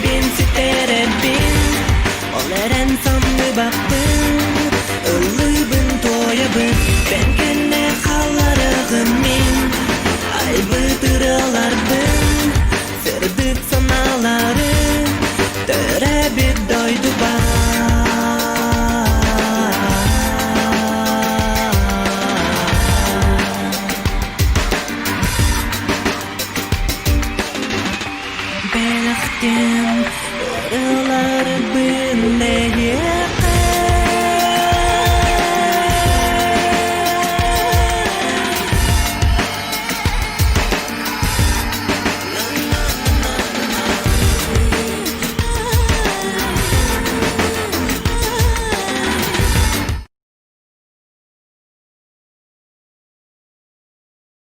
bin sitere bin Oleren sanlı baktın Öllübün toyabın Ben kenne kallarığım min Ay bıdırılardın Sırdık sanaları Töre bir doydu Belaktim Oralar bile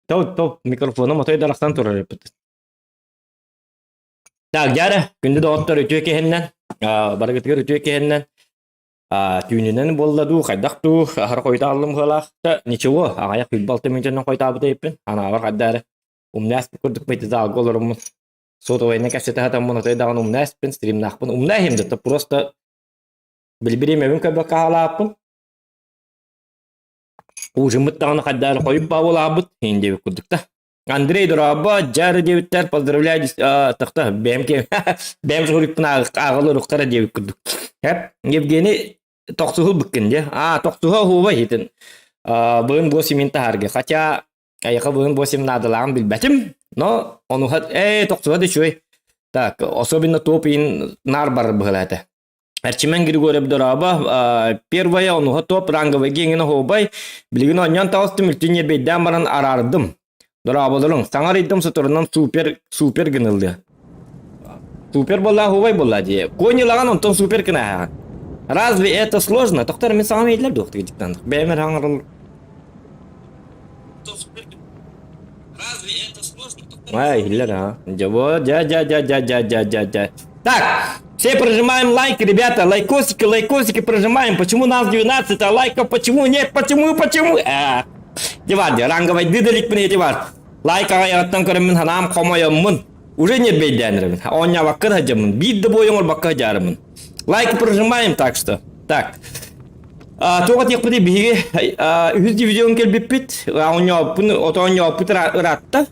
Top mikrofonum otoy daraktan turur yapıt. Так, дяра, күнді доғыттар өтөй кехеннен, барагытығыр өтөй кехеннен, түйінінен болладу, қайдақты, ахар қойта алым қылақты, ничего, ағаяқ күлбалты мүнтенен қойта абыта еппін, анағар қаддары, умнәспі көрдік бәйті зағы олырымын, соты ойына кәсеті хатамын отайдағын умнәспін, стримнақпын, умнәхемді, просто білбіремемін көбі қағалаппын, ұжымыттағын қаддары қойып бауылабыт, ендебі көрдікті. Андрей Дураба, Джары девиттер, поздравляю, тақта, бәмке, бәм жұрықпын ағылы рұқтара девик күрдік. Евгений тоқсуғы бүккенде, тоқсуға хуба хетін, бұғын босимин тахарге, хотя, аяқа бұғын босимин адылағын білбәтім, но, оны хат, тоқсуға да шөй, так, особенно топин нар бар бұғылады. Арчимен Григорьев Дураба, первая, оны хат топ ранговый геңіні хубай, білігін оньян тауыстым, үлтіне бейден баран арардым. Дұрабылырың, саңар идім сұтырынан супер гынылды. Супер болла, хувай болла дей. Конилаған онтон супер кіна. Разве это сложно? Тоқтар мен саңам ейлер доқты кедіктандық. Бәймер аңырыл. Разве это сложно? Ай, ейлер, ja. Так, все прожимаем лайк, ребята. Лайкосики прожимаем. Почему нас 12 лайков? Почему нет? Почему? Девар, ранговый дыдалик мне девар. Лайк аяттан көрөмүн ханам комоёмун. Уже не бейденермин. Оня вакыт хажамын. Бидді бойоңор бакка жарымын. Лайк прожимаем, так что. Так. Тоға тек бұды биге 100 дивизион келбеппет. Оня опыт ратта.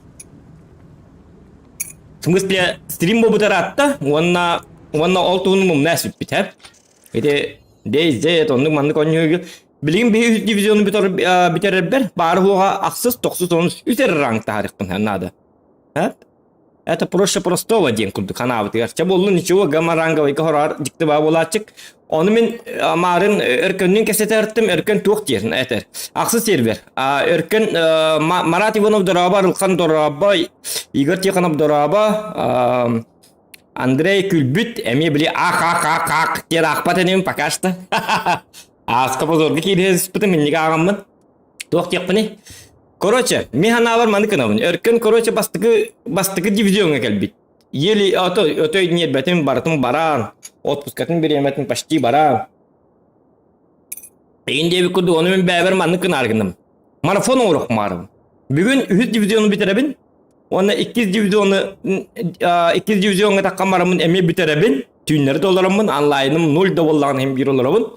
В смысле, стрим бобыта ратта. Онна олтуынымым нәсіп бит, Это дейзе, онның манны коньюгел. Білген бей дивизионы битерер бер, бары хуға ақсыз, тоқсыз, оның үтер ранг тарихпын ханнады. Это проще простого ден күрді қанабыты. Ча болу ничего, гамма ранговый қорар дикті ба болачык. Оны мен марын өркөннен кәсеті әрттім, өркөн туық дерін әтір. Ақсыз сервер. Өркөн Марат Иванов дұраба, Рылқан дұраба, Игорь Тихонов дұраба, Андрей Күлбүт, әме біле ақ, дер ақпат әнем пока что. Асқа позорғы кейді спыты мен неге ағамын. Тоқ текпіне. Короче, механавар маны кынавын. Өркін, короче, бастығы дивизионға кәлбет. Ели өтөй нет бәтім барытым баран. Отпускатын береметін почти баран. Ендебі күрді, оны мен бәбір маны кынарғыным. Марафон орық марым. Бүгін 100 дивизионы бітеребін. Оны 200 дивизионға таққан барамын әме бітеребін. Түйінлері доларымын, онлайным 0 долларған әм 1 доларымын.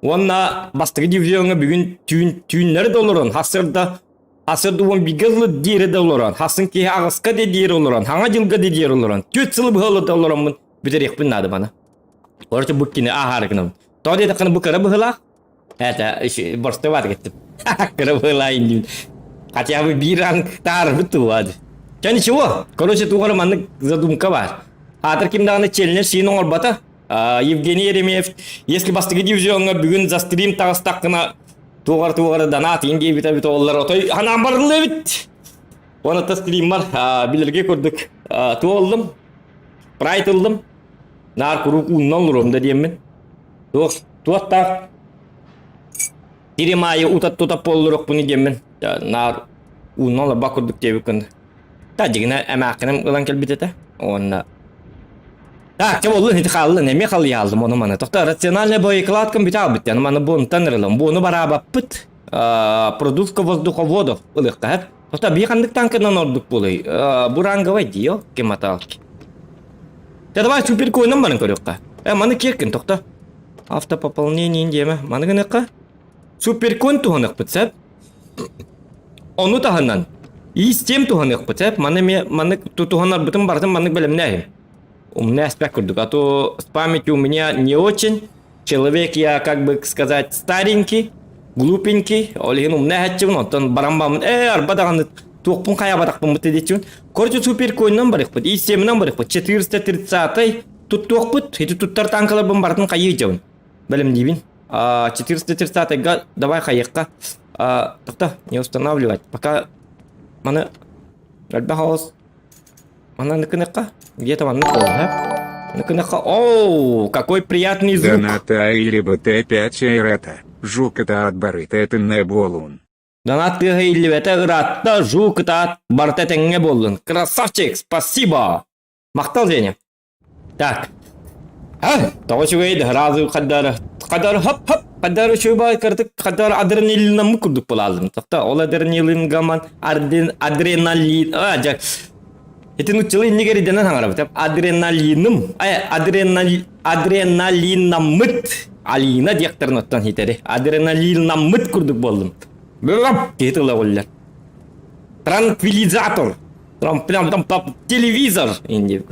Онна бастығы дивизионға бүгін түйінлері доларан, хасырды он бігізлі дейірі доларан, хасын кей ағысқа де дейірі оларан, хаңа жылға де дейірі оларан, төт сылы бұғылы доларанмын, бүтер екпін нады бана. Орчы бүккені ағарғынам. Тоғды еді қыны бұқыры бұғылақ? Әті, бұрсты бады кеттім. Қыры бұғылайын деймін. Хотя бы бір аңқтар бұтты бады. Және чего? Короче, туғыры манны задумка бар. Атыр кемдағыны челінер шейін оңыр бата. Евгений Еремеев, если бастығы дивизионға бүгін за стрим тағыстаққына туғар донат, енге бит олар отой, ханам барылы бит. Оны та стрим бар, білерге көрдік. Туолдым, прайтылдым, нар күрік ұннан ұрымда деймін. Туаттақ, тиремайы ұтат болырық бұны деймін. Нар ұннан бақ көрдік дейбі күнді. Та жегіне әмәқінім ұлан кәлбет еті. Оны Так, чего лыни халлы, не мехал ялдым оны мана. Тоқта рациональный боекладкам битал бит, яны мана буны танырылым. Буны бараба пыт, продувка воздуховодов ылыққа. Тоқта бейқандық танкынан ордық болай. Буранговай дейо, кематалки. Ya давай супер койнан барын көрөкка. Маны керкен токта. Автопополнение деме. Маны гыныкка. Супер кон туханык битсеп. Onu tahannan. Систем туханык битсеп. Маны туханар битим бартын маны белемнәйм. У меня аспект курдук, а то с памятью у меня не очень. Человек я, как бы сказать, старенький, глупенький. Олегин у меня хатчевн, он барамбам. Арбадаган туқпун кая бадакпун битедечун. Короче супер койнан барык бит. Системнан барык бит. 430-й тут туқпут. Хити туттар танкалар бомбардын кайы жабын. Белем дибин. 430-й давай кайыкка. Так-то не устанавливать. Пока маны Альбахаус. Она наконец-то где-то вон наконец-то. Оу, какой приятный звук. Доната или БТ-5 Айрата. Жук это от Барыта, это не болун. Донат или это Айрата, жук это от Барыта, это не болун. Красавчик, спасибо. Махтал Женя. Так. того чего и разу Хадар хоп-хоп. Хадар шуба картык, Хадар адреналинна мукурдук полазым. Так-то, ол адреналин гаман, адреналин. Жак. Это ну целый не говорит, да, на адреналином, адреналинамыт, алина диктор ноттан хитере, адреналинамыт курдук болдым. Бэп, кетила оллар. Транквилизатор, там телевизор, инди.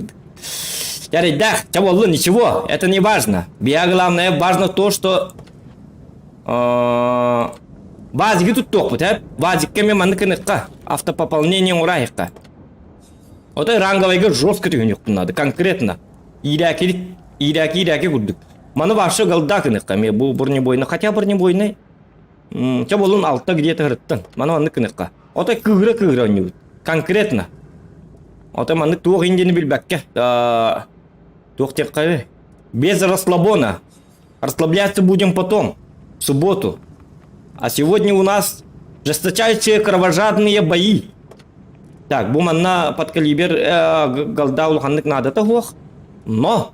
Ярый, да, чего, ничего, это не важно. Главное, важно то, что базики тут топут, базиками манканыкка, автопополнение урайка. Вот это ранговый жестко тюнюк надо, конкретно. Ираки курдук. Маны ваши голдакыныкка, ме бу бронебойный, хотя бронебойный. Чего он алта где-то грыттан, маны манканыкка. Вот это кыгра у него, конкретно. Вот это маны тух индени билбекке. Тух теккаве. Без расслабона. Расслабляться будем потом, в субботу. А сегодня у нас жесточайшие кровожадные бои. Так, буманна под калибр голда улханнык надо тахуах. Но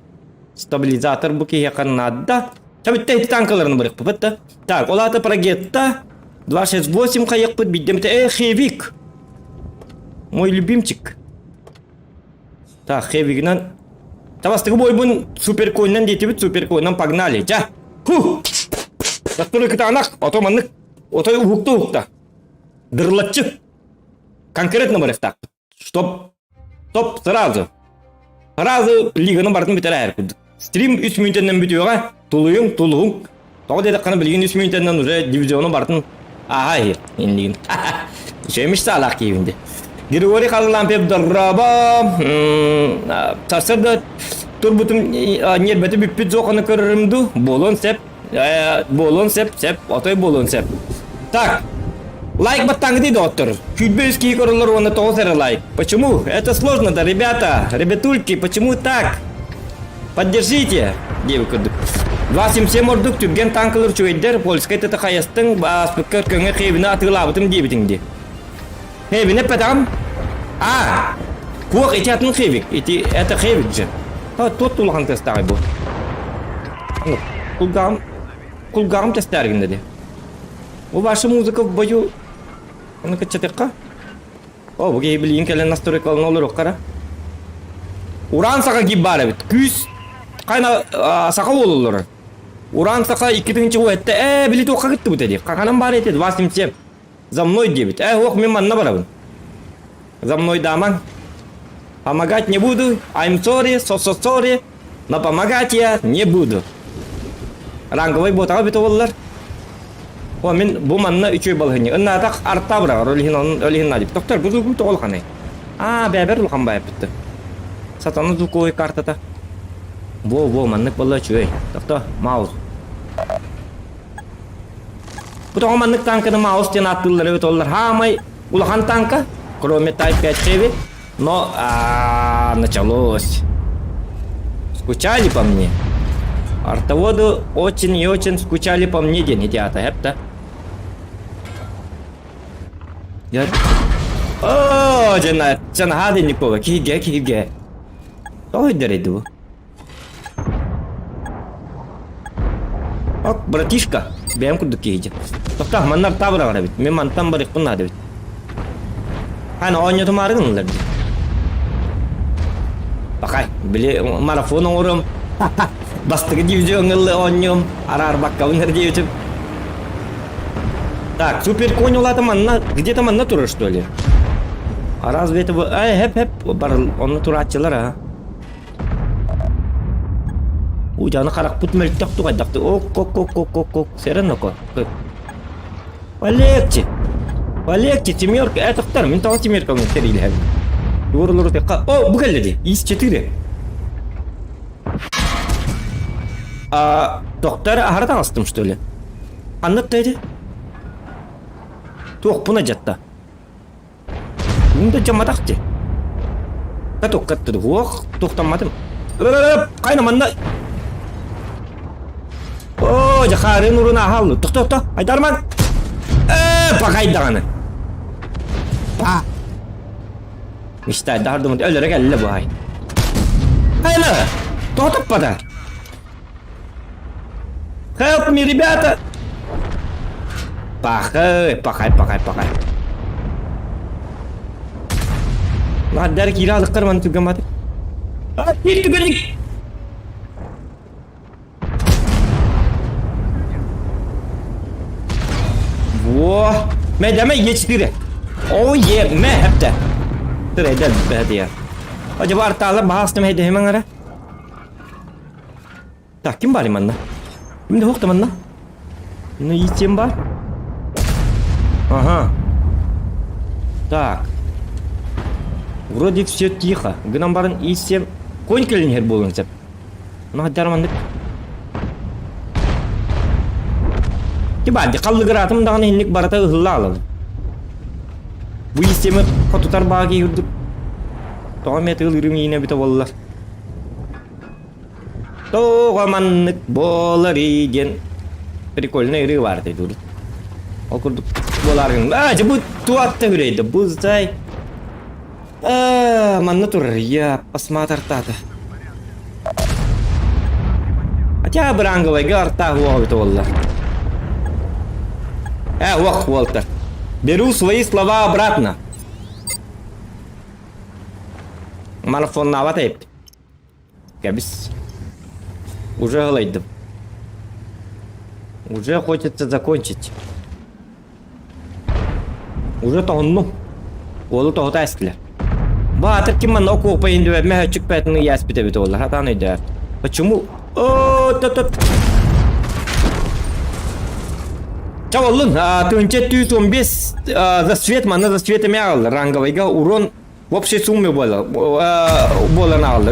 стабилизатор буки якан надо. Чабитте танкаларын барык папетта. Так, олата прогетта 268 каяк пыт биддемте. Хевик. Мой любимчик. Так, Хевигнан. Табастыгы бойбун супер койнан детибит, супер койнан погнали. Жа. Ху. Застыры кытанак, отоманнык. Отой ухта. Дырлатчы. Конкретно барык так. Стоп, сразу. Сразу лиганың бартын бітер Стрим 3 минуттен бітеуға, тулуың. Тоғы дедік қаны білген 3 минуттен уже дивизионы бартын. Ағай, ендеген. Еще емеш салақ кейбінде. Григорий қалылан пеп дұрраба. Сарсырды турбутым нербеті бүппет жоқаны көрірімді. Болон сеп, отой болон сеп. Так. Лайк баттанг ди доктор. Чудбейский королор он это озеро лайк. Почему? Это сложно-то, ребята. Ребятульки, почему так? Поддержите. Девка. 277 мордук тюбген танкалар чуйдер. Польская это хаястың. Спекер көнге хейвина атылабытым дебитіңде. Хейвина петам? Куақ итятын хейвик. Это хейвик же. Тот тулған тестағай бұл. Кулгам тестәргін деді. У ваша музыка в бою. Ну-ка, чатырка. О, bu bileyim kelen nastorikal ne olur o kara. Uran saka gibi bari bit. Küs. Kayna saka olur. Uran saka 2-нче уэтте. Билет оқа кетті bu dedi. Каканан бар етеді. 277. За мной дебит. Оқ мен манна барабын. За мной даман. Помогать не буду. I'm sorry, sorry. Но помогать я не буду. Ранговый ботаға бит олар. О, мен бұл манна үчөй балғыны. Үнна атақ артта бұрақ, өлігін надеп. Доктор, бұл звук тоғыл қанай. Бәбір ұлған байып бітті. Сатаны звуковой картата. Бұл маннық болы үчөй. Доктор, маус. Бұл тоғы маннық танканы маус тен аттылар өт олар. Хамай ұлған танка, кроме Type 5 Chevy. Но, началось. Скучали по мне. Артоводы очень и очень скучали по мне день идиота, это. О, жена хады никого, киге. Ой, дариду. Ок, братишка, бем куда киге. Тока, маннар табра варабит, мен мантам барик пунна дабит. Хана оня тумаргын ларди. Bakay, bile марафон оңырым. Бастығы дивизионлы оньем. Арар баккавыныр дейтім. Так, супер конь улаты манна, где-то манна туры, что ли? А разве это... Хэп, бар, онны туратчылар, а? Уй, жаны қарақ бұт мөлттек туғайдақты. Ок. Серен око. Полегче, семерка. Тоқтар, мен тағы семерка мен терейлі әбі. Дуырлыры текқа. О, бұл әлі ис 4. Тоқтар, ахардан астым, что ли? Аннат дайды? Тоқ, бұна жатта. Бұнда жамадақ де. Тоқтады. Оқ, тоқтамадым. Қайна манна. О, жақарын ұрына қалды. Тоқта. Айдарман. Қайдағаны. Миштай, дардымын. Өлірі кәлі бұл ай. Қайна. Тоқтап бада. Help me, ребята. Пахай. Ладдар киралық қарман түгімады. Ет түгірік. Во, мәдәмә ечтірі. Мә әпті. Түрейді бәді я. Acaba арталы бағастым әйді hemen ara. Так, кім бар иманна? Кімді хоқты манна? Ну, етем бар? Ага. Так. Вроде все тихо. Гынан барын исем. Конь келінер болың сәп. Мұна дармандық. Кебады, қалды қыратым дағын енлік барата ұғылла алады. Бұл исемі қотутар бағы кейірдік. Тоғам әті ұлырым ейіне біті болылар. Тоғаманлық болар еген. Прикольный ірі бар дейді ұрды. Ол күрдік боларғын. Бұл туатты үрейді. Бұл зай. Манны тұр. Я посматартады. Хотя бір аңғылайға артағы оғы біті болылар. Ох, Уолтер. Беру свои слова обратно. Марафон наватайып. Кәбіс. Уже ғылайдым. Уже хочется закончить. Уже тоғынну. Олы тоғыта әстілер. Батыр кімман оку опайынды вәп мәхі чүк пәтінің яспіті біті олар. Хатан өйді әфті. Почему? Чавалын, түйінче 115 засвет, мана засветами алды. Ранговайға урон в общей сумме болын алды.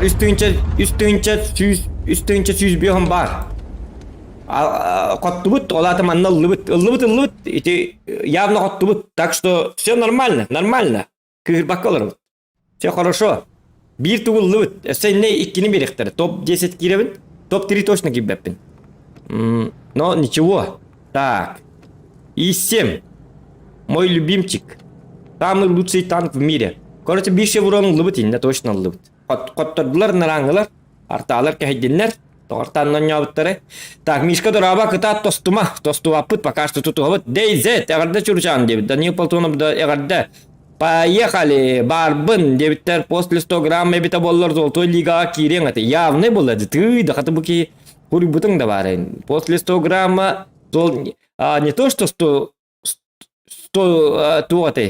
Үстүйінче сүйіз беғым бар. Қотты бұд, олаты манна ұлы бұд. Явно қотты бұд. Так что все нормально. Күйірбақ олар бұд. Все хорошо. Bir туғыл ұлы бұд. Sen не иккені беректері? Топ 10 киребін? Топ 3 точно киббәппін. Но ничего. Так. И7. Мой любимчик. Самый лучший танк в мире. Короче, биші вұрон ұлыбыт, инде точно ұлыбыт. Қоттырдылар, нараңғылар. Арталар кәйдінлер. Тоғыртаннан ябыттары. Так, Мишка дұраба кыта тостуапыт, пока что тұтуғабыт. Дейзет, әғарда чүрчан дебіт. Данил Полтонов да әғарда. Поехали, барбын, дебіттер после 100 грамм әбіта болылар золтой лигаға кирен. Это явный болады. Ты, да қаты бұки құри бұтың да бар. После 100 грамма не то, что 100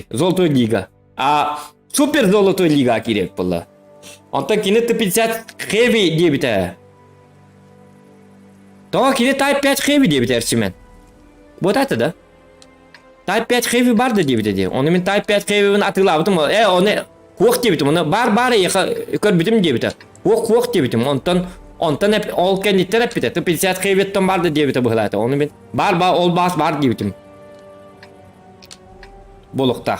золотой лига, а супер золотой лига керек было. Он так кинет 50 хэви дебита. То кинет type 5 хэви дебита арчимен. Вот это да? Type 5 хэви бар да дебита де. Он именно type 5 хэви атыла. Он хух дебита. Он бар екер битим дебита. Хух дебита. Онтан ол кәндеттер әппеті. 50 хэветтен барды дебита бұғылайды. Оны мен ол бас бар дебитім. Болықтақ.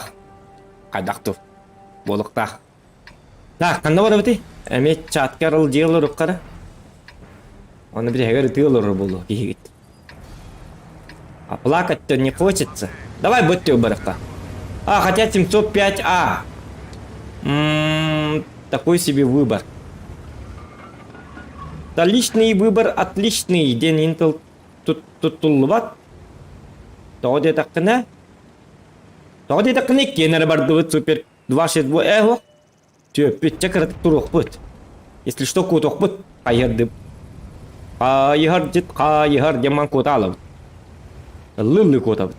Қайдақ тұр. Болықтақ. Так, қанда бар өте? Әме чаткар ұл жеғыл ұрып қара. Оны бір әгер үті ұлыр болу. Кейгет. А плакать-то не хочется. Давай будьте убырыққа. Хотя 705А. Такой себе выбор. Отличный выбор, отличный. Ден Intel тұттылыбат. Тоғыды таққына. Кенері барды бұд супер 262 әғо. Төппет чакырытып тұруқ бұд. Если что, куток бут. Кайырды. Кайыр деман кута алабыт. Лылы кута бут.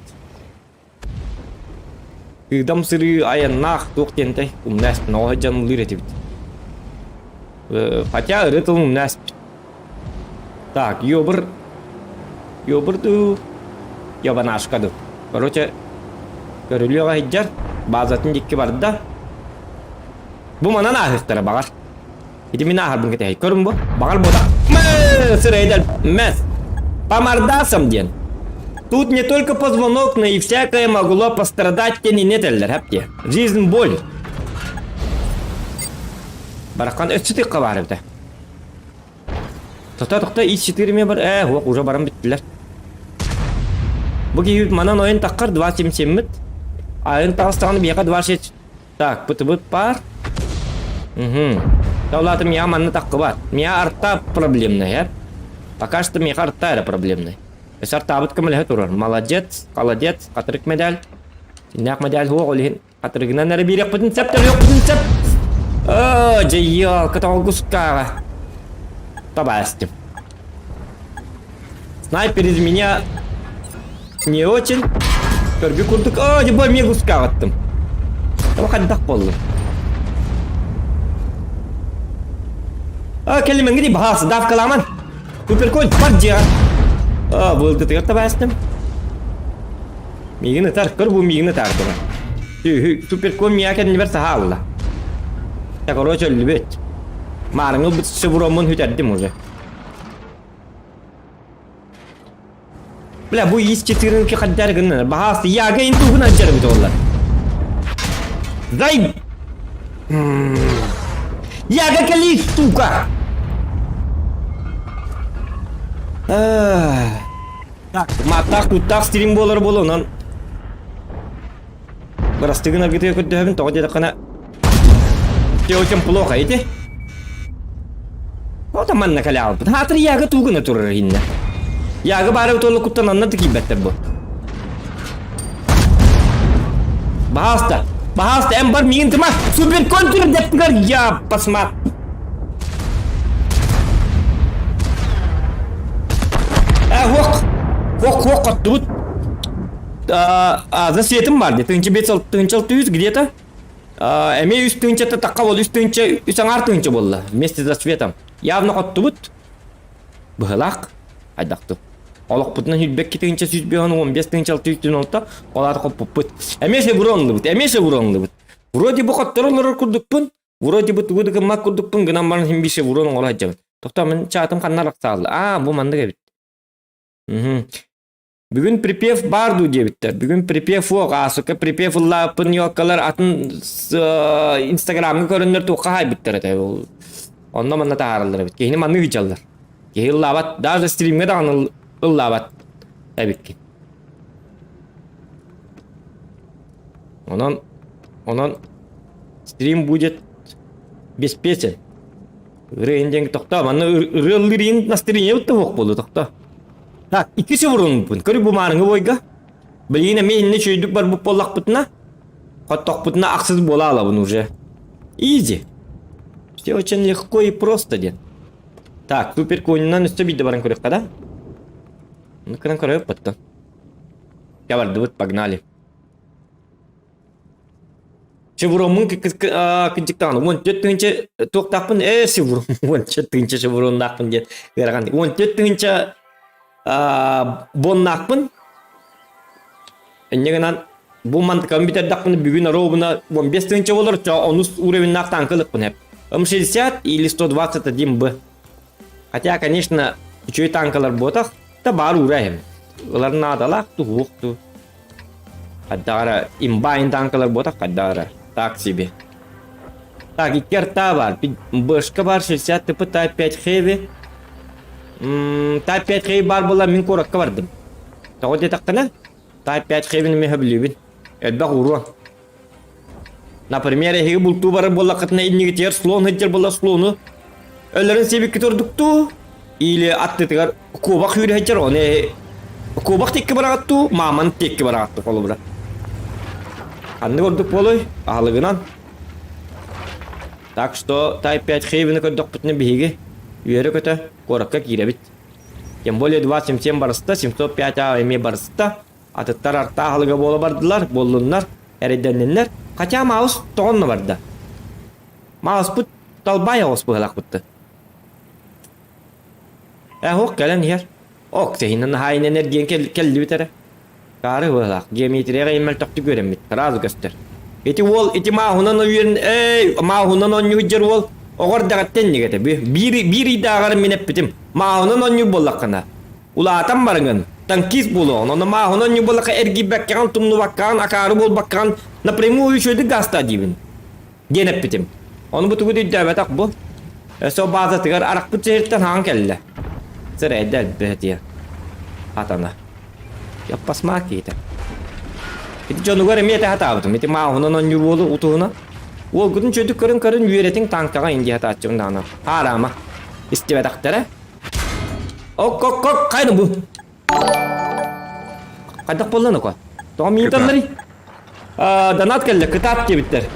Кыдам сыры аяннах тук тентай. Умнас ноға жан лырети бит. Хотя ырытыл умнас бит. Так, ёбырду. Ёбанашкаду. Короче, көрүлüyor хиджар. Базатын дикки барды. Бу мана нахыстыра багар. Иди мен ахарбын кетей. Көрүн бу? Багар бода. Сырайдал. Мэс. Помордасам ден. Тут не только позвонок, но и всякое могло пострадать тенинетеллер, хапте. Жизнь боль. Баракан өтсүтүк кабарыбды. Тота ич-4 ме бар. Уже барам биттилер. Бу кийип манан ойын таккар 277 мит. Айын тагыстаганы бияка 26. Так, бут пар. Тавлатым я манны таккы бар. Мия арта проблемный, я. Пока что мия арта era проблемный. Эсар табыт кемеле турар. Молодец, молодец, катырык медаль. Синак медаль хуа олин. Катырыгынан нары бирек бутын септер yok бутын сеп. Жайал, катал гускара. Табастим. Снайпер из меня не очень. Көрбі күрдік. Дебой мен гуска аттым. Ama kaddak bollu. Kelime ngidi bahas daf kalaman. Kupir koy parja. Buldu tigirta bastım. Migini tar kır bu migini tar dur. Kupir koy miya kendini versa halla. Ya короче любит. Марнгы бит шевромон хүтәддим уже. Бля, бу из 14 хаддар гынна. Bahası яга инту гына жер бит олар. Зай. Яга кали сука. Так, матак тутак стрим болар болонан. Барастыгына гыты көттөбүн тогда кана. Все очень плохо, эти? Вот там манна калял. Хатыр яга тугына турар инна. Яга бары толы куттан анна тикибеттер бу. Бахаста эмбар мигин тыма супер контур дептигар я посмат. Хок тут. За светом бар, тынчы бетсал тынчал түйүз где-то. Эме үст тынчата такка бол, үст тынча үсаңар тынча болла. Вместе за светом. Явно коттубут. Быхылак. Айдакту. Олық бұтынан хүлбек кетігінші сүзбеғаны 15 тыңчал түйістін олта, оларды қоппып бұт. Әмесе бұронлы бұт. Вроде бұ қоттар олар күрдікпін, вроде бұт ұғыдығы мақ күрдікпін, ғынан барын хембеше бұронын ола жабын. Тоқта мен чатым қаннарлық сағылы. Бұл мандық әбіт. Бүгін припев барду дебіттер. Бүгін припев оқ, асықы припев ұллапын йоққалар атын инстаграмғы көрінлер туққа хай біттер әтәй. Онда манна тағарылдар әбіт. Кейіні манны ғычалдар. Кейі ұллабат, даже стримге дағын Уллабат. Табикки. Онон стрим будет беспечен. Рейндинг тохта. Манна рыллырин на стриме өтті оқ болу тохта. Так, икisi вұрын бұн. Көрі бұ марыңы бойға. Білгіне мейінне чөйдік бар бұп болақ бұтына. Қоттоқ бұтына ақсыз бола ала бұн уже. Изи. Все очень легко и просто ден. Так, супер конынан үсті бейді барын көрек қада. Ну-ка, на корою подто. Я варды вот погнали. Шевуромын кіндіктағын. Он төт түйінші тоқтақпын. Шевуром. Он төт түйінші шевуромдақпын дед. Он төт түйінші боннақпын. Негенан бұл компьютердақпын бүгін ровына 15 түйінші болыр. Онус уровеннақ танкылықпын әп. М60 или 121 Б. Хотя, конечно, чүй танкалар ботақ. Бар урайым. Олардың адалақ туғуқту. Қаддара имбайын танкалар бота қаддара. Так себе. Так, икерта бар. Бышка бар 60 типы Type 5 Heavy. Type 5 Heavy бар бола мен коракка бардым. Тоғы детақтына? Type 5 Heavy'ні меха білуін. Әдбақ уруан. Например, егі бұлту бары бола қатына иннеге тер слон хеджер бола слону. Өлерін себекке тұрдықту. Или аттытыгар кубак үйрі хеджер оны кубак текке барағатту, маман текке барағатту қолы бұра. Қанды көрдік болой, ағылығынан. Так что Type 5 хейвені көрдік бұтыны бігі. Үйері көті қорыққа киребит. Тем более 27 барыста, 705 эме барыста. Атыттар арта ағылыға болы бардылар, болынлар, әріденлер. Қатя маус тоғынны барды. Маус бұт талбай ауыз бұғылақ бұтты. Оқ кәлін ер. Оқ сейінен хайын энергиен келді бітері. Кары бұғылақ. Геометрияға емел тоқты көремет. Разы көстер. Эти ол, эти мағынан үйерін, мағынан оню жер ол. Оғыр дағаттен негеті. Бір идағары менеп бітім. Мағынан оню болаққана. Улатан барыңын. Танкист болуын. Оны мағынан оню болаққа әргі бәккаған, тұмны баққан, акары бол баққан. Напрямую шөйді гаста дейбін. Денеп бітім. Оны бұты көді дәбәт ақ бұл. Со базатығар арақ бұт жәрттен хаң кәлі. Сыр әдәл бәтия. Атана. Яппасма кейті. Эти жонугар эме хата абытым. Эти мағынан оню болу ұтуғына. Ол күдің чөдік көрін үйеретің танкаға инге хата атчығын дағына. Харама. Истебәт ақтары. Ок, қайны бұл? Қайдақ болданы қа? Тоға минутанлары? Донат кәлі, кытат кебіттер.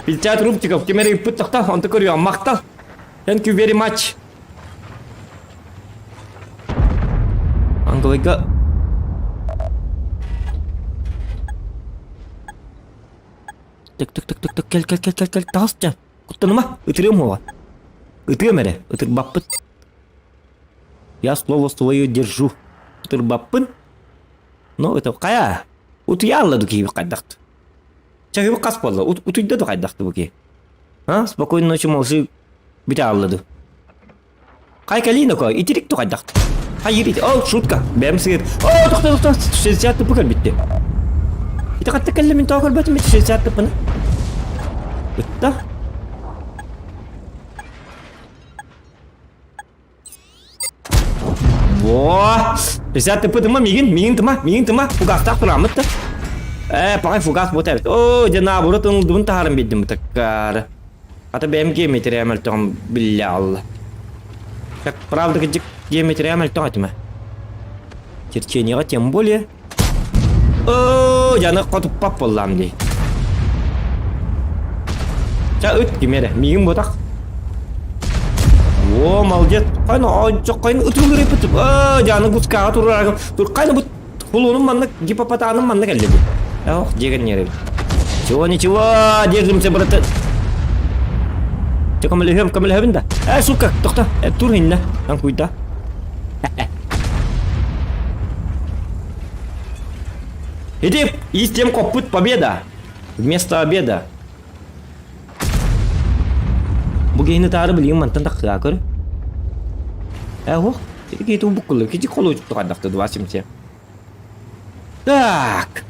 50 рубчиков, кемері үппіт тақта, онты көрі мақтал. Thank you very much. Аңғылайға. Тік, кел, тағысчан. Құттыныма, үтірем оға. Үтірем әрі, үтір баппыт. Я слово свое держу. Үтір баппын. Но это қая? Үті ялладу кейбі қайдақты. Чағыбы қас болды, үтүйдеді қайдақты бұл кей. Спокойно ночи молшы біте алладу. Қай кәлейін оқа, итерікті қайдақты. Қай ерейді, шутка, бәм сығыр. Тоқта, 60 бұқыр бітті. Ita kata kalian minta aku buat macam satu pun. Betul. Wah, satu pun teman mingin teman, fugas tak teramat tu. Pakai fugas buat apa? Oh, jangan buruk tu dun taharan bidim tekar. Atau BMG meterai amal tu billah Allah. Как правда кejik game meterai amal tu apa? Cercini apa yang boleh? Jangan kau tu pap polam ni. Cak gimana? Mingin botak. Wow, maljet. Kau nak ajak kau ni utul repot. Jangan gus kau turun. Kau nak but hulunum mana? Gipa patanum mana kan lagi? Jangan nyeri. Coba dia belum seberat. Cak kamu leham dah. Suka, doktor. Turun dah. Angku dah. Иди, есть тем копыт победа. Вместо обеда. Bugün tarih bileyim mantan tak kır. Itu bukul. Kecik kalau itu kadang tu dua simsia. Tak.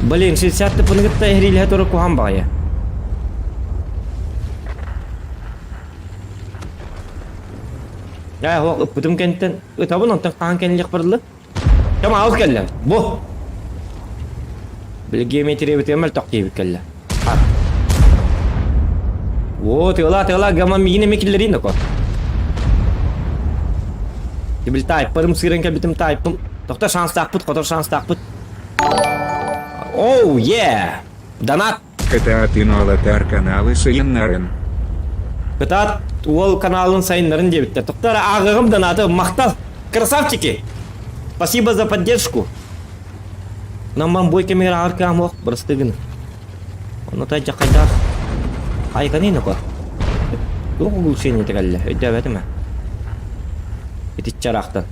Balik sisa tu pun kita hari lihat orang kuham bahaya. Betul kenten. Tahu nonton tangan kenlik perlu. Kamu aus kalla. Bu. بالجيومتري بتعمل تقييم كله. تلا قام مين مكلرين نكو. تبي تايب برم سيرن كبتم تايب تختار شانس تاكبت خطر شانس تاكبت. Oh yeah. Донат. Кытаат инолатар каналы сайыннарын. Кытаат ол каналын сайыннарын дебиттер. Тоқтар ағығым донаты мақтал. Красавчики. Спасибо за поддержку. Наман бой камера аркам ох брастыгын. Оны та жақайдар. Айқаны нұқы. Доғы гүлшені тігілі. Өйді әбәді ме? Етіт жарақтан.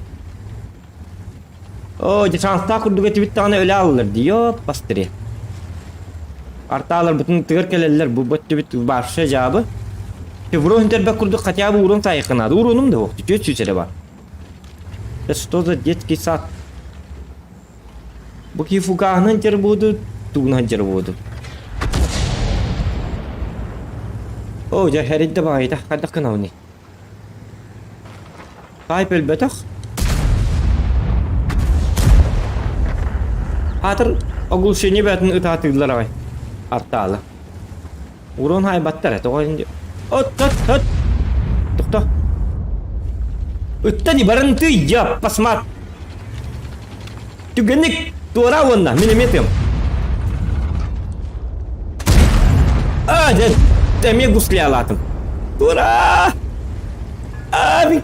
Шанста күрдігі тібіттіғаны өлі алылыр. Дейо пастыры. Арталар бүтін тігір келелер. Бұл бұтты біт баршы жабы. Вұрын тербәк күрді қатябы ұрын сайықынады. Ұрыным да оқты. Жөт сүсері бар. Что за детский сад? Буки фугахнан жер буду, тугнан жер буду. Жа харидда байда, кадак канауни. Кайп элбетах. Хатыр огул шени бәтін ұтатыдылар ағай. Арталы. Урон хай баттар әті ғойынды. Тұқта. Үттәні барын ты, я посмат. Түгенік. Туара вон минометом. Теме гусли алатым. Ura!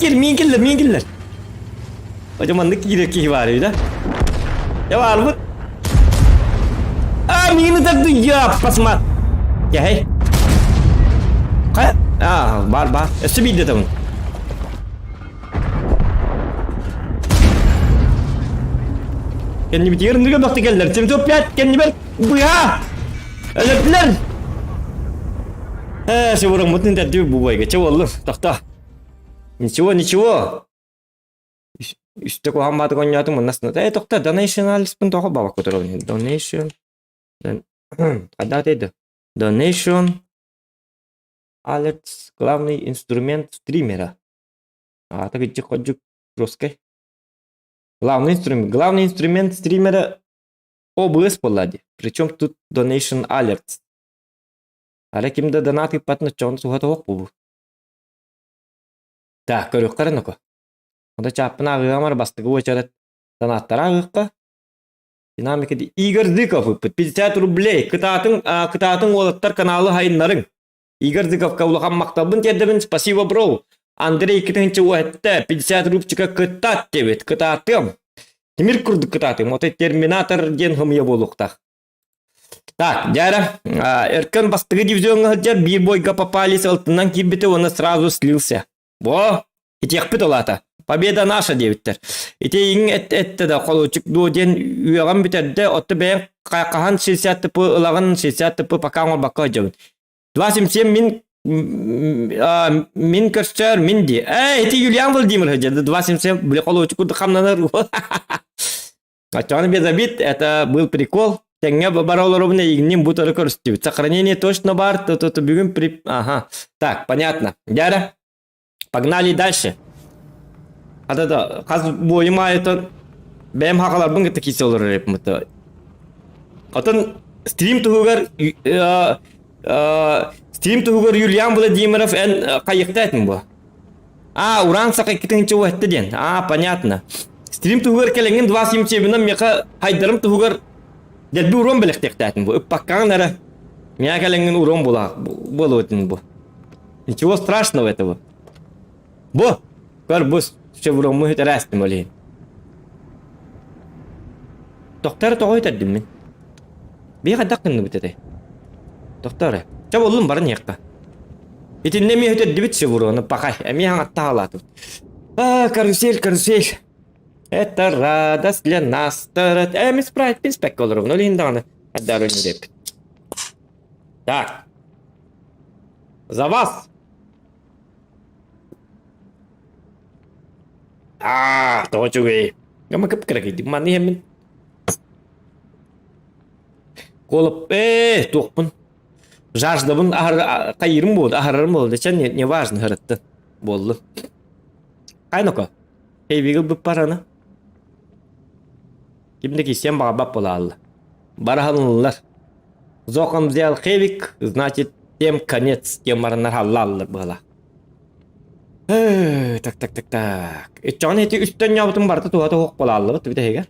Minkeller. Kocamanlık ki var öyle. Ya var mı? Mini de duyuyor pasma. Ya hey. Kaya? Var. Speed de bunun. Kendi bir yerin duruyor baktı geldiler. Seni toplayat kendi bel. Bu ya. Ölepler. Сегодня вот не дадю бубайга. Чего лу? Так. Ничего. Işte ko hamma to nya to manas na. Tokta donational spun to baba ko to donation. Ada это. Donation alerts главный инструмент стримера. Так и ходжу русской. Главный инструмент стримера OBS полади. Причем тут donation alerts. Ара кимде донаты патна чон сухата хоппу. Так, көрөктөр ноко. Онда чапна агамар бастыгы очарат донаттар агыкка. Динамикади Игорь Зыков 50 рублей. Кытатын олаттар каналы хайыннарың. Игорь Зыков каулахан мактабын тердебин спасибо бро. Андрей китенче уэтте 50 рубчика кытат дебет кытатым. Тимир курды кытатым. Оте терминатор ден хымья болуктах. Так, дяра, Эркен бастыгы дивизионга хаджар бир бойга попались алтынан киббите, он сразу слился. Во, итек питолата. Победа наша, девиттер. Ите иң этте да колучук дуоден уяган битерде, отты бәйін қайқахан 60 типы, ылаган 60 типы пакаңа баққа жауын. 277 мин көрсер минди. Ите Юлиан Владимир хаджарды, 277 біле колучук күрді қамнанар. Ачаны без обид, это был прикол. Тенге баролоровне игним бутары көрсетіп. Сохранение точно бар, то бүгін при... Ага. Так, понятно. Дяра, погнали дальше. Да. Қаз бойыма это... Бәйім хақалар бұнғы текесі олар реп мұты. Атын стрим тұғығар... Стрим тұғығар Юлиан Владимиров ән қайықты әтін бұ. Уран сақай кетіңчі өтті ден. Понятно. Стрим тұғығар келеңін 277-нен меқа хайдарым тұғығар Дел би урон белектектәтин бу. Паккан нара. Меня каленген урон була. Болотин бу. Ничего страшного этого. Бу. Кар бус. Че урон мы это растим олин. Доктор тогой таддим мен. Би гадакын битете. Доктор. Че болдум барын якка. Итин неме өтөт дибит че урон пакай. Эми хаңатта алат. Карусель. Это радость для нас. Мисс Прайд, пинспекторов, ну линданы. Отдару не репит. Так. За вас. Точугай. Гама кыпкыракай, диманы хемин. Колып, тоқпын. Жаждабын, қайырым болды, ахарарым болды. Чан не важно, хырытты. Болды. Қайнуқа? Хейвигіл бүп параны. Kimde кисем бағабап болалды. Бараханлылар. Зоқым взял хевик, значит, тем конец, тем марнар халлаллар была. Так. Итчаны эти үстен ябытын барды туғаты хоқ болалды бұт біте хегер.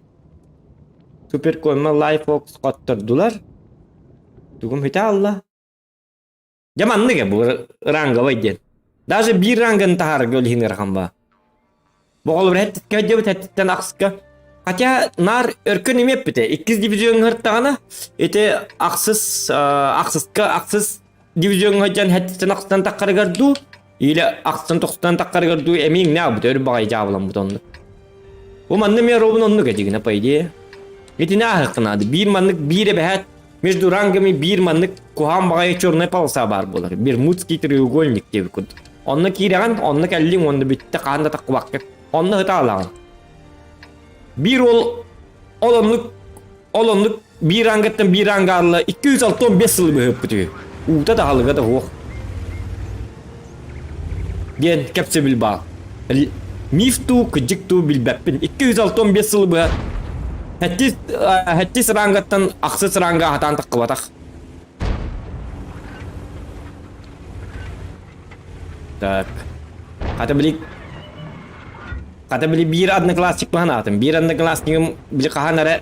Супер койма лайфокс қоттырдылар. Туғым хите алла. Жаманны ке бұл ранга вайден. Даже bir рангын тахар гөлхин ғархан ба. Бұғыл бір әттітке өдебіт әттіттен ақсыққа. Хотя нар өркөн емеп бите. 2 дивизион ғырттағана, эти ақсыз дивизион ғырттан әттіттен ақсыздан таққары ғырду, или ақсыздан тоқсыздан таққары ғырду, әмейін не бұд, өрі бағай жабылан бұд онды. О манны мен робын онды кәдігіне по идее. Эти не ақықынады. Bir маннык бире бәхәт, между рангами bir маннык кухан бағай черный полоса бар болар. Bir муцкий треугольник деп күд. Онны кейреген, онны кәллин, онды бітті қағында таққы баққы. Онны ғыта алаған. Bir olonluk bir rangattan bir rangarlı 265 yıl behöp bitiyor. Uta da halıga da hoq. Gen kepse bilba. Miftu kıcıktu bilbeppin 265 yıl behöp. Hattis rangattan aksız ranga hatan takkı batak. Так. Kata beli bir adını kelas çıkmahan atım. Bir adını kelas niyum beli kahanlara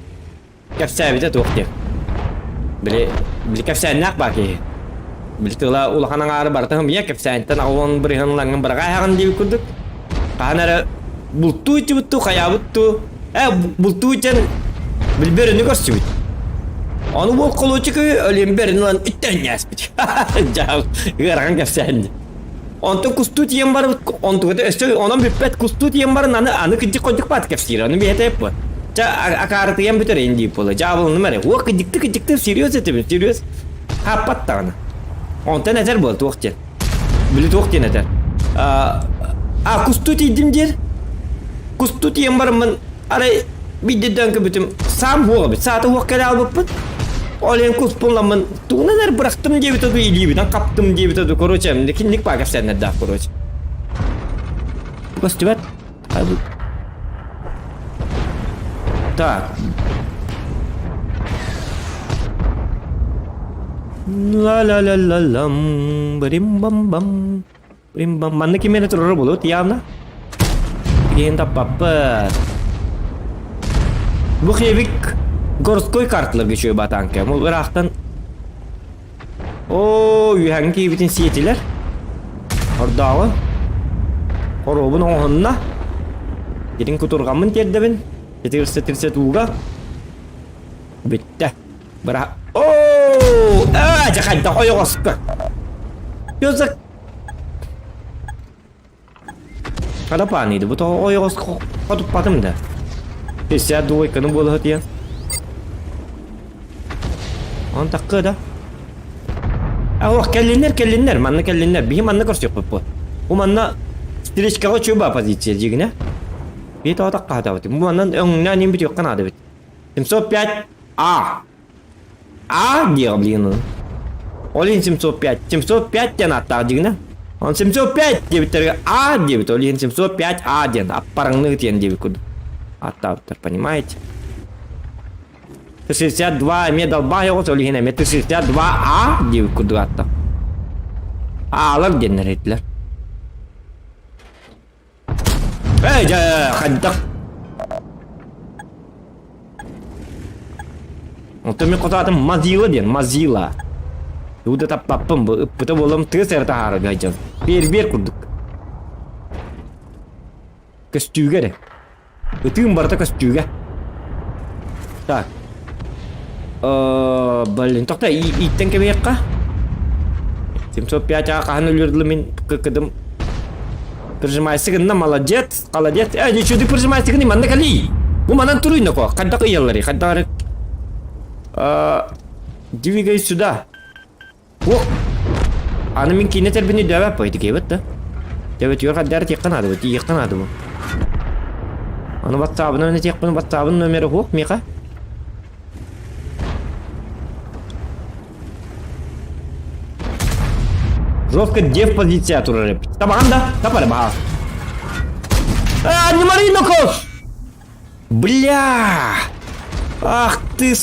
kefse bite tuğ diye. Beli kefse nak baki. Biltila ulahana ngara bartahım ya kepsenten awon berihanlangan barakahan diye kurduk. Kanara bultu çubuttu kayabuttu. Bultu için bilberini görsübüt. Onu bol kolu çıkı ölüm berini lan itten yaspıt. Jauh gerakan kepsenten. Onto kustut yang baru onto kata estoy onam bipet kustut yang baru anu kejik kojik pat kepsir anu biasa apa. Ca akar tiang betul indi pola jawab numere. Wah kejik serius itu serius. Hapat tanah. Onta neler bol tuğçen. Bili tuğçen neler. Kustut idim der. Kustut yang baru men aray bir dedem ke bütün sam huwa bit satu huwa kadar bapet. Oleh kuspun laman tu neler bıraktım diye bitadı iliği bidan kaptım diye bitadı koroçem. Kinlik pakas sen ne dah koroç. Bas cepat. Hadi. Tak. La la la la lam brim bam bam brim bam mana kimena terus bolu tiam na kita papet bu khevik gorskoy kartlar geçiyor batanke mul bıraktan o hangi bütün siyetiler orada korobun onunla gidin kuturgamın terde ben tirse tuga bitti bırak. Oh, jangan tak koyo koska. Yozak. Ada apa nih? Itu betul koyo koska. Kau tuh patem dah. Bisa dua ikan bola hati ya. On tak ke dah. Oh, kellinler. Mana kellinler? Bihi mana kursi apa? Mana stres kau coba posisi jignya. Bihi tahu tak kah tahu. Mana yang nani bitu kan ada bit. Tim sopiat. Dia блин. Olin 705 dia nata jigna. On 705 dia betul dia betul olin 705 dia aparang ngerti dia ikut. Atau terpoнимаете? 62 мне долбаю вот олин метр 62 dia ikut atau. Alam generator. Kadang. Untuk kota Mazila. Udah tak papam, betul belum terserta harga jam. Biar kuduk. Kes juga deh. Itu yang baru kes juga. Tak. Balen tak tak ikan ke mereka. Tim Sophia cakap nulur lemin ke kedem. Persemai segan malah jet. Kalau jet, dia sudah persemai segan ni mana kali? Gua mana turun kok? Kadang iya lari, kadang двигай сюда. О! Она min кинет бини дава по это кебет да. Дава тюр хадар теккан ады бит, теккан ады бу. Аны WhatsApp-ын не теккан WhatsApp-ын номері хо, мека. Жестко дев позиция туры. Тамам да? Тапар ба. Не мари нокос. Бля! Ах ты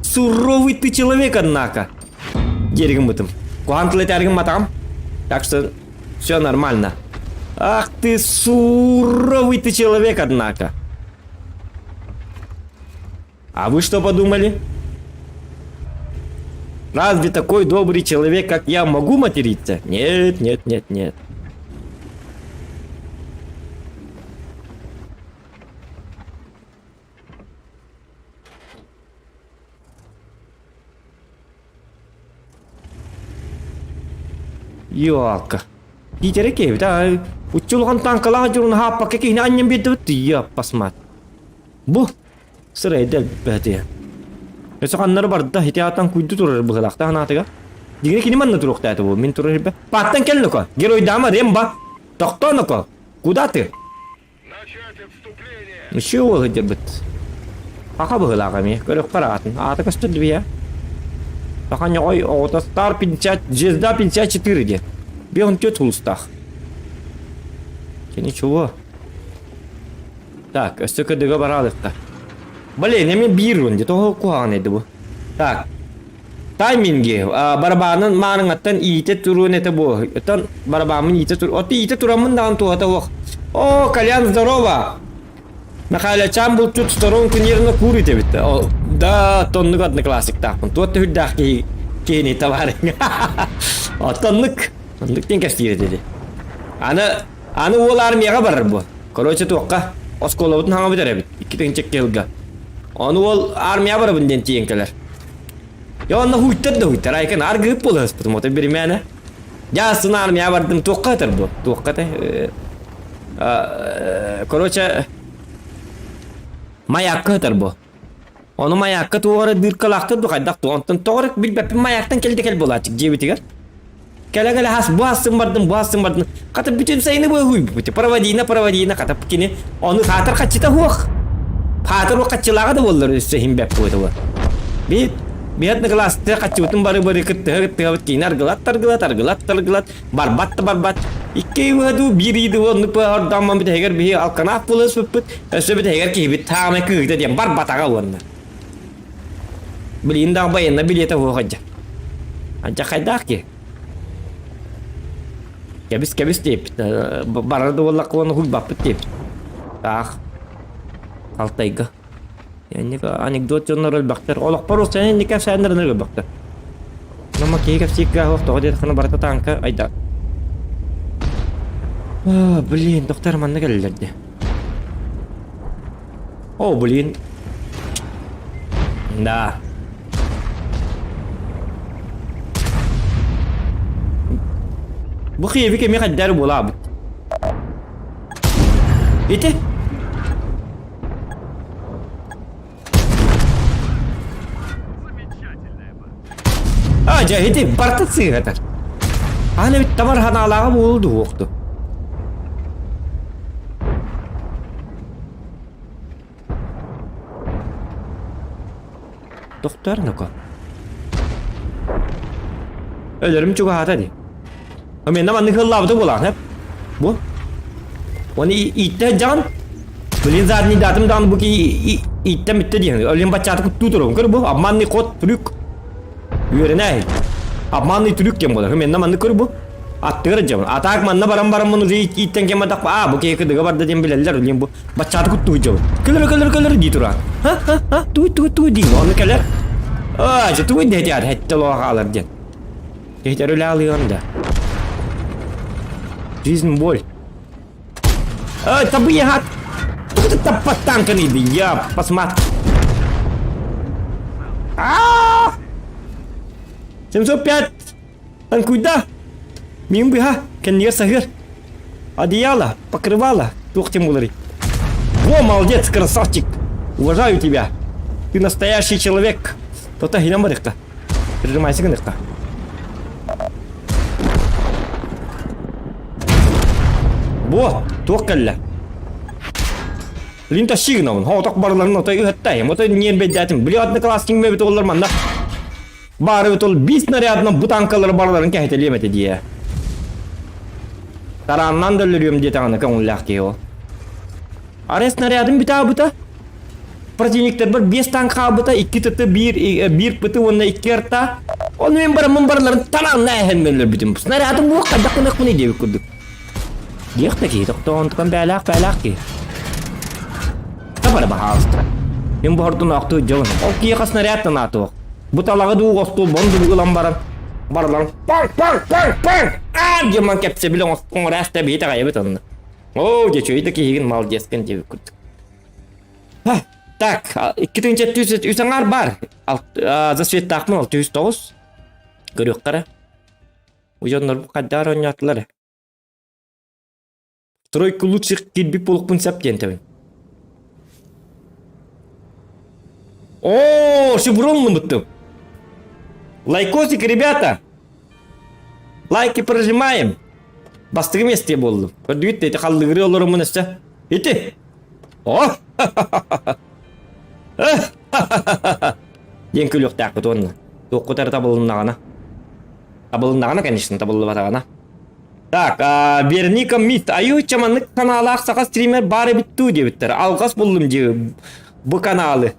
суровый ты человек, однако. Дерегом этом. Куантлы тяргом матам. Так что все нормально. Ах ты суровый ты человек, однако. А вы что подумали? Разве такой добрый человек, как я, могу материться? Нет. Ёлка. Питер кебит, учулган танкалар журун хаппакка кейин аннем бедет я посмат. Бу сырайдел бәде. Эсаканнар барда хитятан куйду турар быгылакта ханатыга. Дигне кини манна турукта это бу, мен турар бе. Паттан келнуко. Герой дама ремба. Токтонуко. Куда ты? Начать отступление. Еще ол дебет. Ака быгылаками, көрөк каратын. Ата кастыр две. Такanya ой, это стар 50, звезда 54 где. Бегун тет в устах. Ничего. Так, столько договоралось-то. Блин, я мне бирун, где-то куаны дебу. Так. Тайминги. Барабанын манын аттан иите турун это бу. Это барабанын иите тур. Оты иите турамын дан то это вох. О, Колян, здорово. Михаил Чамбул тут сторонку нервно курит ведь. Да, тонны годный классик так. Он тут худахи Kini tabarın. Atanlık. Anlık den kastire dedi. Anı ol armiyaga barar bu. Korоче toqqa oskolovutun hanga bitere bit. 2 çek kelga. Onu ol armiya barar bundan tiyenkeler. Ya onda huytar aykan argıp bolas bu motor bir mene. Ya sına armiya bardım toqqa tar bu. Toqqa ta короче mayakka tar bu. Onu mayakka tuğara bir kalaqtı bu kadar ondan toğrak bir bep mayaktan kel bolacak jebitigar. Kala has bu hasım bardım. Kata bütün sayını bu huy bu. Paravadina kata kini onu hatar kaçta huak. Hatar o kaçılaga da bollar üstehim bep bu da. Bir ne klasta kaçutun barı kıttı kinar gılat barbat. İki vadu biri du onu pa damam bir heger bir alkana pulas puput. Sebet heger ki bir tame kıgda diye barbat aga wonna. Belinda bayana bileta huaja. Aja kaydak ki. Kebis tip. Barada wala ko huy bapet tip. Ah. Altayga. Yani anekdot jonlar bakter. Olak paros sen nikah senler bakter. Nama kiyek sikga waktu dia kana barata tangka ayda. Блин, dokter mana geldi? Oh, блин. Да. Bu khiyevi kemi qaddar bulab. Ite? Jahidi bartat sigata. Ana bir tamar hanalaga buldu waktu. Doktor ne ko? Ölürüm çok hata di. Ama ne manlık hıllabdı bulan hep. Bu. Onu itte can. Bülin zaten datımdan bu ki itte bitti diye. Ölüm bacatı tuturum. Kır bu. Aman ni kot trük. Yürene. Aman ni trük kem bolar. Hemen ne manlık kır bu. Attır cam. Atak manna baram bunu itten kem atak. Bu ki kıdıga barda diye bileller ölüm bu. Bacatı kutu cam. Kılır di tura. Ha. Tu di. Onu keler. Tu di hediar. Hette lo alır diye. Hediar öyle alıyor da. Жизнь боль. Tabi ya. Itu tepat tangkan ini ya. Посмотри. 705. Tan куда? Мим биха. Kan сахир. Одеяло, покрывало. Тух Тимулари. Во, молодец, красавчик. Уважаю тебя. Ты настоящий человек. То-то хинамарик-то. Прижимайся к нырка. Во, туоккалла. Линта сигнал. Хоток барларын отой үһәттәй. Мотой ниен бедәтим. Били адны класс киңме бит олар манда. Бары бит ол 5 снарядны бутанкалар барларын кәһетелемәте дия. Тараннан да лүрүм дия тагына көңүлләк кео. Аре снарядым бита бута. Противниктер бер 5 танка бута, 2 тыты 1 пыты онна 2 арта. Оны мен барларын таранна әһәнмәләр битим. Снарядым бу кадак кунак мыны дип күрдүк. Дихта ки токтон ткан бәлак ки. Табар бахастра. Им бордун акту жон. Ол ки снарядтан ату. Буталага ду осту бонду булам баран. Барлар. Пак. Жаман кепсе билен остун раста бейта гайбы тонна. О, дечөйдө кийин мал жескен деп күрдүк. Так, 2-3 үсаңар бар. Засвет такмын 609. Көрөк кара. Уҗоннор бу каддар ойнатлар. Тройку лучших кидбик полукпун саптен табын. О, шеврон мыттым. Лайкосик, ребята. Лайки прожимаем. Бастыгы месте болдым. Көрдүгүт эти калдыгыры олорум мынысча. Эти. О! Ден күлөк так тонна. Токкутар табылыннагана. Табылыннагана, конечно, табылы батагана. Так, Верника Мит. Аю чаманlık kanalak saka streamer bari bittu diye bitter. Algas buldum diye bu kanalı.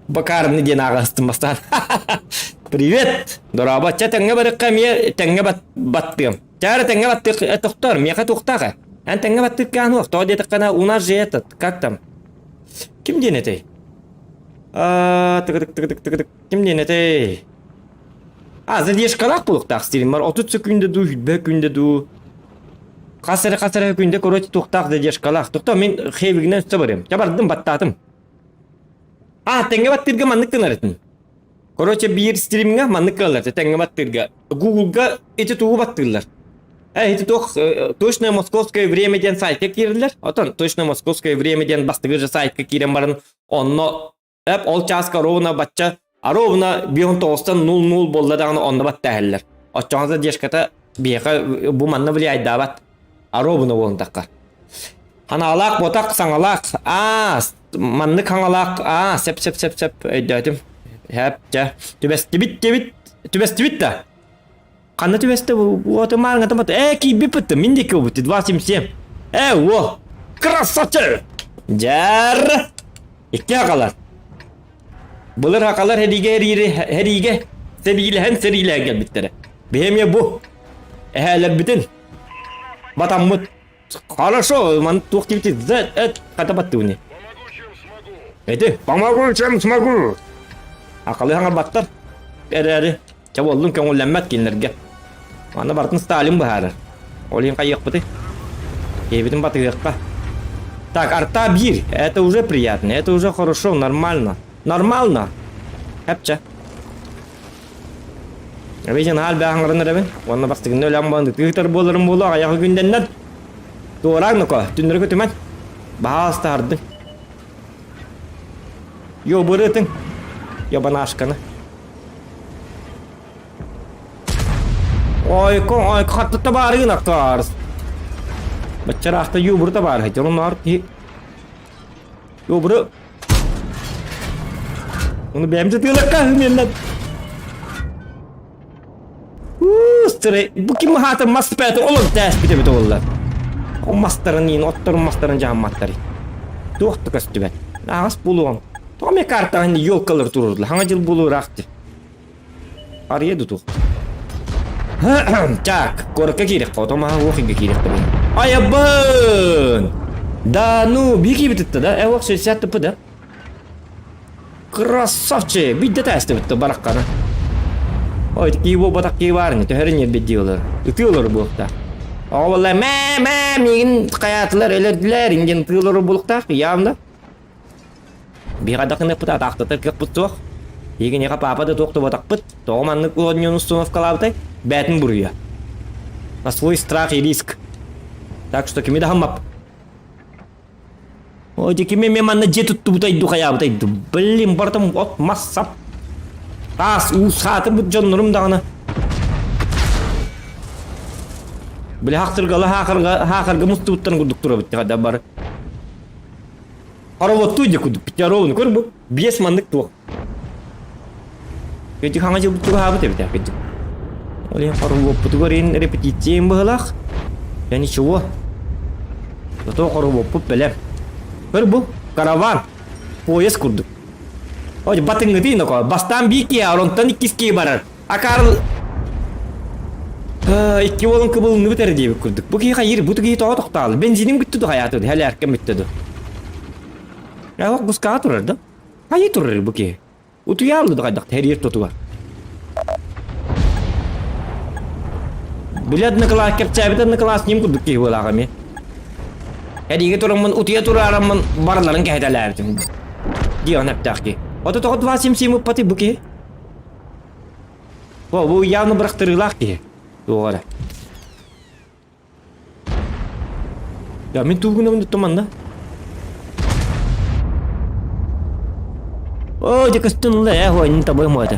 Bakarım ne diye ağastım bastan. Привет. Дорога, теңге бер кемия теңге баттым. Тәре теңге батты токтор, мияка токтага. Ан теңге батты кан вакыт, то дете кана у нас же этот, как там? Ким денетей? Тык. Ким денетей? Задержкалак булуктак стример 30 секунде ду, 40 секунде ду. Касыры секунде короче туктак задержкалак. Тукта мен хевигинен үстө барем. Жабардым баттатым. Теңге баттырга маннык тынарытын. Короче bir стримге маннык калар, теңге баттырга. Google'га эти тугу баттырлар. Эти тух точное московское времяден сайтка кирдилер. Отон точное московское времяден бастыгы же сайтка кирен барын. Онно hep ol çaska ровно батча, а ровно 19:00 болду дагы онно баттайлар. Очоңузда дешката бияка бу манна влияет дабат. А ровно болдакка. Ханалак ботак саңалак. Манны каңалак. Сеп өйдөтүм. Hep ja. Түбестибит да. Қанды түбесті оты марыңа тамат. Ки бипітті, мендекі өбітті, 277. О, красавчы! Жар! Икке ақалар. Бұлыр ақалар әриге, серилеген кәлбіттері. Бейме бұ. Әлі бітін. Батам мұт. Хорошо, маны тоқтибіті. Қата батты бұны. Помогу, чем смогу. Ақалы хаңар баттар. Әрі. Чабы олдың көңілленмәт келінерге. Аны бартын Сталин бұхары. Олин қайық бұты. Ебетін батығыққа. Так, арта 1. Это уже приятно. Это уже хорошо, нормально. Нормально. Хәпча. Әбейден хал бәғаңырын әрәбін. Оны бастығын өләң бағынды. Тығытар болырын болу аяғы күнденнен. Туғырағын ұқа. Түндірі көтімен. Бағасты ардың. Йо бұрытың. Йо бана ашқаны. Ой, қатты табарығын ақтарыз. Бачар ақта юбыры табары. Jonun var ki. Юбыры. Onu beğendim tığılakka hümenden. Sırı. Bu kim hatı maspeti olur tespit edip olurlar. O mastarın yine otturun mastarın can matları. Doğdu kastı ben. Ağız buluğum. Tome karta hani yol kalır dururdular. Hangi bulur aktı. Araya tutuk. Так, коротко кирек, потом охинга кирек. Аябын! Да, ну, беги битті, да? Эвок 60 тіпі, да? Красавчик! Бейді тәсті бітті бараққаны. Ой, таки бұл батақ кей барыны, төхерін ербет дейілер. Үтіолар бұлықта. Оғылай, меген қаятылар, әлерділер, инген түйолар бұлықта, явында. Бейғадақын әпіт, атақтатыр кек бұт соқ. Egen yaqa papa da toqtu bataqpıt. Toğmanlık odnyon установкалабытай. Бәтін бұруя. На свой страх и риск. Так что кеме да хаммап. Ой, кеме меманна жетут тубутай духая бұтай. Блин, бартым от массап. Тас, усаты бұт жоннырым дағына. Біле хақсырғалы хақырға мұсты бұттан күрдік тұра бітті қада бары. Аровотту де күрдік бітті аровыны көр бұл. 5 мандық туық. Кеті қаңа жыл бұттығы хабыты бітті әкетті. Олен қару опыты көрейін репетициям бұғылақ. Я ничего. Зато қару опыт білем. Көр бұл караван. Поезд күрдік. Ой, батыңғы дейін оқа. Бастан бейке, оронтан иккеске барар. Акарыл... Икки болын кыбылыны бітер дейбі күрдік. Бұл кейқа ер, бұты кей тоға тоқталы. Бензинім күттіді қаятыды, әлі әркем біттіді. Оқ бұсқаға тұрарды. Қайы тұрыр бұл кей. Ұтуя алды қайдақты, әр ер тұтуға. Біледі класс кепчәбіті класс нем күрдік кей бол ағаме. Әдеге тұрыңмын, ұтуя тұрарымын барларын кәйдәлі әртім. Диған әптәқ кей. Оты тоғы 277 ұппаты бұл кей. Бұл явны бірақтырылақ кей. Doğru. Ya ben tuğuna bunu tutmam da. Oh, dia kestun lah ya, wah ini tak boleh muat.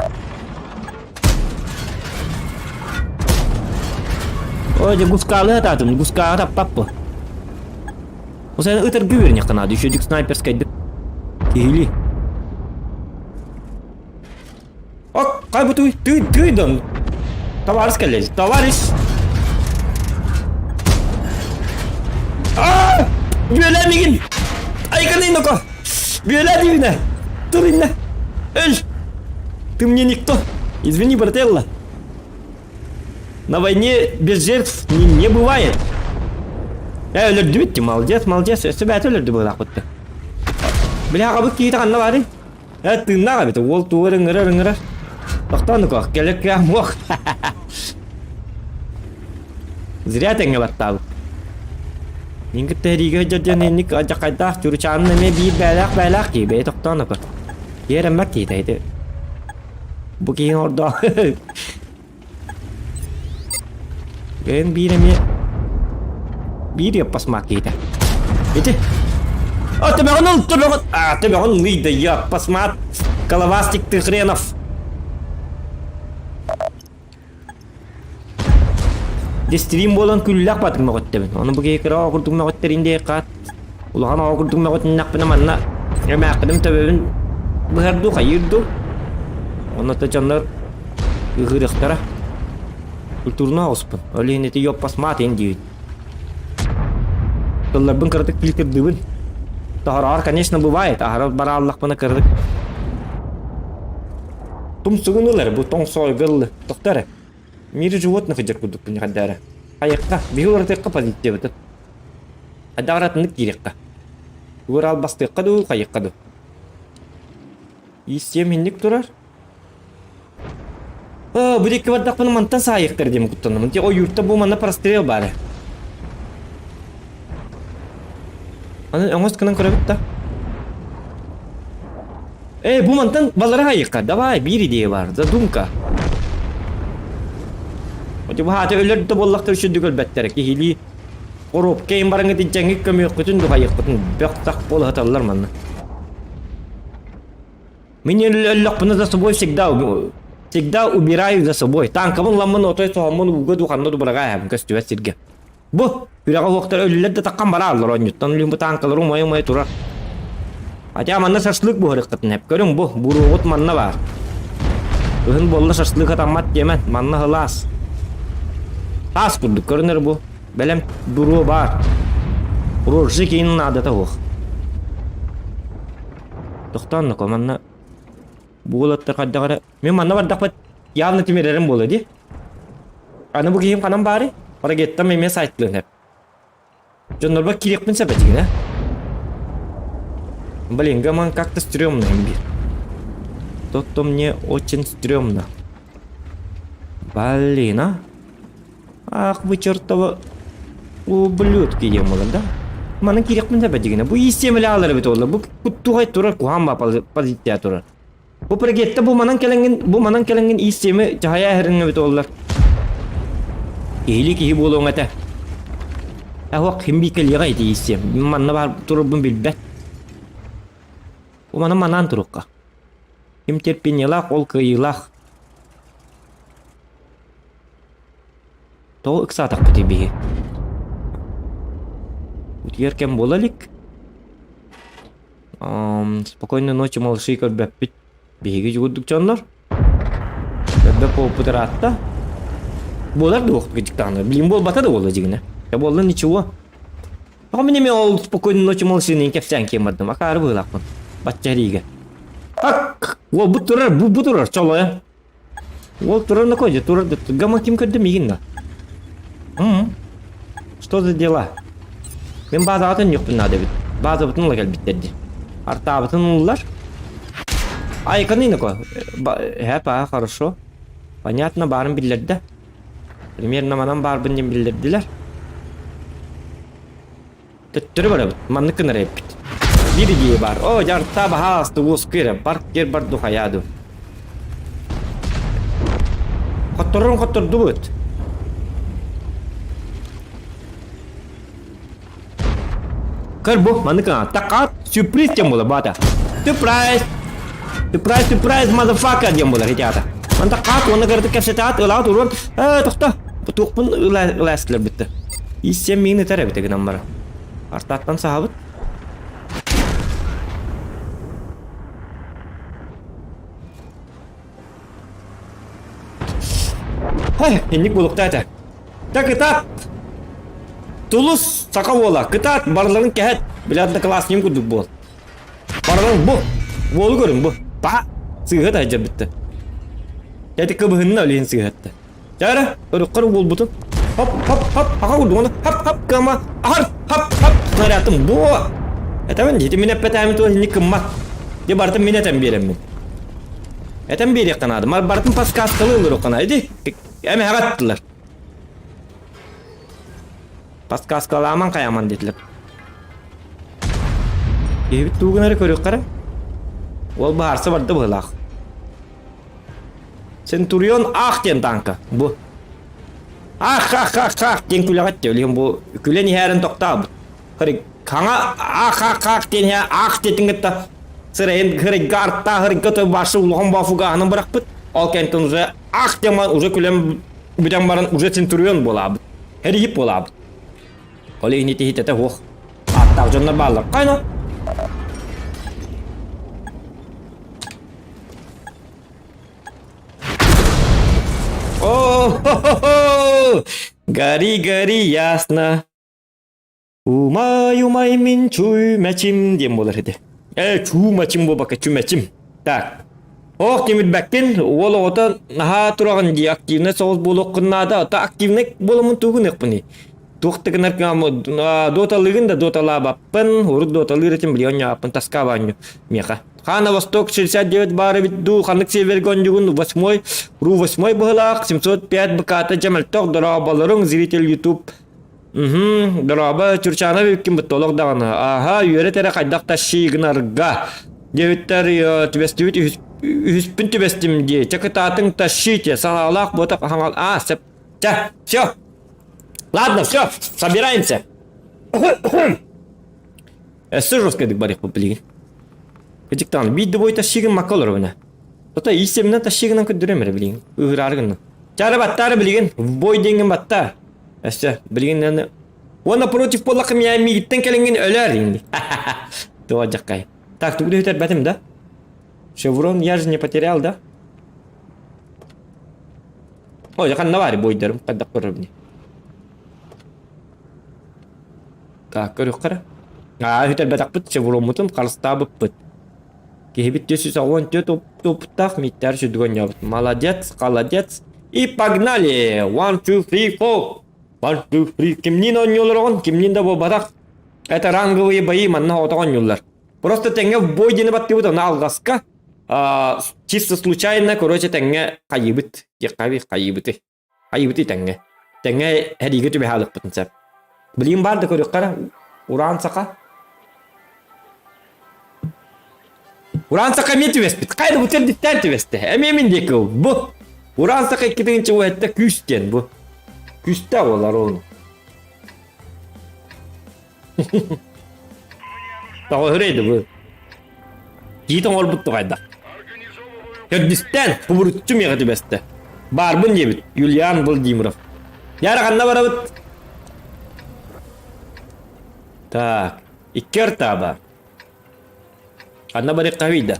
Oh, dia guskala tak tu, guskala tak apa. Saya utar güvernya kena, dia şujuk sniper skaydı. Kili. Oh, kaybı duydun. Товарищ коллеги, товарищ! Бюлемигин! Айканы ну-ка! Бюлемигин! Туринна! Эль! Ты мне никто! Извини, брателла! На войне без жертв не бывает! Я өлөрдү битти, молодец, молодец! Себя өлөрдү было ак Бля, кабы кейті қанна бары? Тыңнаға біті, ол туыр ыңырар. Тоқтаны кох, келек мох. Зря теңе баттабы. Нинге тәриге жадjan ник ажакайдах чурчанны ме бир байлак ки бе тоқтаны кох. Yeremek deydi. Bu kiyin orada. Ben bir yapasmak deydi. Bitti. Ты он выйда, я посмат. Головастик ты хренов. Дестрим болан күлләк батың мәгәттәбен. Аны бу кекера агырдың мәгәттеринде кат. Улган агырдың мәгәттен накпына манна. Яма акыдым табын. Быһарду хайырду. Оны та жаннар ыгырыктара. Культурна оспын. Алинети ёп посмат инди. Тылларбын кырдык билтердибин. Тахарар, конечно, бывает. Ахар бара Аллах бана кырдык. Тум сугунулар бу тоң сойгыл. Тоқтары. Мири животных жер кудук бин хаддара. Айыкка, бигылар текка позитте бит. Адаратынык кирекка. Урал бастыкка ду, кайыкка ду. Исем минник турар. Бу деке вардак бана мантан сайыктыр дем куттанам. Те о юртта бу мана прострел бары. Аны оңос кынан көрөбүт да. Бу мантан балара хайыкка. Давай, бир идея бар. Задумка. Оти бахаты өлөрдө боллактыр үшүндүк өлбөттөр. Кихили ороп кейин барыңы дижеңи көмөк күтүндү хайыккытын. Бактак боло хаталар манна. Мне лёгпына за собой всегда убираю за собой. Танкамын ламын отой соомун угоду ханноду барага көстүбө сирге. Бу бирага вактар өлүлөрдө таккан бара алар онюттан лимбу танкалар умай турар. Атя манна шашлык бу хырыккытын хеп көрүң бу буругут манна бар. Ыгын болла шашлык атамат демен манна хылас. Тас курдук көрүнөр бу. Белем буруу бар. Урожи кейин адата ох. Токтонно команна Булаттар каддагара мен манна бардак явно тимерерим болду. Аны бу кийим канам бары. Парагетта мен сайтлын хеп. Жоннорба кирекпин сепетигине. Блин, гаман как-то стрёмно имбир. То мне очень стрёмно. Блин, а? Ах вы чертова ублюдки демолар да? Мана кирекпин сепетигине. Бу истемеле алыр бит олду. Бу куттугай турар кухамма позиция турар. Bu paragette bu manan kelengen istemi cahaya heringe bit ollar. Ehli ki bolon ata. Ahwa kimbi keliga iti istem. Manna bar turubun bilbet. Bu manan turukka. Kim terpinyalak ol kıyılak. То иксатак бити. Утьеркем болалик. Спокойной ночи, малыши, көрбәппит. Биги жугудук жандар. Бәббә попутар атта. Болар да вакыт гыжыктаны. Билим болбата да болду жигине. Я болду ничего. А мне ол спокойной ночи, малыши, не кепсән кемадым. Акары булакмын. Батчариге. Ак! Ол бу турар чоло. Ол турар на коде, турар да гама ким кырды мигинна. Что за дела? Мен база атын yok надо бит. База бутун лагал биттерди. Арта бутун уллар. А экономика ко? Хепа, хорошо. Понятно, барын билдерди. Примерно манан барбын дем билдердилер. Төттөрү бар, манныкын репит. Бир идея бар. О, жарта бахасты ускыра, паркер барду хаяду. Котторду бут. Кыр бу, манныкын такат сюрприз тем бола бата. Surprise, motherfucker diyem bolar hicata. Manta qat onu gardı kefsetat ılağı durun. Toxta. Bu toqpun ılaslar bitti. İssem meni tere bitti gınan bara. Artattan sahabıt. Hay, indik bulukta ete. Tak kıtat. Tulus saka bola. Kıtat barların kehet. Biladda klasniyim kuduk bol. Barların bu. Bolu görün bu. Pak, sığıt aja bitti. Jadi kebehenna oleh sığıttı. Cara, kuru bol butun. Hop, aku udah hop, kama, hop. Naratum bu. Taman jadi minat petam itu ini kemat. Dia berarti minat ambil. Etem bir yakanadı. Mar bartın paskaskalı olur o kanaydı. Emi hagattılar. Paskaskalı aman kayaman dediler. Gebit tuğunları körüyor kara. Ol baharsa vardı bıhlaq. Centurion ah diyen tanka bu. Ah diyen külagat diyor. Bu külen iherin tokta bu. Kırık kana ah diyen ya ah diyen gitta. Sırayın kırık garta kırık kötü başı uluğun bafuga hanım bırakpıt. Al kentin uza ah diyen uza külen biten baran uza Centurion bola bu. Her yip bola bu. Kole initi hitete hoğ. Hatta ucanlar bağlar. Kayna. Oh, gari yasna. Umay min çuy meçim diye bolar hedi. Çuy meçim bu baka çuy meçim. Tak. Oh kimit bakken ola ota naha turağın di aktivne soğuz bolok kınada ota aktivnek bolamun tuğun ekpuni. Tuğtıkınar kamu dotalığın da dotalabapın hurut dotalığı için biliyon yapın taska banyo. Miyaka. Хана Восток 69 бары виду ханық север гонжугун 8 быхлақ 705 быкаты жамалтоқ дұрабаларың зритель YouTube дұрабы чурчана беккін бұттолық дағаны аха үйері тәрі қайдақ ташигынарға деветтер үспін түбестімде чакытатын ташите салалақ ботақ хаңал сәп все ладно все собираемся эсі жорсткадық барық бұл білген Кычыктан видео бой ташигын макалар бана. Тота исемнен ташигынан көдүремер билген. Ыгыраргын. Чары баттары билген. Бой деген баттар. Эссе билгенден оны против полакым я мигиттен келенген өлөр инди. То жаккай. Так, тугу өтөр батым да. Шеврон я же не потерял, да? О, жакан навари бойдорум, кадак көрөбүн. Так, көрөк кара. Өтөр батак бут, шеврон мутун калыста бут. Кебит 210 топтах миттер жүдгөн ябыт. Молодец, холодец. И погнали! 1, 2, 3, 4. 1, 2, 3. Кимнин ойнолар оған, кимнин да бұл бадақ. Это ранговые бои, манна отаған ойнолар. Просто тенге бой дені батты бұд, она алғасқа. Чисто случайно, короче, тенге қайыбыт. Қайыбыты. Қайыбыты тенге. Тенге әдеге түбе халық бұтын сәп. Білейін барды көрек қара. Уран сақа. Уран сақа мен түбеспіт. Қайды бұтер диттер түбесті. Әмемін декі ол. Бұ. Уран сақа кетігінші ол әтті күстен бұ. Күсті олар оны. Тағы хүрейді бұ. Жейтін ол бұтты қайда. Көрдістен құбырытчы меға түбесті. Бар бұн дебіт. Юлиан Владимиров. Яры қанна бара бұт. Так. Иккер таба. Одна барика вида.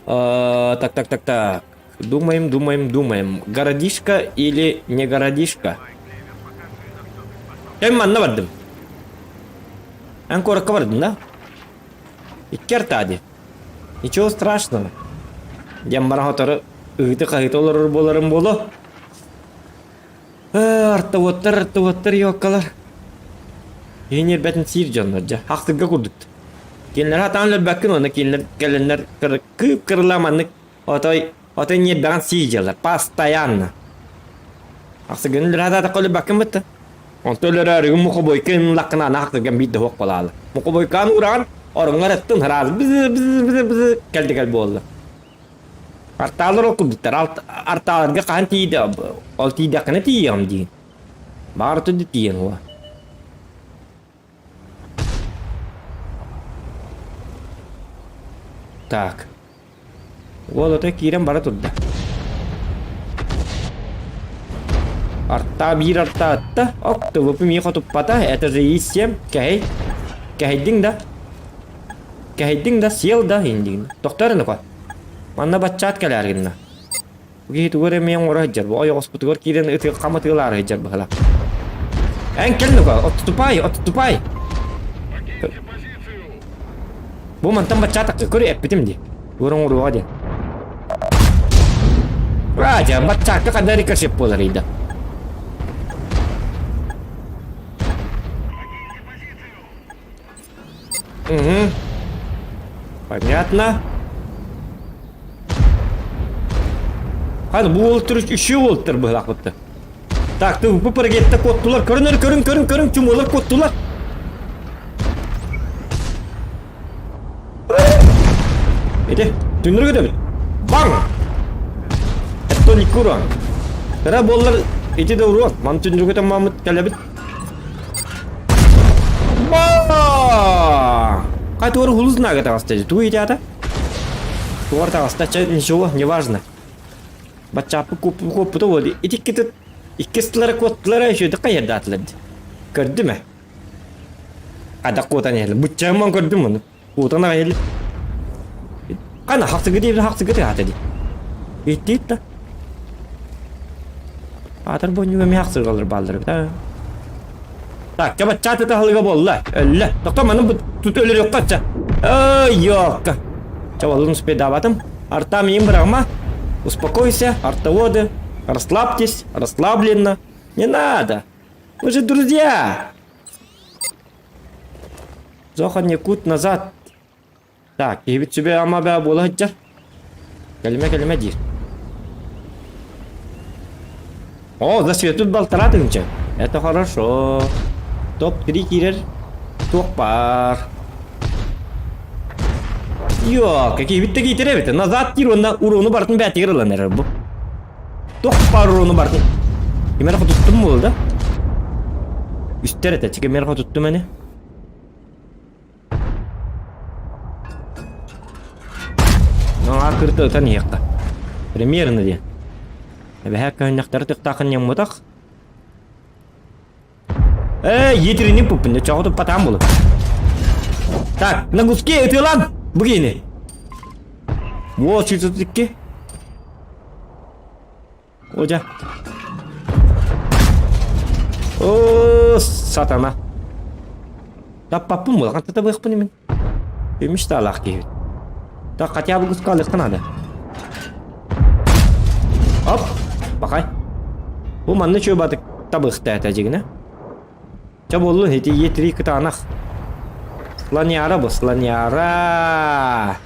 Так. Думаем. Городишко или не городишко? Я манна вардым. Анкора вардым, да? И кертади. Ничего страшного. Я марахотары ыгыты кахитолар боларым болу. Артавоттар йоккалар. Енер бәтін сир жанлар. Хақтырға күрдікті. Келінлер хатанлар бәкін оны келінлер кырыламанлык отой не бәған сиджалар. Постоянно. Ақсы гөнлер хатата қолы бәкін бітті. Онтөлер әрігін мұқыбойкын лақына нақтырған бейді хоқ балалы. Мұқыбойкан ұраған орыңғар әттін ғыраз бізі кәлді болды. Арталар оқып біттір. Арталарға қан тейді. Ол тейді ақыны тейгім дейін. Бары түді тейін оға. Так. Вот это кирем бара турда. Арта атта. Окто выпи ми хоту пата. Это же и 7. Кахейдинг да. Сел да индинг. Доктор ну ка. Манна бачат каларгинна. Уги тугоре мен ора хаджар. Бо аяс путгор кирен эти каматылар хаджар бахала. Энкел ну ка. Оттупай. Bu mantan baca tak kuri epitim di. Urung aja. Raja baca tak dari kasih polarida. Понятно. Hadi bu oltır üçü oltır bu lakıttı. Tak bu paragette kottular. Körün tümüler kottular. Ede dünür gidelim. Bang. Etto nikuran. Kara bollar iti de uruan. Mantun juga tamam kalabit. Ba! Кайты ор хулус нага тагастажы. Туй идята. Туар тагастачы ничего, неважно. Бачапы купты воли. Итиккеті иккестілері коттылары еще да қайырда атылады. Көрді ме? Қадақ қотан елі. Бұтчаман көрді мұны. Қотан аға елі. Қана хақсығы дейбі хақсығы атады. Еттейді да. Атыр бойынығы ме хақсығы қалыр балдырып да. Так, coba catat halga bola. Allah, doktor mana tutup oleh yok kaca. Oh, yok. Coba лун sepeda батам. Артам им брама. Успокойся, артоводы. Расслабьтесь, расслабленно. Не надо. Мы же друзья. Зохан якут назад. Так, и ведь тебе амаба бола хаджар. Калима дир. О, засветут болтарады гынча. Это хорошо. Топ-3 кирер. Топ-пар. Yok, какие вид такие теревиты. Назад тир на урону бартын бәті кирилан әрі бұл. Топ-пар урону бартын. Кемер құтыттым бұл да? Үстер әтәчі кемер құтыттым әне. Аңа кырты ұтан еққа. Примерно де. Әбәхәк көннәқтары тықтақын еммұтақ. Етерінен пуппын, чоғыты патам болу. Так, на гуске өтелан. Begini. Вот чуть-чуть. Ojah. Oh, satana. Tapapun kan tetap berkepenin. Müştalah ki. Tak katya bagus sekali kan ada. Hop, pakai. Bu mana coba tabuk tete aja gini. Coba lu hiti yetri ke tanah. Слоняра, слоняра.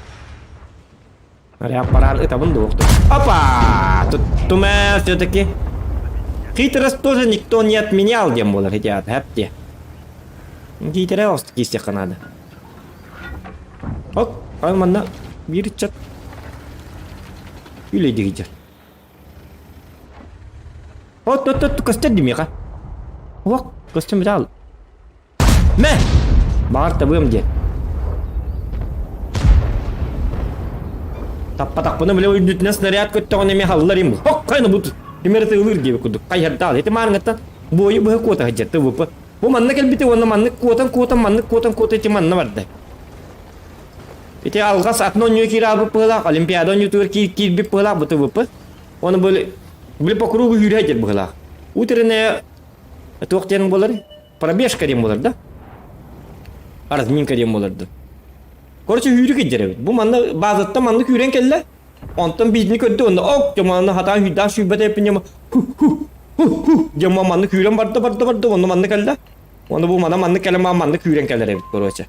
Аппарат это бандук. Опа! Тут туме все-таки. Хитрость тоже никто не отменял, где было хотят. Хэпти. Хитрость кистяха надо. Ок, айманна бирчат. Или дигитер. Вот тут костюм демика. Ок, костюм взял. Ме! Бар табым де. Таппатақ бұны біле өйдітіне снаряд көттіғын еме халылар ем. Хоқ, қайны бұд. Кемерті ұлыр дебі күдік. Қайырды ал. Еті марыңғаттан бойы бұғы кота ғаджатты бұпы. Бұл манны кәлбеті оны манны кота еті манны барды. Еті алғас атнон нөй кері албы пығылақ. Олимпиадон ютуыр кейбі пығылақ бұты бұпы. Оны біле покруғы үйрі әдер бұғылақ. Утріне тоқтенің болар. Пробежка дем болар да? Разминка дем боларды. Короче үйрі кеджері. Бұл манны базатта манны күйрен келді. Онтан бейдіні көдді. Онда оқ, жаманны хата үйда шүйбәт әпін жама. Жама манны күйрен барды. Онда манны келді. Онда бұл манны келі манны күйрен келдер әбіт, короче.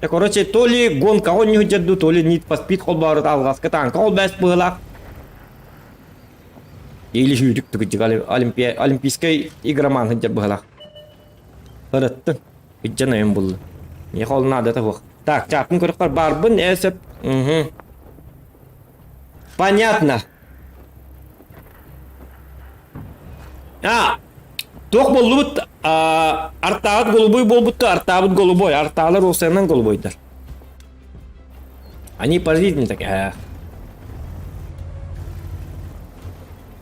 Короче, то ли гонка он не хүджерді, то ли Need for Speed қол барыд алғасқы танка ол бәс бұғылақ. Ейлі үйрік түгіджік олимпийский игроман хүджер бұғылақ. Құрытты. Үджен өйін бұлды. Не қолына адеті бұқ. Так, чапын көріқпар барбын әсіп. Понятно. Тоқ болу бұд. Артағыт голубой бол бұдты. Артағыт голубой. Артағылар осыянан голубойдар. Они поразительны так.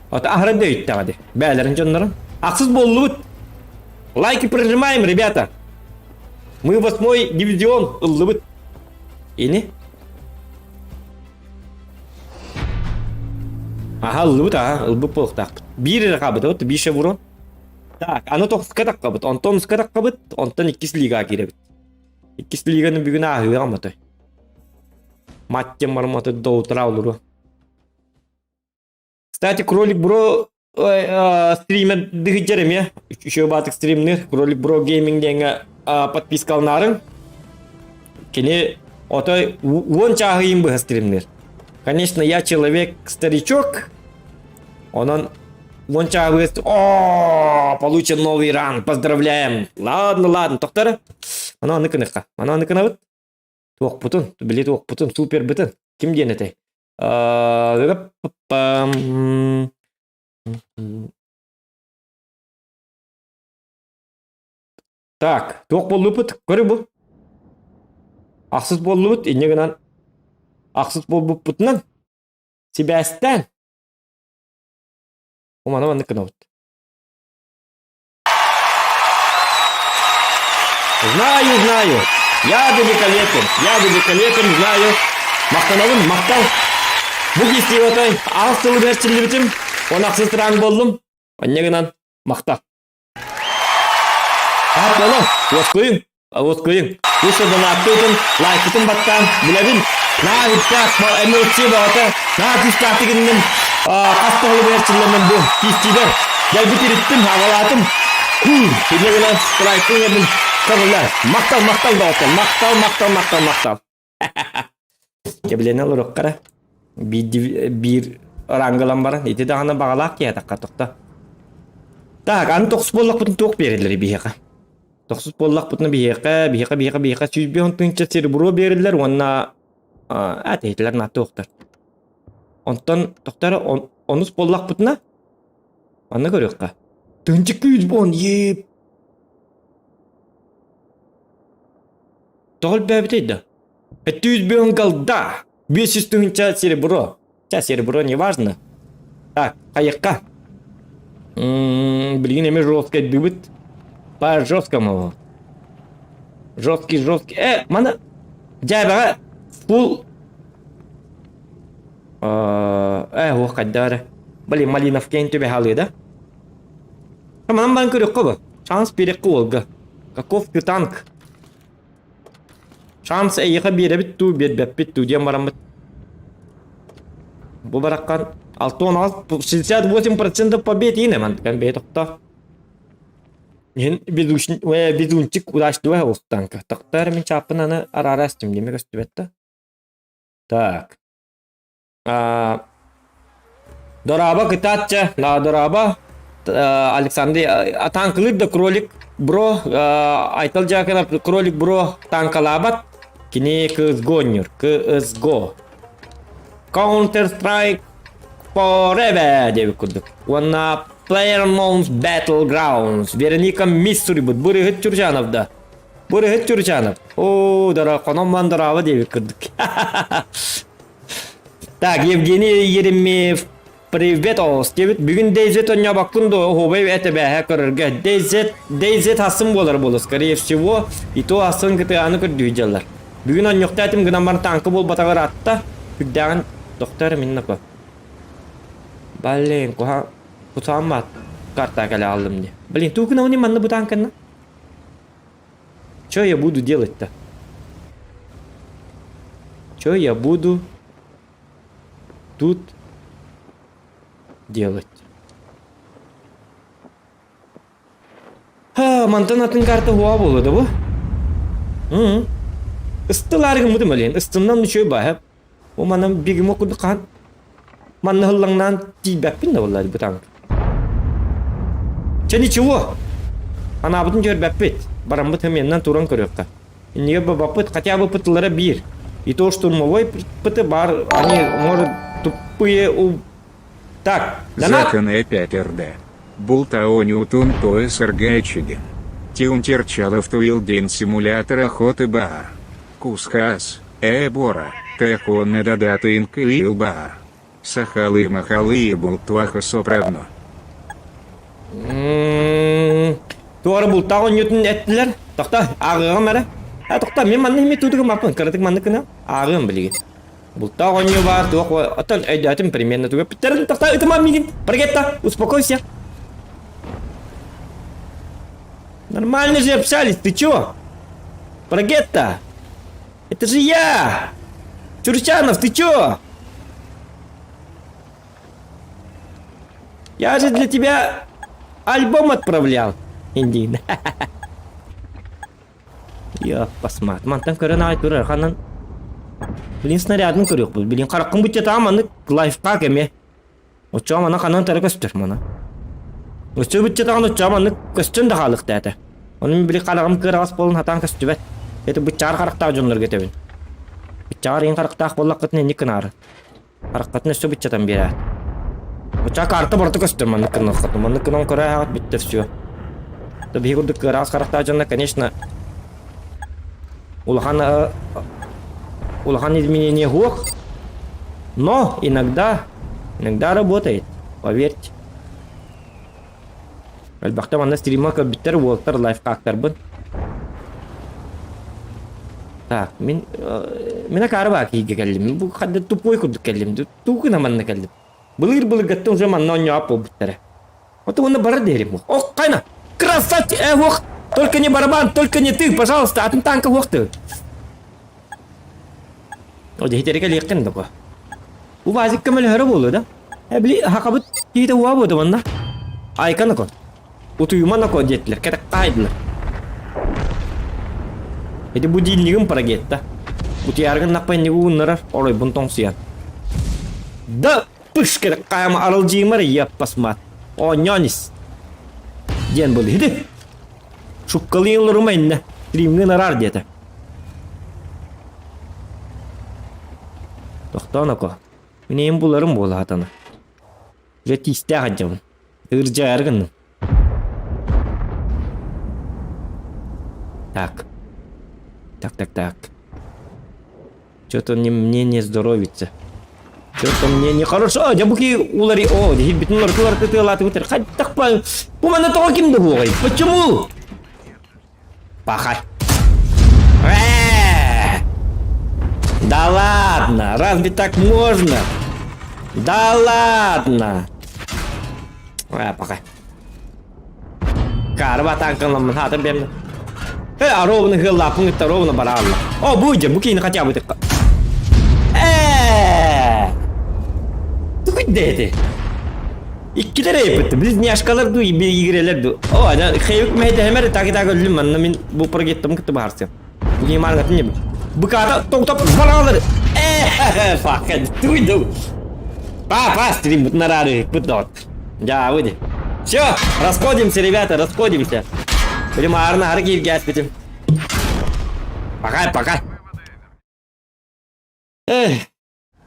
Ота ахырады өйтті ағады. Бәлерін жонларын. Ақсыз болу бұд. Лайки прожимаем, ребята. Мы 8-й дивизион ыллыбыт. Ини? Ага, ыллыбыт, ылбы полықтақ. Бирі рақабыт, вот, бише вурон. Так, аны тоқсықатақ қабыт. Онтон ұсқатақ қабыт, онтон 2 лига керебіт. 2 лиганың бүгін ағығы қамыты. Маттен марматы доутыра олыру. Кстати, Кролик Бро стример дығыджарым, я. Еще батық стримнер. Кролик Бро гейминг денге подписка алнарын. Кені отой 10 чағы ең бұғы стримнер. Конечно, я человек-старичок. Он вончавый. О, получен новый ранг. Поздравляем. Ладно, доктор. Ана ныкыныка. Ана ныкынабыт. Туок путун. Билет туок путун. Супер бытын. Ким ден этой? Так, туок болду быт. Көрі бұл. Ақсыз болду быт. Инегінен ақсыз болду бытынан. Себастьян. Омана ныкынабыт. Знаю. Я великолепен, знаю. Мақтанабын, мақтал. Бұл кесте отай, ағыстылы бәрчілі бітім. Он ақсыз тұран болдым. Оннегінен мақтал. Ат болу, отқойын. Көшірдің аттыйтын, лайкытын баттан, білебін. На үттәк, эмоция бағыты, на күстәтігіннің, қастығылы бәрчілерінің бұл кестейдер. Гәл бітеріттім, ағалатым. Оннегінен лайкын ердің. Мақтал бағыты, мақтал. Кебілені алыр оққара. Bir раңғылан барын. Еті дағына бағалақ кия таққа тоқта. Так, аны 9 боллақ бұтын тоқ берілдері бейеқа. 9 боллақ бұтыны бейеқа. Сүйізбе онтыңча сербуро берілдер. Онна әтейтілер натты оқтар. Онтан тоқтары 10 боллақ бұтына. Аны көріққа. Тыңчы 200 bon еп. Тоғыл бәбітейді. 200 бен қалда. 500 тыңча серебро. Серебро не важно. Так, қайыққа. Блин, еме жестко дыбыт. По жесткому. Жесткий. Мана. Жайбаға. Фул. Оқ қаддары. Блин, Малинов кен төбе халы, да? Манан бан көрек қобы. Шанс берек қолғы. Каков ты танк? Шанс әйіға беребіт ту, бет ту, дем барамбыт. Бұл бараққан 68% побед ені, ман кән бейт оқта. Мен безунчик удашты ва оқ танка. Тоқтар мен чапын аны арара әстім, демек өсті бетті. Так. Дораба кытатча, дораба. Александр, танкылык да кролик, бро, айтал жакына кролик, бро, танкалабат. Кини кызгонер, кызго. Counter-Strike Forever деп күрдік. Онна PlayerUnknown's Battlegrounds. Вероника Миссури бұд. Бұрығыт Чурчанов. О, дара, қонаман дарава деп күрдік. Так, Евгений Еремеев. Привет, Остевит. Бүгін Дейзет оня баққынды хобай әті бәхе көрірге. Дейзет асым болар болы. Скорее всего, и то асын күті аны көрді жалар. Бүгін он yoqta әтім гынан бар танкы бол батағыр атта. Күддәғын доктор минна ко. Блин, кусам бат. Карта кәлі алдым де. Блин, тукына уни манны бұ танкына? Чё я буду делать-то? Чё я буду тут делать? Мантан атын карта хуа болу да бұ? Истыларығын мұдым әлен. Истымнан мүшөй байып. О манам бегім оқыды қан. Манны хыллаңнан тейбәппін да олады бұ танк. Че ничего? Ана бұтын жөр бәппет. Барам бұт хеменнан туран көрекқа. Неге бәппет, хотя бы пытылары бір. И то штурмовой пыты бар. Они, может, тупые у... Так, донат. Законы опять РД. Бултаони утун то СРГ-чиген. Тиун Терчалов туилдин симулятор охоты ба. Кускас, Эбора, Тэхон дадаты инкил ба. Сахалы махалы бултуаха соправно. Туары бултаон нютын әттілер. Тоқта, ағығым әрі. Тоқта, мен манны еме тудығым апын. Кырытық манны кіна. Ағығым білеген. Бултаон ню бар. Туақ отын әйдәтім примерно туға. Питтерін тоқта, ütімам меген. Прогетта, успокойся. Нормально же общались, ты чё? Прогетта. Это же я! Чурчанов, ты чё? Я же для тебя альбом отправлял. Индин. Я посмотрю. Мантан көрін ай көрір. Ханан Блин, снарядын көрөк бұл. Блин, қараққын бұтте маны лайфқа кеме. Оча мана қанан тәрі көстір мана. Өсі бұтте тағын оча маны көстін да қалық дәті. Оның білі қалағым кырағас болын хатан көсті бәт. Еті бұтчар қарақтағы жонлар кетебін. Бұтчағар ең қарақтағы болақ қытын әнні кінары. Қараққатын өсі бұттетен бері. Оча карты бұрты көстір маны кінны қытын. Маны кінон көрі ағат бітті все. Таби күрді кырағас қарақтағы жонлар, конечно, улахан изменение хук, но иногда работает, поверьте. Әлбәқті манда стримға көбіттер уолттар лайфхактар бұн. Так, мен ақары бақ ейге кәлдім. Бұл қадды тупой күрді кәлдім. Туғына манна кәлдім. Бұлыр гәттің уже манна оңы ап ол біттері. Вот оны бара дерем. Ох, қайна! Красавчик! Ох! Только не барабан, только не ты, пожалуйста, атын танка ох ты. О, дехтерге леккен да. Bu bazı kemel hara bolu da. Bili hakabut kita huwa bu da banda. Aykan ko. Utuyuma na ko jetler, kata qaidler. Itu bu dinligim para getta. Utiyargan nakpay ni unarar oroy buntong siyan. Da push kata qayama aralcimar ya pasmat. O nyanis. Jen bolu hidi. Şukkalıyın rumayın ne. Trimgen arar diyete. Tohtana ko. Benim bularım bol hatana. Jeti istihacım. Irca ergin. Так. Так. Что-то мне не здоровится. Что-то мне нехорошо. Я буки улари. О, дебитный лартулар ты латы вытер. Хоть так по. Помана то кем догой. Почему? Пахай. Да ладно, разве так можно? Да ладно. Пока. Карва танком нам надо бем. А ровно гыла, пункт ровно баралла. О, будем, букин хотя бы так. Куда ты? İkkileri yapıttı. Biz yaşkalar du bir igreler du. O da xeyuk mehde hemer takita gördüm ben. Min bu projettim kitti baharsam. Bu yemal gatın ne? Bu kadar top paralar. Fakat duydu. Па, стрим на радио, пытот. Да, выйди. Все, расходимся, ребята, расходимся. Примарно, аргив газ пятим. Пока.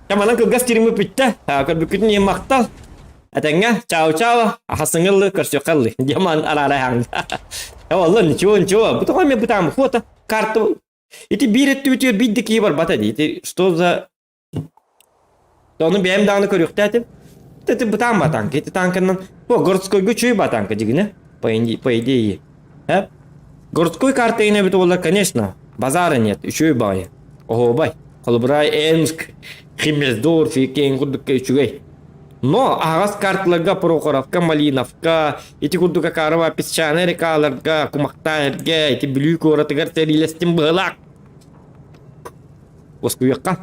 Каманан кылгас стримы питті. Көрбүкүтін ем мақтал. Атаңа, чау. Ахасыңылы, көрсөкаллы. Деман арарайхаңды. Олы, ничего. Бутуға мен бутам, фото, карту. Эти биретті өтер бидді кейі бар бата дейді. Что за... Onu benim dağını körüktü dedim. Dedi bu tam batank. Eti tankından. Bu Gorskoy güçüy batanka дигне. По идее. Городской карты и небит олар, конечно. Базара нет. Еще и бай. Ого, бай. Холбрай, Энск, Химмельсдорф и Кейнгурдука еще. Но агас карталарга Прохоровка, Малиновка, эти курдука карава песчаный рекаларга, Кумактайрга, эти блюйку оратыгар терилестим былак. Оскуякка.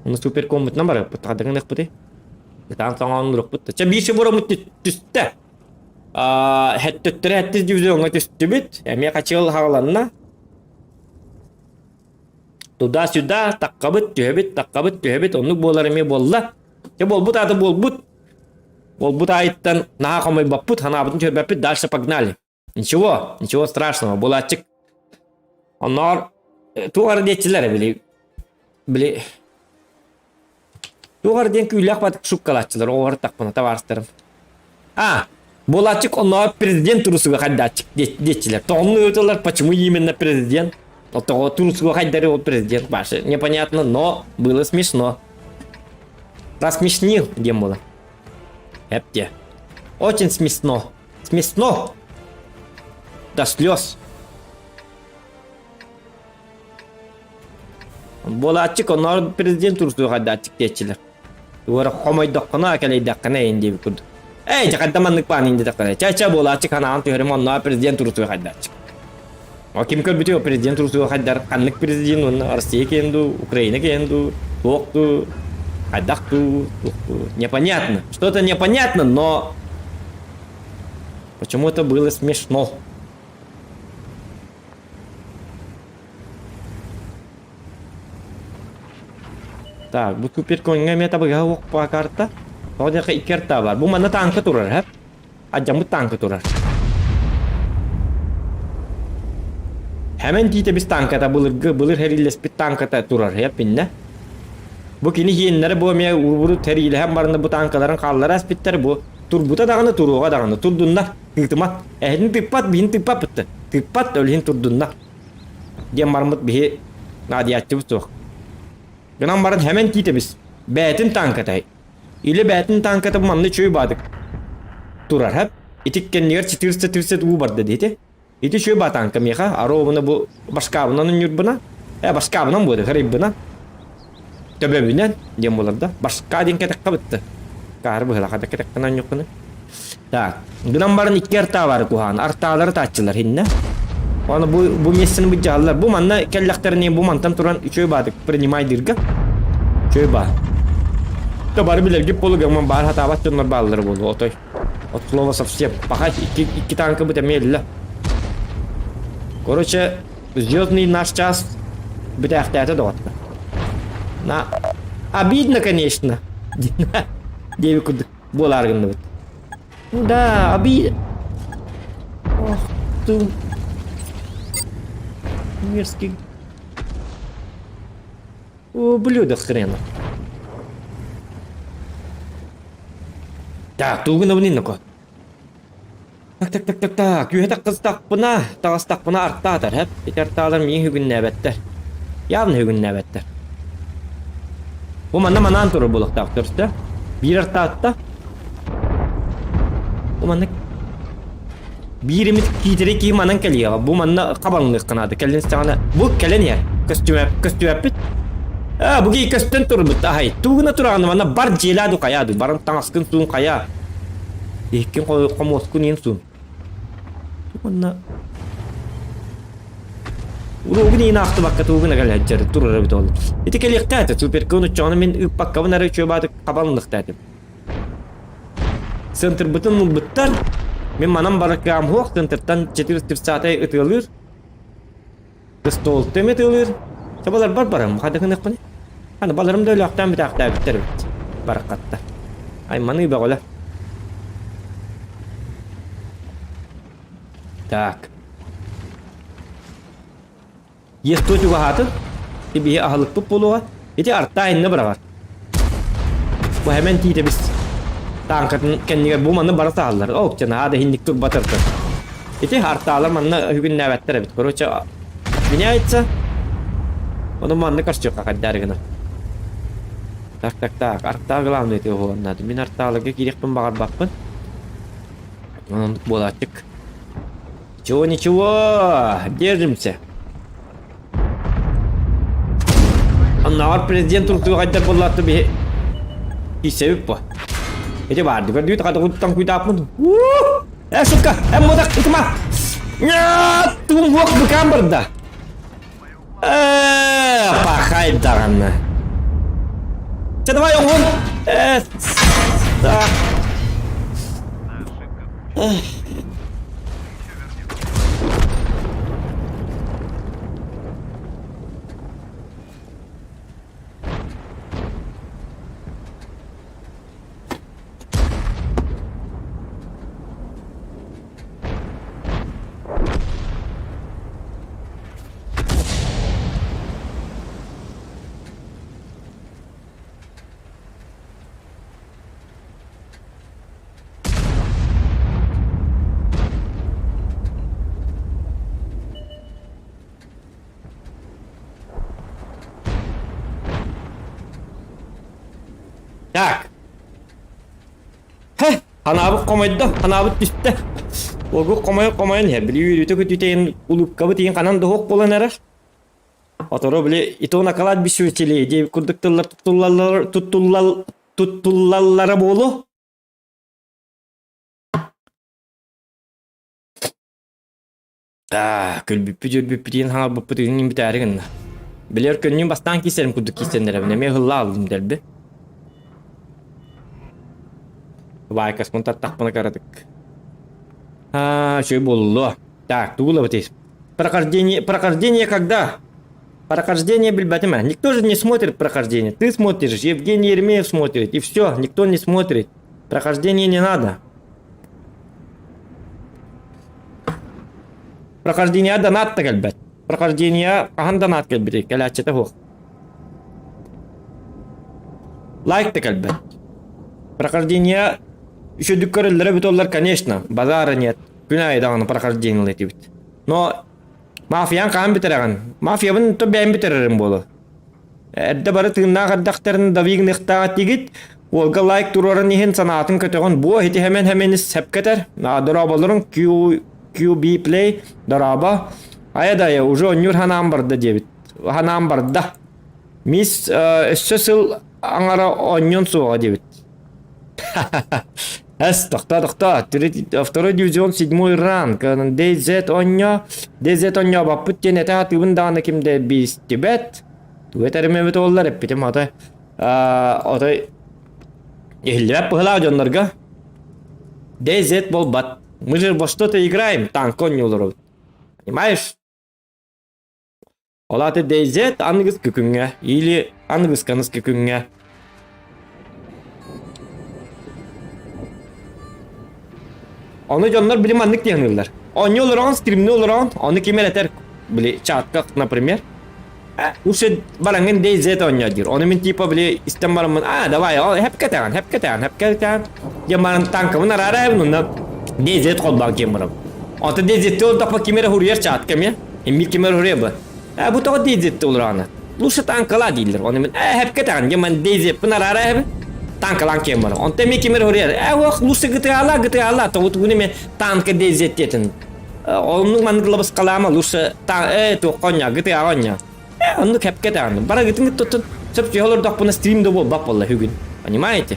Оны супер комбат намары пытадыгын эх пыты. Бытан соңан рух пыты. Ча биші бұрамы түсті. Хэттөттірі әттіз дивизионға түсті біт. Әме қачыл хағаланына. Туда-сюда таққабыт түйебіт. Онлық болар әме болла. Ча болбут аты болбут. Болбут айттан наға қамай баппут. Хана абытын чөрбәппіт. Дальше погнали. Ничего страшного. Болатчик. Онлар туғары детчілері біле. Туғар ден күйләк батық шуккалатчылар, оғар тақпына таварыстырым. Болатчик, онна президент турусуға қайдатчик детчілер. Тоғымны өтілер, почему именно президент? Оттығы турусуға қайдары ол президент башы. Непонятно, но было смешно. Рассмешнил, дем было. Эпте. Очень смешно. Смешно. До слез. Болатчик, онна президент турусуға қайдатчик детчілер. Уара хомой доккана акалей даккана инди бикуд. Жакадда маннык пан инди даккана. Чача болатчик ханаан түйөрем онна президент турусуга хайдатчик. О ким көрбүтү президент турусуга хайдар. Каннык президент онна Россия кенду, Украина кенду, токту, хайдакту. Непонятно. Что-то непонятно, но почему-то было смешно. Так, bu Supercon'ga meta bıga okpa karta. Orada iki karta var. Bu mana tankı durar hep. Acam bu tankı durar. Hemen diyete biz tankata bulur her illes bir tankata durar hep binne. Bu kini hiyenlere bu amiye vuru teriyle hem barında bu tankaların kalları aspitleri bu. Tur buta dağını turuğa dağını turdunlar. Hıhtımat. Ehdin tıpat bihin tıpat bitti. Tıpat ölhin turdunlar. Diye marmut bihi nadiyatçı bu soğuk. Gınan barın hemen diyete biz. Beytin tankatay. İle beytin tankata bu manlı çöy badık. Durar hep. İtik kendiler çıtırsa tuğu barda diyete. İti çöy bat tankam yaka. Aro buna bu başka bunun yurt başka bunun bu da garip buna. Töbebinden diye bularda. Başka din ketek kabitti. Kahır bıhla kada ketek kanan yok bunu. Tak. Gınan barın iki arta var kuhan. Artaları taççılar hinne. Onu bu mesini bu cahıllar. Bu manna kelleklerini bu mantan turan çöy badık. Prenimay dirga. Çöy ba. Tabar bilir gibi bolu gamman bar hata bat onlar bağlıları bolu otoy. Otlova совсем. Bakay iki tankı bu temeli. Короче, звездный наш час бляхта дотка. На обидно, конечно. Деви куды буларгын вот. Ну да, обидно. Ох ты. Мерзкий. Ублюдо хрена. Так, тугын обнин ко. Так. Yühe tağıstak buna arttadır hep. Bir arttalar miye hügün nebetter. Yavın hügün nebetter. Bu manna manan turu buluk taktırsta. Bir arttatta. Bu manna birimiz kitire ki manan keliyor. Bu manna kabanlık kanadı. Kelin sana bu kelen yer. Kostüm bit. Bu ki kostüm turu bit. Hay. Tuğuna turanı manna bar jeladu kayadu. Barın tanıskın sun kaya. İhkin komoskun insun. Mana Urugun yine aktı bakka tuğuna geleceğir durur bir dolu. İti kelik tete süper konu çanı men ıpak kavun ara çöbadı kabanlık dedim. Center bütün mu bittar? Men manam barakam hoq centertan 4 saate ötülür. Stol temet ölür. Çabalar barbaram hadi kını kını. Hani balarım da öyle aktan bir takta bitter. Barakatta. Ay manı böyle. Так. Есть то juga hatu. Ibi ahlık bu puluğa. İti artta inne bırakar. Bu hemen tiyde biz. Tankatın kendine bu manı barata alırlar. Oh cana hadi hindik tur batırdı. İti artta alır manı hügün nevetler bit. Korоче. Bine aitsa. Onu manı karşı kakad dergine. Так. Artta gılamdı eti o anladı. Min artta alıgı girek ben bakar bakın. Onu bola açık. Ничего, держимся. Аннар президент Турции хайдар боллатты бе. Исебеп по. Эти барды гөр дүйт ката куттан куйтап мын. Сука, модак итма. Нет, тум вок быкам барда. Пахай даранна. Че давай он. Да. Так. Hanabı komaydı, hanabı düştü. Ogu komayın her biri yürütü kötüteyin ulup kabıteyin kanan da hok bolan erer. Otoro bile itona kalat bir sürçeli diye kurduk tutullallara bolu. Külbüpüdeyin hanabı püdeyin biterin. Bilir könlüm bastan keserim kurduk kesenlere. Neme hılla aldım derbi. Vay kasmın tattakpını karadık. Şey bollu. Так, тугула бытись. Прохождение когда? Прохождение Бельбатима. Никто же не смотрит прохождение. Ты смотришь, Евгений Еремеев смотрит, и все, никто не смотрит. Прохождение не надо. Прохождение донат кальбет. Прохождение кахан донат кальбет. Калячета хох. Лайк кальбет. Прохождение еще дюкарыллары битоллар, конечно. Базара нет. Күнай даганы прохождение летит. Но мафиян каан битереген. Мафиябын то бәйін битерерім болу. Әрді бары тыынна қардақтарын давигін иқтаға тегет. Олға лайк турарын ехен санатын көтіғын. Бұ хеті хемен сәп кетер. Дұрабаларын QB Play дұраба. Айадайы уже онюр ханам барды дебит. Ханам барды. Мис сөсіл аңара оньон суға дебит. Эс, тоқта. Второй дивизион, 7-й ранг. DZ оньо баппыт женеті атыбын дағаны кімде біз дебет. Туетәріме бет олар әппетім атай. Атай ехілдерәп бұғылау жонларға. DZ бол бат. Мы же во что-то играем, танк оньолары. Понимаешь? Олаты DZ аңғыз күкінге. Или аңғыз қаныз күкінге. Onu canlar bilim anlık diyenirler. Onu olur streamli olur onu kime leter bile çatkak, например. Uşa balangın DZ oynuyor. Onu min tipa bile İstanbul'un davay hep katan. Yaman tankımın arara evnundan DZ kolban kemerim. Anta DZ'te ol tapa kimere huriyar çatkam ya. Emir kimere huriyar bu. Bu tağı DZ'te olur ana. Uşa tankala değiller. Onu min hep katan. Yaman DZ pın arara ev. Tankalan kemer. On temi kemer horiyer. Wah lusa GTA. Tahu tu ni tank DZ yetin. Onun manggil bas kalama lusa tu konya GTA konya. Onu hep ketan. Bara gitin tutun. Sep cihalar dak puna stream da bol bak vallahi bugün. Понимаете?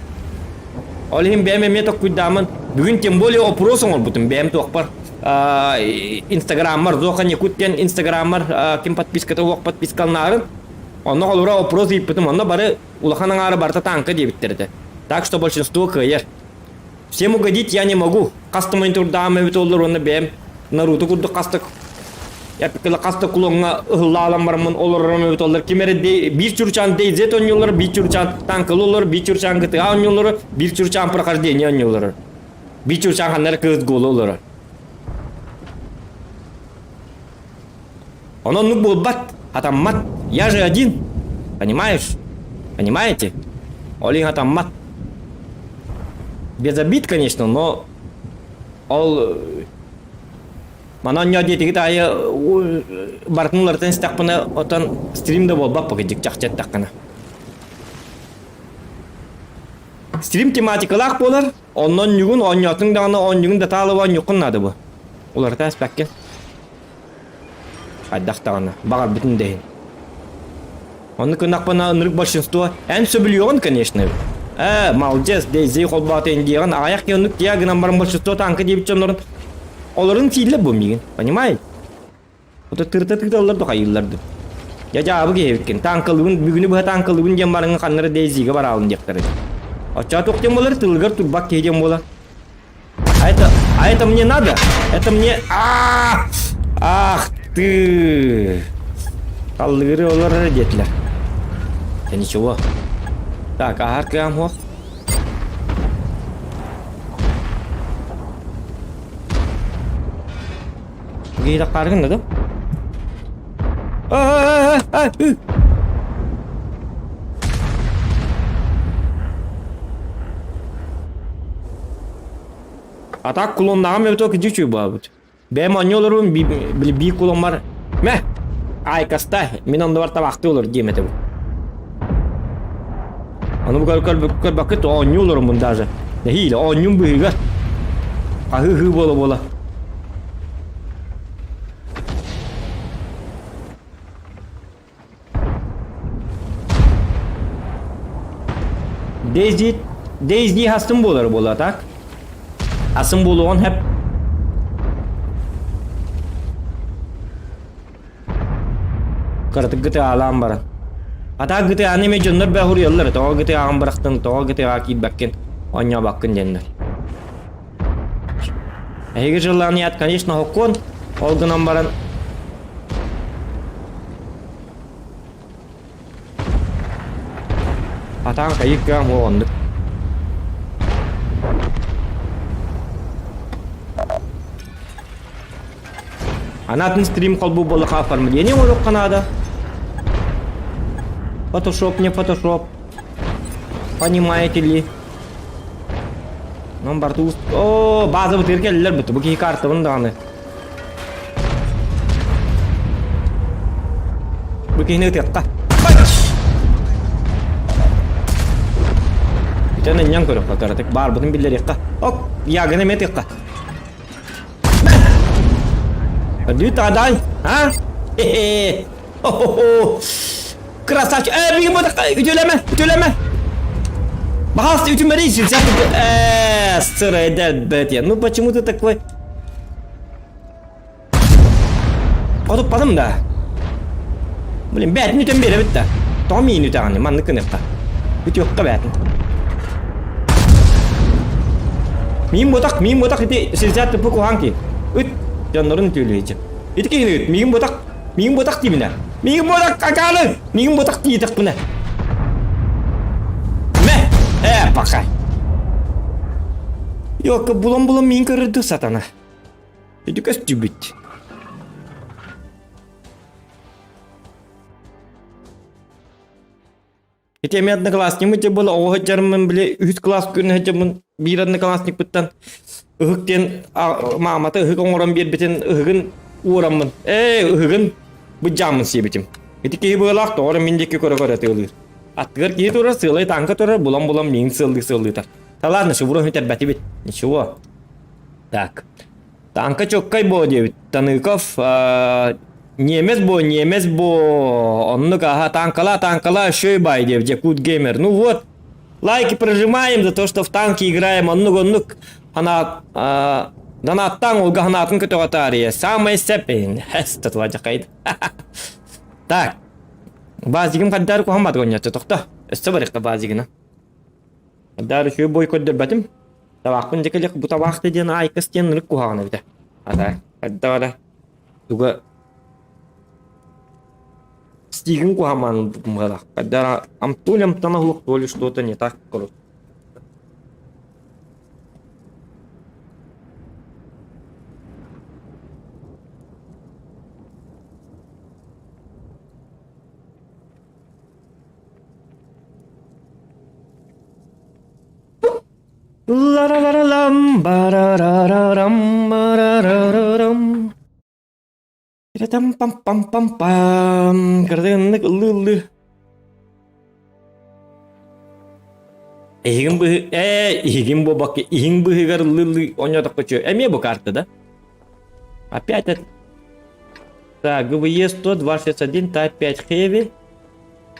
Olehim BM tak kudaman. Bugün temboli operasyon ol butun BM tu akbar. Instagrammer zokan yakutyan Instagrammer kim подписка tu wak подписка narın. Onu олура опрос иппетим, onu бары улаханан ары барта танка дебиттерді. Так что большинство кайер. Всем угодить я не могу. Касты монитор дамы бит олар оны бәм. Наруто курды кастык. Я пикала касты кулонга ыллалам бармын оларым бит олар. Кемере bir чурчан DZ oynuyorlar, bir чурчан танкыл олар, bir чурчан GTA oynuyorlar, bir чурчан прохождение oynuyorlar. Bir чурчан ханнар кыз гол олар. Оно ну был бат. Атаммат, я же один, понимаешь? Понимаете? Олин атаммат. Без обид, конечно, но ол мана не одеть, ая бартнулар тен стакпана отан стримда бол бак пакетик чакчат таккана. Стрим тематикалак болар, оннан югун оннятың даны он югун даталыван юкун нады бу. Улар тас паккен. Айдақтағаны, баға бүтін дейін. Оны күнақпана нұрық большинство. Әнсі білуін, конечно. Молодец, дейзей қолбатайын дейін. Аяқ кеуінік диагынан барын большинство танкі дейбіт жонларын. Оларын сейлі бұмейін, понимай? Ота тырта оларды қайыларды. Я жабы кейбіткен. Танкылығын, бүгіні бұға танкылығын ден барыңын қаннары дейзейге бар алын дектері. Отча тоқтен болар, тылғыр тұрбақ кейден болар. А это мне надо? Это мне... Ах ты! Қаллығыры олар әредетілер. Да ничего. Так, ағар кәм хоқ. Гейді қарғын да? Атак кулондағым өте көдечу бабыд. Бәм аньоларым би кулон бар. Мә! Айкаста, мен онда бар табақты олар деметі бұл. Аны бұл бақыт аньоларым бұл даже. Нәхейлі, аньюм бұйға. Ағы бола. Дейзди хастым болар бола, так? Asım buluğun hep Kırtık gıtı ağlam bara. Ata gıtı anime cönler behur yolları. Toğa gıtı ağam bıraktın, toğa gıtı ağakid bakkin. Onya bakkin cenler. Ege желаният, конечно, хоккон. Олгынан баран. Atan kayık ya o ondu. Anatın stream kalbu bolu kafar mı diye ne olur Kanada? Photoshop не Photoshop. Понимаете ли? Номер туз. О, bazı bu terkeller bitti. Bu ki kartı bunda anı. Bu ki ne tekka. Bir tane nyang körük bakar tek bar bütün billeri tekka. Ok, ya gene me tekka. Hadi taday, ha? Красавчик. Бегим вот так. Ütüleme. Bahas ütülmeli için. Сырая дед. Ну почему ты такой? Отуппадым да. Блин, 5 minuten beri bitti. Tam iyi minuten anne. Manlık kınıkta. Üt yok ka bätin. Miyim botak iti silsat tepu ko hangki. Üt canların tüyleyeceğim. Iti ki üt. Miyim botak dibine. Miyim botak kakalı. Miyim botak diyitek buna. Bakay. Yok bulan min kırdı satana. Itu kas cubit. Итеме одноклассник мы тебе было оғыджарымын біле 3 класс күні хәджімін бір одноклассник бұттан ұғықтен маматы ұғық оңырам бербетен ұғығын уырамын. Ұғығын бұджамын себетім. Ити кейі бұғылақ тоғыры мендекі көрі тығылыр. Аттығыр кейі тұрыр сылай танка тұрыр булам мен сылды тар. Ладно, шыбұрын өтер бәті бет. Ничего. Так. Танка чоккай бо дебет. Таныков немец бо. Он ну-ка, танкала, шойбай, Jakut Gamer. Ну вот, лайки прожимаем за то, что в танки играем. Он она донаттан улга ханатын категория. Самая степень. Этот ваджакайд. Так. Базигим каддар ку хамат гоняты тохта. Эстебарик базигина. Каддар шой бой коддер батим. Табакын жекелек бу табакты ден айкастен рык кухагана бите. Ата, каддара. Туга стигин кухаман мгала. Каддара амтулям танахлук то ли что-то не так короче. Ла-ра-ра-ра-лам, ба-ра-ра-ра-рам, ба-ра-ра-ра-рам. Ра-там-пам-пам-пам-пам. Кырдыгыннык ылы-ылы. Игин бу баки, игин бу хигар ылы-ылы онёток көчө. Эме бу карта да? Опять это. Так, ГВЕ 121, Type 5 Heavy.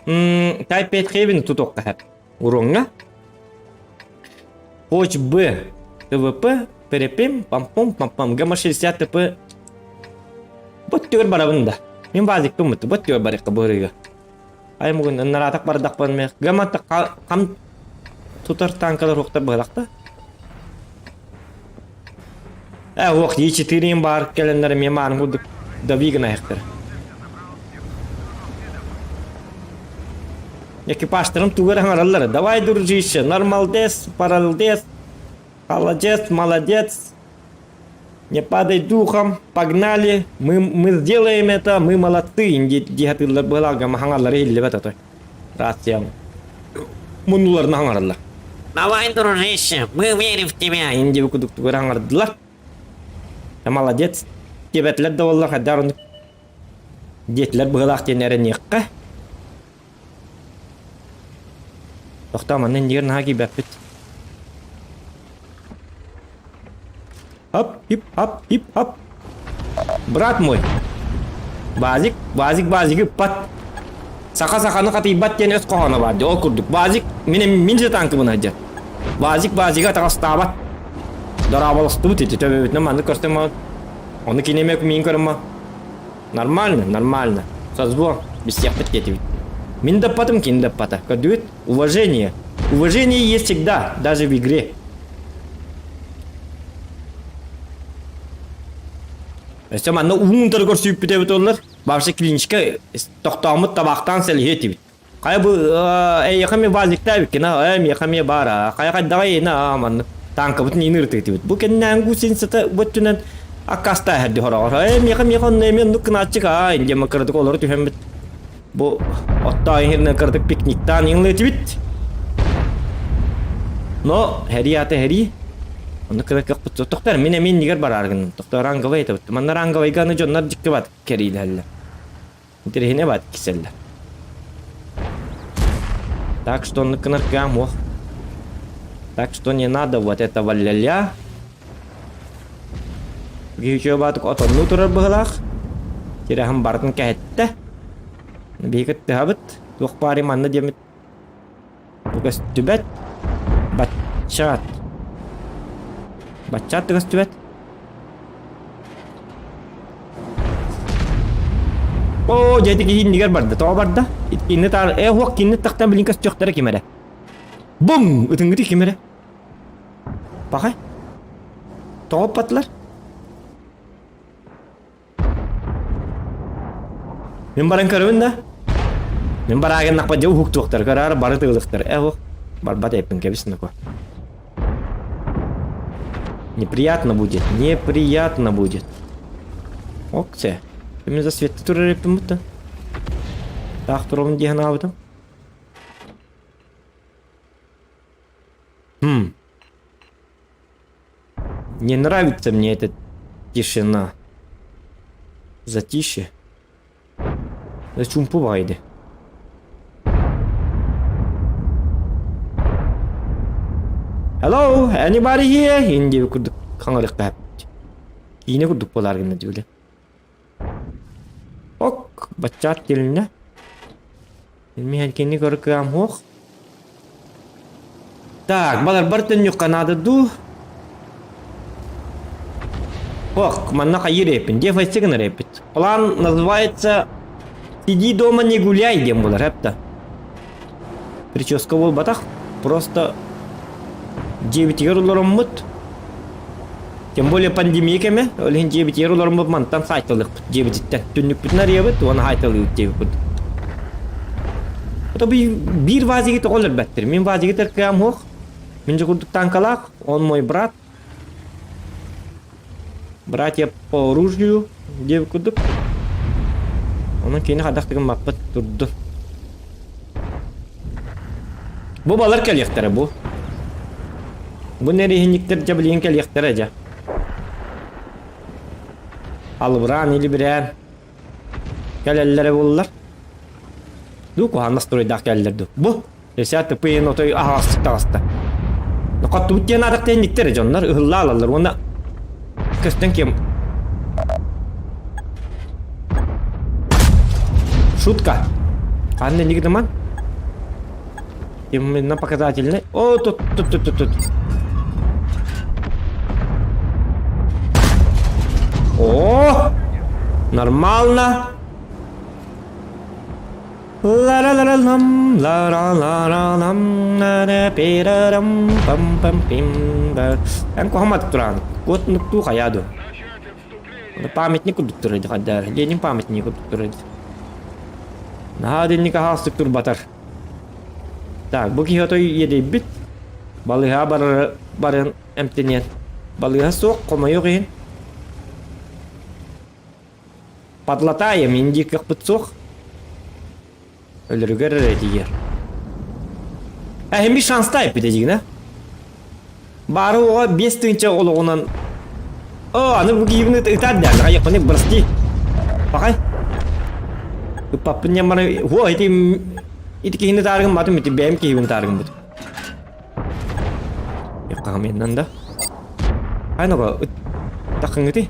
Type 5 Heavy тут только хэп. Уронга. Поч Б, ТВП, перепим, пам-пам, гамма 60 ТП. Вот тёр барабында. Мен базик тумыты, вот тёр барик кабырыга. Ай мугун наратак бардак банмек. Гамма кам тутар танкалар хокта балакта. Ох, Е4 бар келендер меман гуд да вигна хектер. Экипажтарым тугар хангалар. Давай, дружище, нормалдес, паралдес, молодец. Не падай духом, погнали. Мы сделаем это, мы молодцы. Инди дихатылар балага махангалар илли бата. Расям. Мунулар нахангалар. Давай, дружище, мы верим в тебя. Инди кудук тугар хангалар. Молодец. Тебетлер да валлах адарун. Детлер балак тенеренекка. Тохтаманын жерін хаги бәппет. Хап. Брат мой. Базик пат. Сақа-сақаны қатибат тен өз қоғаны барды. Ол күрдік. Базик, мен же танкы бұны әдет. Базиға тағыстабат. Дарабалысты бұт еті. Төбе бітіне манды көрсем ма. Оны кенемек мен көрім ма. Нормально. Сазбо. Без всех пәткеті бит. Мен доппатым, кен доппата. Кадует уважение. Уважение есть всегда, даже в игре. Өстем анна уын тұрғыр сүйіп бітебіт олар. Бақшы клиничка тоқтамыт табақтан сәлі етебіт. Kaya bu kami balik tabi kina kami bara kaya kadai na man tangka but ni nirti tibut bukan nanggu sin seta butunan akasta hadi horor kami kon nemi nuk na chika inje makar to kolor tu hem bu otta hin kar piknik tan yang le tibit no heri ate heri onu kira kak putso doktor min nigar barargan doktor ranga wai tabut man ranga wai gan jonnar jikbat keri halla intir hine bat kisella. Так что на конаркам, так что не надо вот этого ля-ля. Еще баток от внутрь бахлах. Tidak hambarkan kehette. Nabi kat tahabat. Tuh pari mana dia mit. Tugas tibet. Bacat. Bacat tugas tibet. Oh jadi kihin nigar barda. Tahu barda. Ini tar wak ini takta belingkas cok tere kimera. Boom, itu ngeri kimera. Pakai. Tahu patlar. Membarang karun dah. Membarang nak pajau huk cok tere karar baru tu ulak tere. Wak barbat epin kebis nak wak. Неприятно будет, неприятно будет. Ок, все. Ты мне засветит туры епим-то. Так, втором где она там? Не нравится мне эта тишина. Затишье. Зачем повайде? Hello, anybody here? Инди куд хангарик тап. Ине куд полар гэнэ дивле. Ок, бачат тилне. Ilmihan kini korkam hoch. Так, балар бартын Канада ду. Ох, манна хайрепин, где фастигна репит. План называется «Сиди дома, не гуляй», где была репта. Прическа в батах просто 9 евро мут. Тем более пандемия, олень 9 евро мут мантан сайталык. 9 тәттүнүк бүтнар ебет, оны хайталык дебет. Tapi bir vazi gitu kalau better, min vazi gitu terkam hoch, min juga tangkalak, on мой брат, братья по оружию, где кудuk, он kini kadang dengan mapet turdu. Bu balar keliyekter bu. Bu nereye hinikter jabaliyin keliyekter aja. Alburan ili biren, kelellere bullar. Duku nastroy dak geldi. Bu resat peyno toy ahasta. Nokat tutyan adak teknikler jonlar ıhıllalar ona kösten kim шутка. Анне не гдаман. Именно показательный. О, тут. О, нормально. La-la-la-la-lam, la-la-la-la-lam, la-la-pira-ram, pam-pam-pim. Kan ko hamat turan. Kot nuktu kayado. Pamit ku doktor aja kadar. Dia ni pamit ku doktor aja. Nah, dia ni kahas doktor batar. Tak, buki hoto ye debit. Baliha bar emtinian. Baliha sok komayokin. Patlataya minji kak petsok. Ölürger diğer. Hem bir şans da yapacak ne? Bari o 5 tınca oluğundan. Anı bu gibi ıtar der. Kayak panik bersti. Pakai. Papanya mana? Itu kini targım matu miti BM kini targım matu. Ya kami nanda. Ano ko? Takang itu.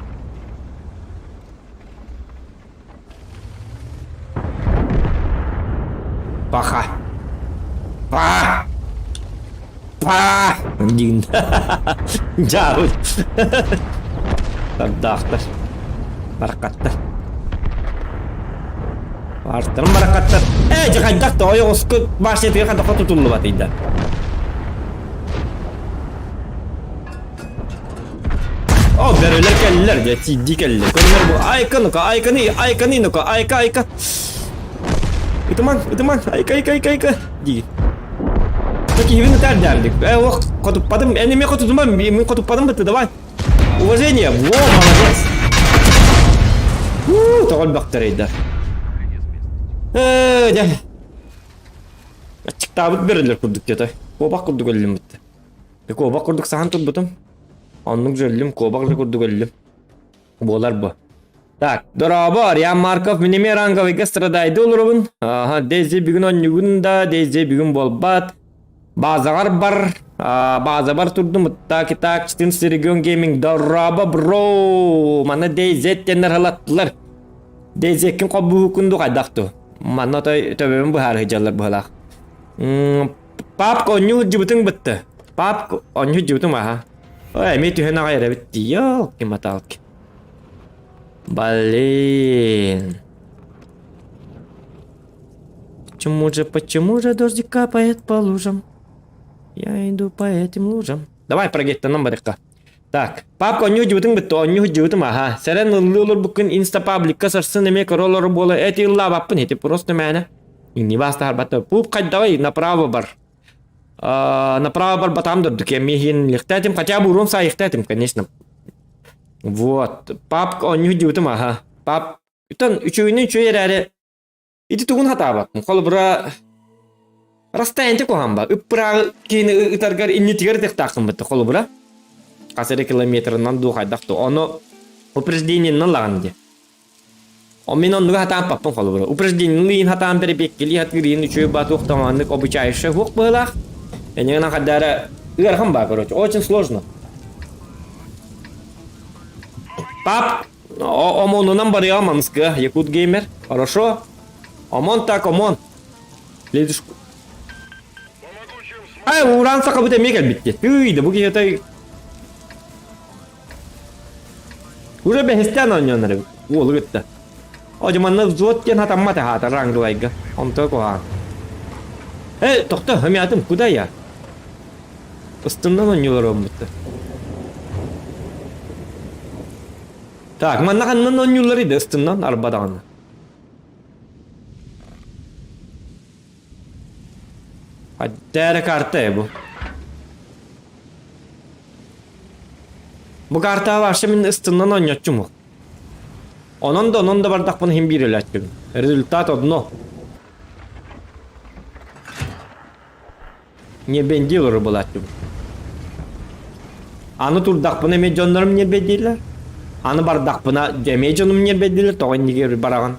Pakai. Anjing. Jauh. Terdaftar. Barakatar. Barakatar barakatar. Jangan dak toh yang skut bahasa dia kan tak tutul lu tidak. Oh, berler keller ya ciddi keller. Keller bu aykan ka ayka. Итыман, айка. Ди. Так и винтер дердик. Ох, котупадым, не котупадым, мен котупадым бітті, давай. Уважение, во, молодец. Тоғыл бақтарайды. Дәл. Açık tabut verirler kurduk ya da. Kovak kurduk elim bitti. Kovak kurduk sahan tut butum. Anlık jölüm kovakla kurduk elim. Bolar bu. Так, дорого, я Марков, минеме ранговый страдайды олырыбын. Ага, дезе бүгін оннюгында, дезе бүгін болбат. Базағар бар, база бар тұрдым. Так, 14 регион гейминг, дорого, бро. Мана дезе тенер халаттылар. Дезе кім қобу күнді қайдақты. Мана төбемін бұхар хыжалар бұхалақ. Пап онню жібітің бітті. Пап онню жібітің аха. Ой, мен түйен ағайра бітті. Ёлки маталки. Блин. Почему же дождик капает по лужам? Я иду по этим лужам. Давай прогетті номерка. Так, папка онню жібітің бітті, онню жібітің аха. Сәрен ұлылыр бүкін инстапабликка сарсын еме королары болы. Әті ұлла баппын, еті просто мәні. Не баста харбаты. Пуп қайт давай, направо бар. Направо бар батам дұрдық. Я мехин лихтатим, хотя бы урон са лихтатим, конечно. Вот. Пап, он не удивитым, ага. Пап, ütön üçüğünün üçü yerleri. İti tuğun hata bakın. Kolu bura... Rastayınca kohan bak. Üppıra kini ıtargar inni tigar tek takım bitti. Kolu bura. Kasırı kilometrından doğu haydaktı. Onu упреждениnden lağın diye. O men onu hatam papın kolu bura. Упреждениnden hatam beri bekkeli hatgirinin üçüğü batı uqtamanlık обучающий хук bağlaq. Yani yana kadar ırgın bak. Очень сложно. Пап, ОМОН бар Яманска, Якут Геймер. Хорошо? ОМОН так, ОМОН. Ледишь. Ай, уран сака бute мегел битти. Тыйды, bu gece уже бехистен oynuyorlar. Oğlu gitti. O zamanlar zotken hatamma ta hata ranglayga. Onta koha. Hey, tohta, hamiyatım kuda ya. Üstümden oynuyorlar o bitti. Так, маннаханнан онюллары ыстымнан арбадан. Хаттары карта bu. Bu karta varsa min ыстымнан оньотчумук. Onun da bardaq bunu hem bir ilettim. Результат одно. Не бендилер булаттым. Аны турдақ bunu мен жондарым не бендилер? Anı bardak buna demeye canım niye bedeli toğun niye barağın.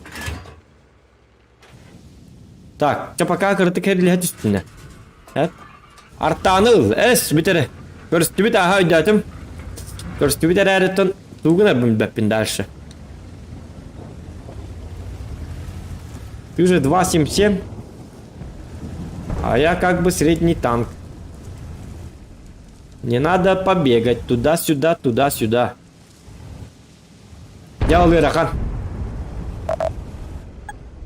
Tak, çapaka kırtık her lihat üstüne. Evet. Arttağını ıl, es bitere. Görüstü bir daha ödedim. Görüstü bir daha ödedim. Tuğuna bin dальше. Ты же 277. А я как бы средний танк. Не надо побегать туда-сюда, туда-сюда. Делал Ирахан.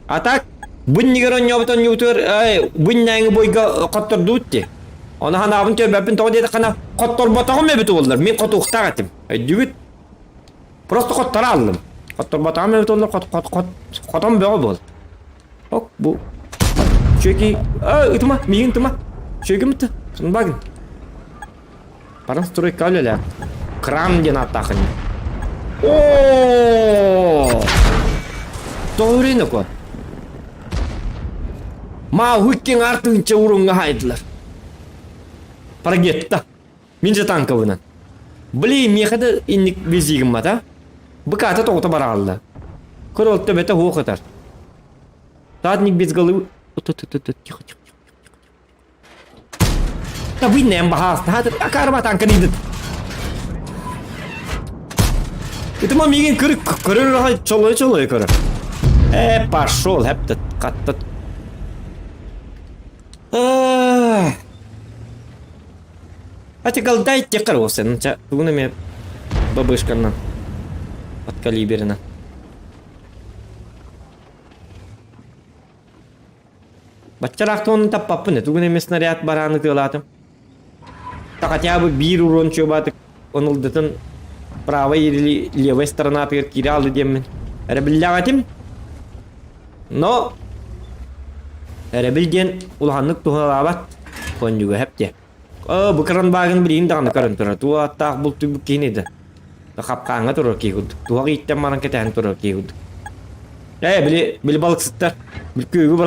А так, bunnigeron yobton yutur, bunnangi boyga qottor dutti. Ona hana abun töbepin toğ dedi kana qottor batağım mebit oldular. Men qotu uqtağatim. Dübüt. Просто qottor aldım. Qottor batağım mebit oldular. Qotom beğo bol. Ok bu. Çünkü ıtıma, migin tıma. Çünkü mıtı. Şunu bakın. Paran stroy kavlele. Kram den attağın. Ooo. Doğru ne ko? Ma hükkin artınca urunga haydılar. Para gitti. Mince tankavından. Bili miyakada innik vizigim mata. Bıkata toğuta barallı. Kurul töbete hoğ atar. Tatnik bizgalı. Tихо. Ta binnem bahas. Hadi akarma tanka nidit. Это мамигин кырыр чолой кырыр. Пошел, хептет, каттет. Хотя голдайте кырылся, нача тугунами бабышкана от калиберина. Баччаракты оны таппаппын, тугунами снаряд бараны тылатым. Так хотя бы бир урон чөбаты, онылдытын правая или левая сторона перекирала деммен. Ребеляватим. Но Bildiğin ulhanlık tuğalabat konjuga hep de. Bu kıran bağın bilin dağını karın tura. Tuğa hatta bul tübük kini de. Kap kanga tura ki hud. Tuğa gitten maran keten tura ki hud. Bili balık sıttar. Bili köyü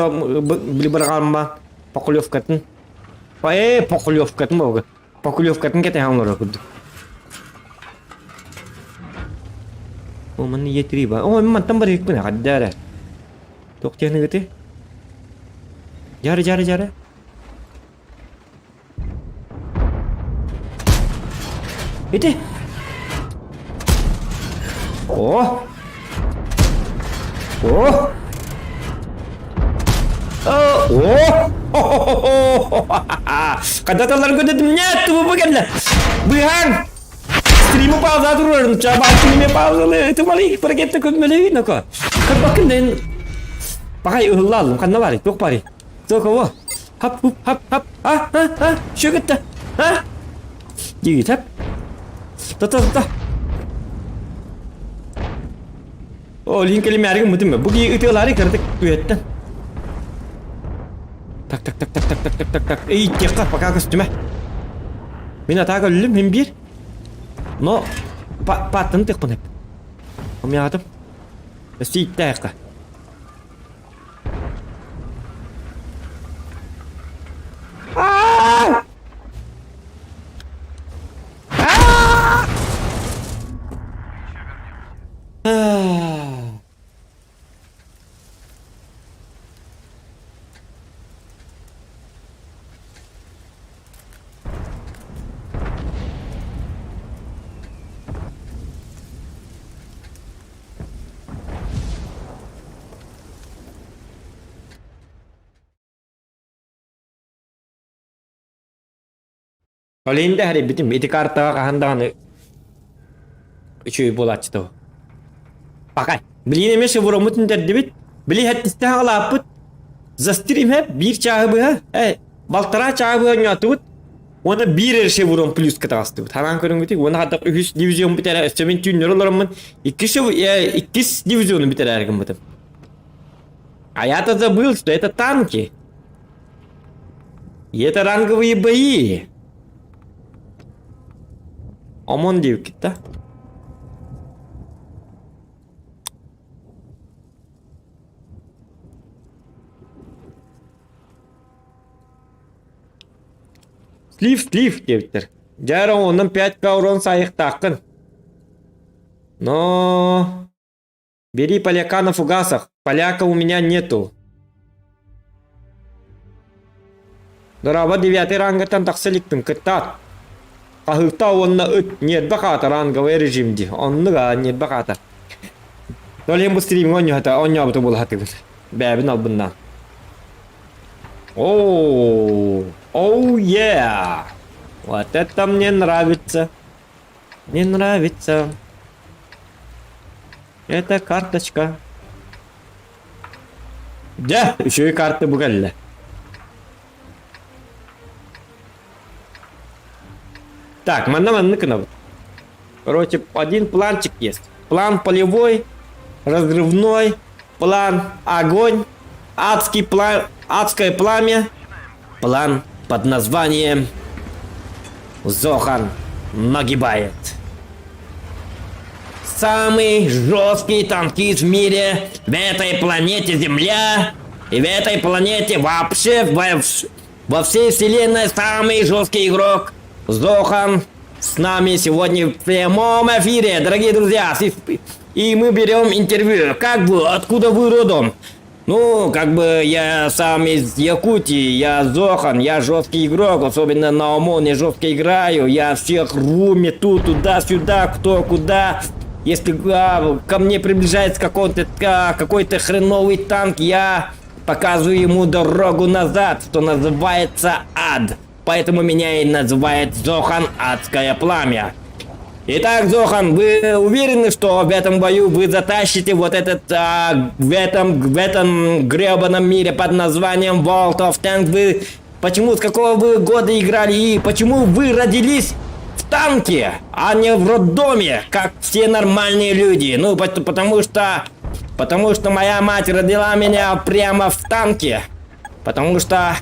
bili bırakalma. Pakulyov katın. Pakulyov katın bu. Pakulyov katın keten hamlara hud. Oh man yetri ba. Oh man beri pun ada. Tok tiang gitu. Jare. Itu. Oh. Kata-kata gue dedim nyatu bukan lah. Bihan. Stream pausa turun, coba stream pausa le. Itu malah pergi tu ke melewin aku. Kan bakal dan pakai ulal kan nawari, tok pari. Tok apa? Hap. Şu gitti. Ha? Git hap. Tata. Oh, link kelime arıyorum mutlum. Bu ki itiyorlar kırdık üyetten. Tak. İyi dikkat bakar üstüme. Beni atağa öldüm hem bir. No, patın tek bunu hep. Om yardım. Sik dakika. Kalau indah hari bitim itu karta kahandan cuy bola tuh. Pakai. Beli ini mesej buram mutun terdebit. Beli hat istihal aput. Zastrim hep bir çağ bu ha. Baltara çağ bu nyatut. Ona bir erşe buram plus katastı. Hemen körün gittik. Ona hatta üst divizyon bir tane. Semin juniorlarımın ikis divizyonu bir tane ergin bitim. А я-то забыл, что это танки. И это ранговые бои. Aman diyor gitti. Слив девтер. Жара onun 5к урон саих такын. Но бери поляка на фугасах. Поляка у меня нету. Дораба 9 рангатан таксиликтин кыттат. Kahıkta onunla niyet bakata rangawe rejimdi. Onunla niyet bakata. Dolayı bu stream onyo hata onyo bu tubul hati. Bebin al bundan. Oh yeah. Вот это мне нравится. Не нравится. Это карточка. Да, еще и карты бугали. Так, мана. Короче, один планчик есть. План полевой, разрывной, план огонь, адское пламя, план под названием Зохан нагибает. Самый жесткий танкист в мире, в этой планете Земля и в этой планете вообще во всей вселенной самый жесткий игрок. Зохан с нами сегодня в прямом эфире, дорогие друзья. И мы берем интервью. Как бы, откуда вы родом? Ну, как бы я сам из Якутии, я Зохан, я жесткий игрок, особенно на ОМОНе жестко играю. Я всех рву, мету туда-сюда, кто куда. Если ко мне приближается какой-то хреновый танк, я показываю ему дорогу назад, что называется ад. Поэтому меня и называют Зохан Адское Пламя. Итак, Зохан, вы уверены, что в этом бою вы затащите вот этот, в этом гребаном мире под названием World of Tanks? Вы, почему, с какого вы года играли и почему вы родились в танке, а не в роддоме, как все нормальные люди? Ну, потому что моя мать родила меня прямо в танке. потому что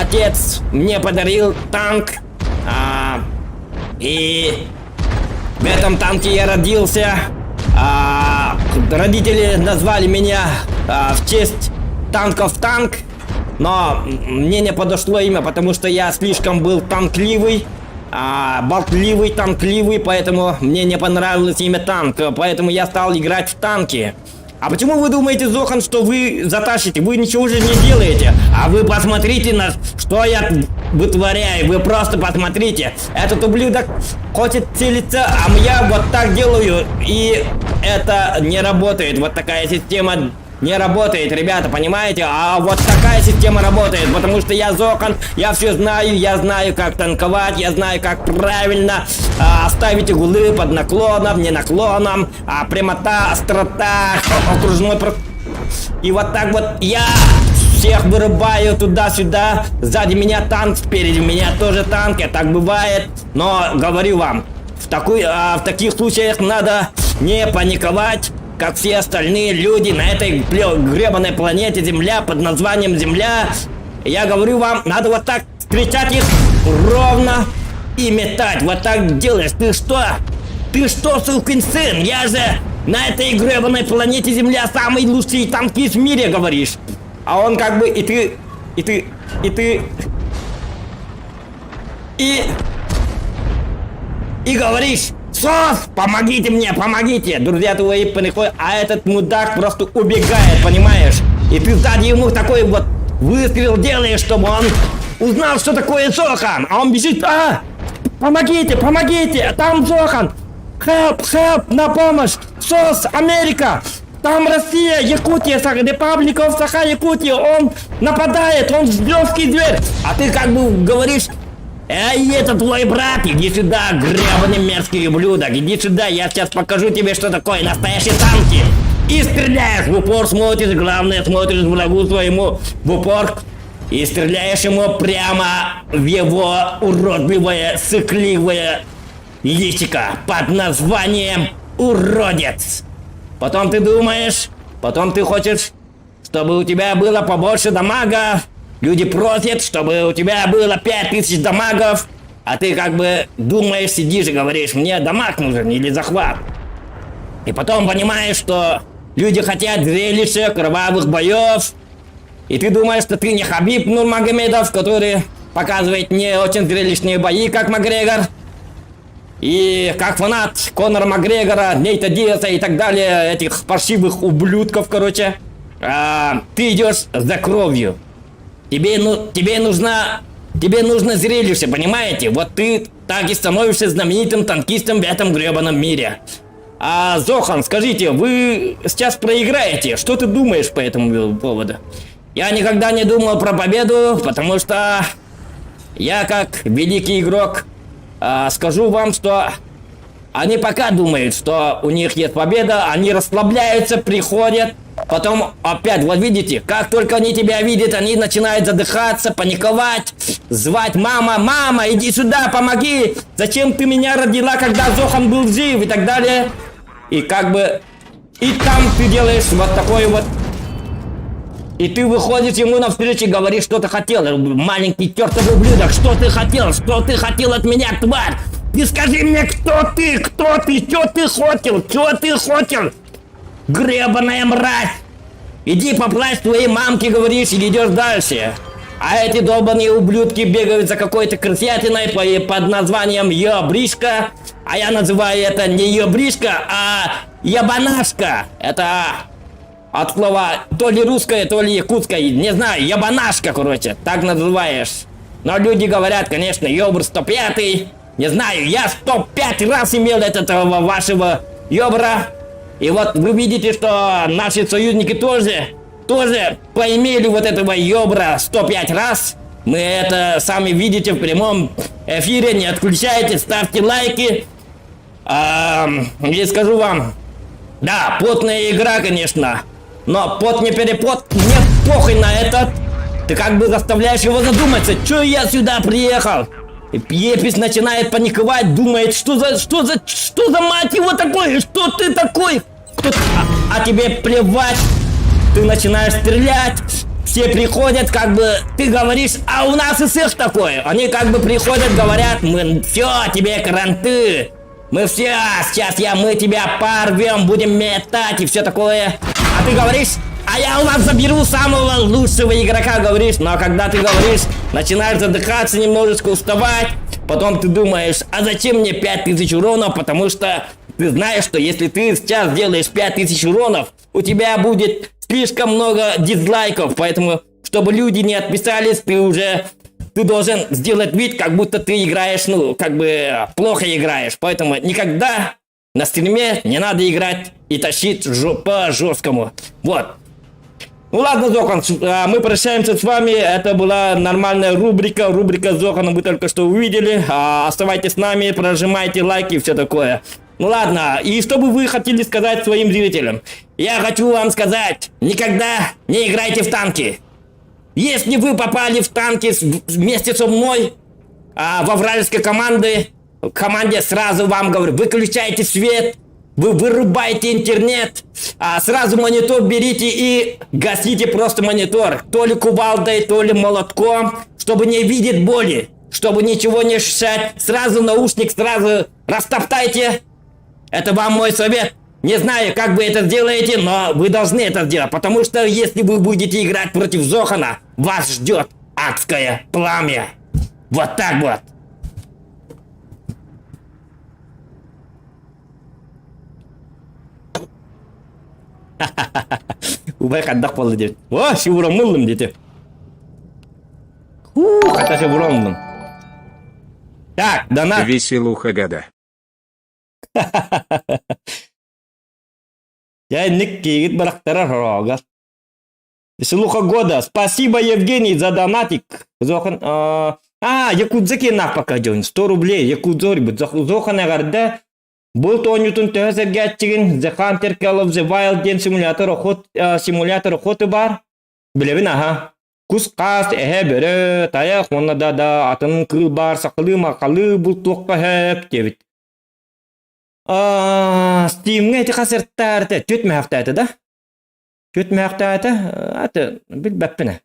отец мне подарил танк, и в этом танке я родился. Родители назвали меня в честь танков танк, но мне не подошло имя, потому что я слишком был танкливый, болтливый, танкливый, поэтому мне не понравилось имя танк, поэтому я стал играть в танки. А почему вы думаете, Зохан, что вы затащите? Вы ничего же не делаете. А вы посмотрите, на что я вытворяю. Вы просто посмотрите. Этот ублюдок хочет целиться, а я вот так делаю. И это не работает. Вот такая система не работает, ребята, понимаете? А вот такая система работает, потому что я Зохан, я все знаю, я знаю, как танковать, я знаю, как правильно ставить углы под наклоном, не наклоном, прямота, острота, окружной и вот так вот я всех вырубаю туда-сюда, сзади меня танк, спереди меня тоже танк, и так бывает, но говорю вам, в таких случаях надо не паниковать, как все остальные люди на этой гребаной планете Земля под названием Земля. Я говорю вам, надо вот так встречать их ровно и метать. Вот так делаешь. Ты что? Ты что, сукин сын? Я же на этой гребаной планете Земля самый лучший танкист в мире, говоришь. А он как бы и говоришь: «Сос, помогите мне, помогите!» Друзья твои приходят, а этот мудак просто убегает, понимаешь? И ты сзади ему такой вот выстрел делаешь, чтобы он узнал, что такое Зохан. А он бежит: помогите, помогите! Там Зохан! Help, help, на помощь! Сос, Америка! Там Россия, Якутия, Republic of Sakha-Якутия! Он нападает, он ждет дверь! А ты как бы говоришь: «Эй, это твой брат, иди сюда, гребаный мерзкий ублюдок, иди сюда, я сейчас покажу тебе, что такое настоящие танки!» И стреляешь, в упор смотришь, главное, смотришь врагу своему в упор и стреляешь ему прямо в его уродливое, сыкливое личико под названием «Уродец». Потом ты думаешь, потом ты хочешь, чтобы у тебя было побольше дамага. Люди просят, чтобы у тебя было 5000 дамагов, а ты как бы думаешь, сидишь и говоришь: мне дамаг нужен или захват. И потом понимаешь, что люди хотят зрелища, кровавых боев, и ты думаешь, что ты не Хабиб Нурмагомедов, который показывает не очень зрелищные бои, как Макгрегор, и как фанат Конора Макгрегора, Нейта Диаса и так далее, этих паршивых ублюдков, короче. Ты идешь за кровью. Тебе нужно зрелище, понимаете? Вот ты так и становишься знаменитым танкистом в этом гребаном мире. Зохан, скажите, вы сейчас проиграете. Что ты думаешь по этому поводу? Я никогда не думал про победу, потому что я, как великий игрок, скажу вам, что они пока думают, что у них есть победа, они расслабляются, приходят. Потом опять, вот видите, как только они тебя видят, они начинают задыхаться, паниковать, звать: «Мама, мама, иди сюда, помоги! Зачем ты меня родила, когда Зохан был жив?» и так далее. И как бы, и там ты делаешь вот такой вот. И ты выходишь ему навстречу и говоришь: что ты хотел, маленький чертов ублюдок, что ты хотел? Что ты хотел от меня, тварь? Ты скажи мне, кто ты, что ты хотел? Гребаная мразь! Иди поплачь твоей мамке, говоришь, и идешь дальше. А эти долбаные ублюдки бегают за какой-то крысятиной под названием ёбришка. А я называю это не ёбришка, а ябанашка. Это от слова то ли русское, то ли якутское, не знаю, ябанашка, короче, так называешь. Но люди говорят, конечно, ёбр 105. Не знаю, я 105 раз имел этого вашего ёбра. И вот вы видите, что наши союзники тоже поимели вот этого ёбра 105 раз. Мы это сами видите в прямом эфире, не отключайте, ставьте лайки. И скажу вам, да, потная игра, конечно, но пот не перепот, мне похуй на этот. Ты как бы заставляешь его задуматься, что я сюда приехал. И Епись начинает паниковать, думает: что за мать его такое, что ты такой? А тебе плевать, ты начинаешь стрелять, все приходят, как бы, ты говоришь, а у нас и сых такое. Они как бы приходят, говорят, мы все, тебе каранты. Мы все, сейчас мы тебя порвем, будем метать и все такое. А ты говоришь, а я у вас заберу самого лучшего игрока, говоришь. Но когда ты говоришь, начинаешь задыхаться, немножечко уставать. Потом ты думаешь, а зачем мне 5000 уронов? Потому что ты знаешь, что если ты сейчас делаешь 5000 уронов, у тебя будет слишком много дизлайков. Поэтому, чтобы люди не отписались, ты должен сделать вид, как будто ты играешь, ну, как бы плохо играешь. Поэтому никогда на стриме не надо играть и тащить по жесткому. Вот. Ну ладно, Зохан, мы прощаемся с вами. Это была нормальная рубрика Зохана, вы только что увидели. Оставайтесь с нами, прожимайте лайки и все такое. Ну ладно, и что бы вы хотели сказать своим зрителям? Я хочу вам сказать, никогда не играйте в танки. Если вы попали в танки вместе со мной во вражеской команде сразу вам говорю, выключайте свет, вы вырубайте интернет, сразу монитор берите и гасите просто монитор. То ли кувалдой, то ли молотком, чтобы не видеть боли, чтобы ничего не шишать. Сразу наушник, сразу растоптайте. Это вам мой совет. Не знаю, как вы это сделаете, но вы должны это сделать. Потому что если вы будете играть против Зохана, вас ждет адское пламя. Вот так вот. Убай каддак болду деп. О, шивурон мылдым дете. Ката шивурондым. Так, донат. Веселуха года. Я ник кигит барахтара рога. Веселуха года. Спасибо, Евгений, за донатик. Зохан, Якудзаки на пока жон. 100 рублей. Якудзори бут. Зохан агарда. Бұл тонютун төсерге аттигин The Hunter Call of the Wild ден симулятор охоты бар. Білебін, Кус қас әхе бірі, таяқ онада да атын кыл бар, сақылы мақалы бұл тоққа әп, дебіт. Steam'ге әті қасырттарды, төт мәқті әті да? Төт мәқті әті, әті, біл бәппіні.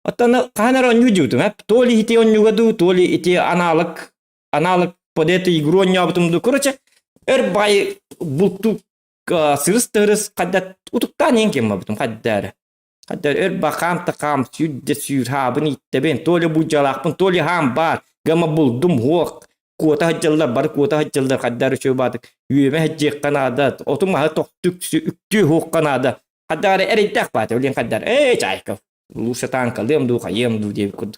Оттаны қанар он юдюдым, әп, толи ити он югаду, толи ити аналог под эту игру он ябытымды. Короче, бай бұлту сырыс-тырыс қаддат ұтықтан енген бабытым қаддары. Қаддар бақам-тақам сүйді сүйір хабын иттебен, толи бұджалақпын, толи хам бар, гама бұлдым хоқ, қуата хаджалдар бар, қуата хаджалдар қаддары шөй бадық, үйеме хаджек қанады, отым ағы тоқтық үкті хоқ қанады, қаддары әрейттақ баты, өлен қаддар, чайков, лучше танка, лемду, қаемду, деп күд.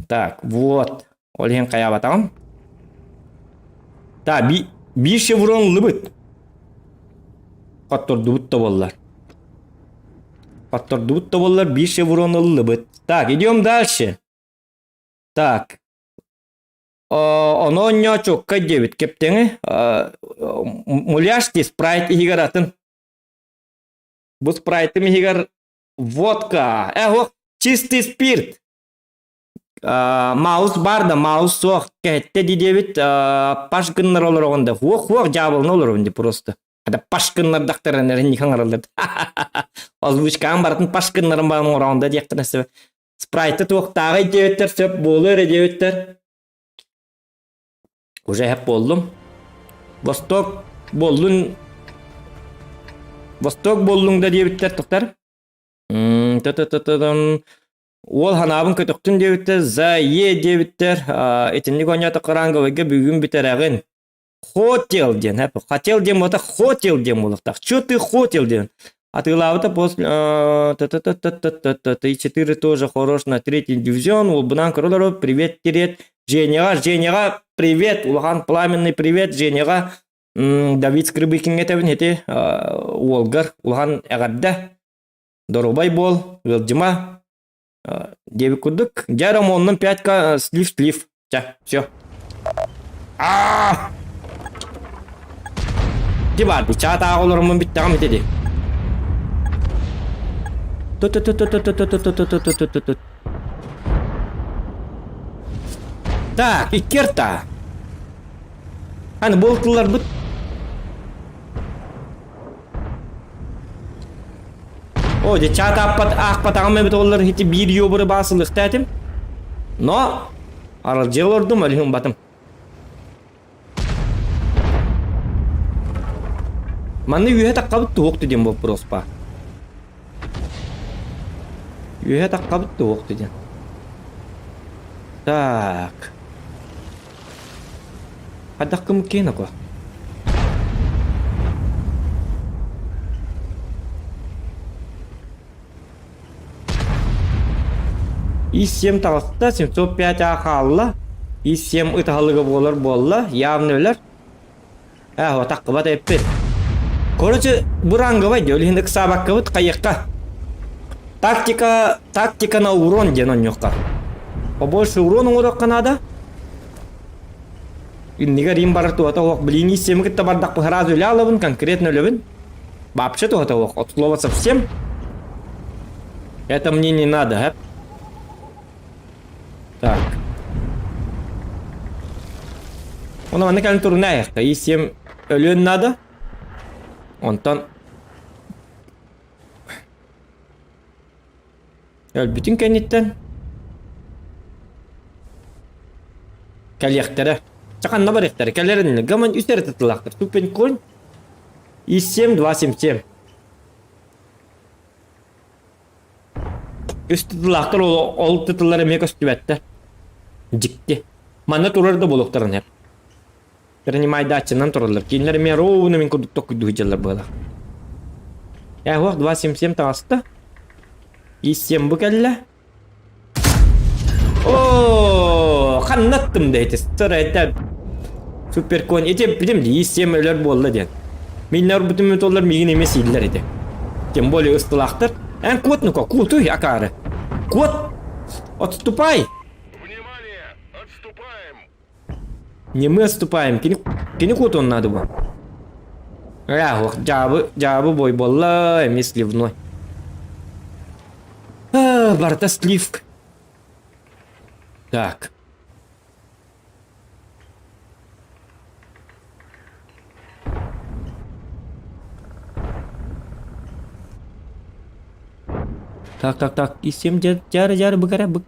Так, вот, өлен қая батам. Так, bir şevron lıbıt. Kattor dubut da bollar. Kattor dubut da bollar, bir şevron lıbıt. Так, идем дальше. Так. Оно нёчок кадевит кептеңе. Муляшти спрайт игратын. Бу спрайтым игр водка. Чистый спирт. Маус бар да, маус соқ кәтті дедевит пашкыннар олар оғында. Хуақ жабылын олар оғында просто. Ада пашкыннар дақтарын әрін неқан аралдады. Озвучкаң барын пашкыннарын барын оғында дектін әсі. Спрайты тоқтағы деветтер, сөп болыр деветтер. Уже әп болдым. Восток болдың да деветтер тоқтар. Ол ханабын көтөктүн дебиттер, за е дебиттер, этинлик ойнаты қараңғылыға бүгін бітерәғін. Хотел ден, хотел ден бота, хотел ден болықтақ. Чё ты хотел ден? Атылауыта после... Т4 тоже хорош на 3-й дивизион. Ол бұнан көрілер, привет терет. Женеға, привет. Улхан пламенный привет. Женеға, Давид Скрыбыкин етебін еті. Олғар, Улхан әғарда. Дорубай бол, Велдима. 9 курдук. Жаром оннан 5 слив. Ча, все. Дебар, чата ағылырымын біттіғам етеді. Так, иккерта. Аны болтылар бұд. О, же чат ақ патағым бит олар хити bir yoburu basılıq tətim. No, aralcı olurdum ölüm batım. Manni yühe taqqabıt tuğuk dedim bu prospa. Yühe taqqabıt tuğuk dedim. Так. Hadaq kım kena ko. И7 тағыста 705 ақалла. И7 ытағылығы болар. Явны өлер. О таққы бат әппет. Короче, бурангы бай, өлігінді қысабаққы бұд қайыққа. Тактика на урон ден он жоққа. Побольше урон оңырық қанада. Иннеге рим барыр туата оқ. Блин, И7 кітті бардақ бұхараз өлі алыбын, конкретно өлібін. Бапшы туата оқ. От слова совсем. Это мне не надо, хэп. Так. Ona bana kalın turuna ayakta. İsem ölüyorsun nada. Ondan. Öl bütün kenitten. Kal yaktere. Çakan ne var yaktere? Kallerin gaman üstleri tutulaktır. Tupen koyun. İsem 277. Üst tutulaktır ol tutuları mega üstüvette. Cikti. Mana turarda bolukların hep. Принимай датчинан туралар. Кейінлері мен ровно мен күдікті күдігі жалар бұла. Оқ 277 тағасты. И7 бұл кәлі. Ооо, қаннаттым дейді. Сыр әйтті. Суперкон. Ете білемді, И7 өлер болды ден. Менлер бүтін мүт олар меген емес елдер еді. Тем более ұстылақтыр. Ән код ну-ка, код ұй акары. Код! Отступай! Внимание! Отступаем! Не мы отступаем. Кені код он надо был. Ох, жабы бой болла, емес сливной. Барта сливк. Так. Так. И7 жары быкара, бык.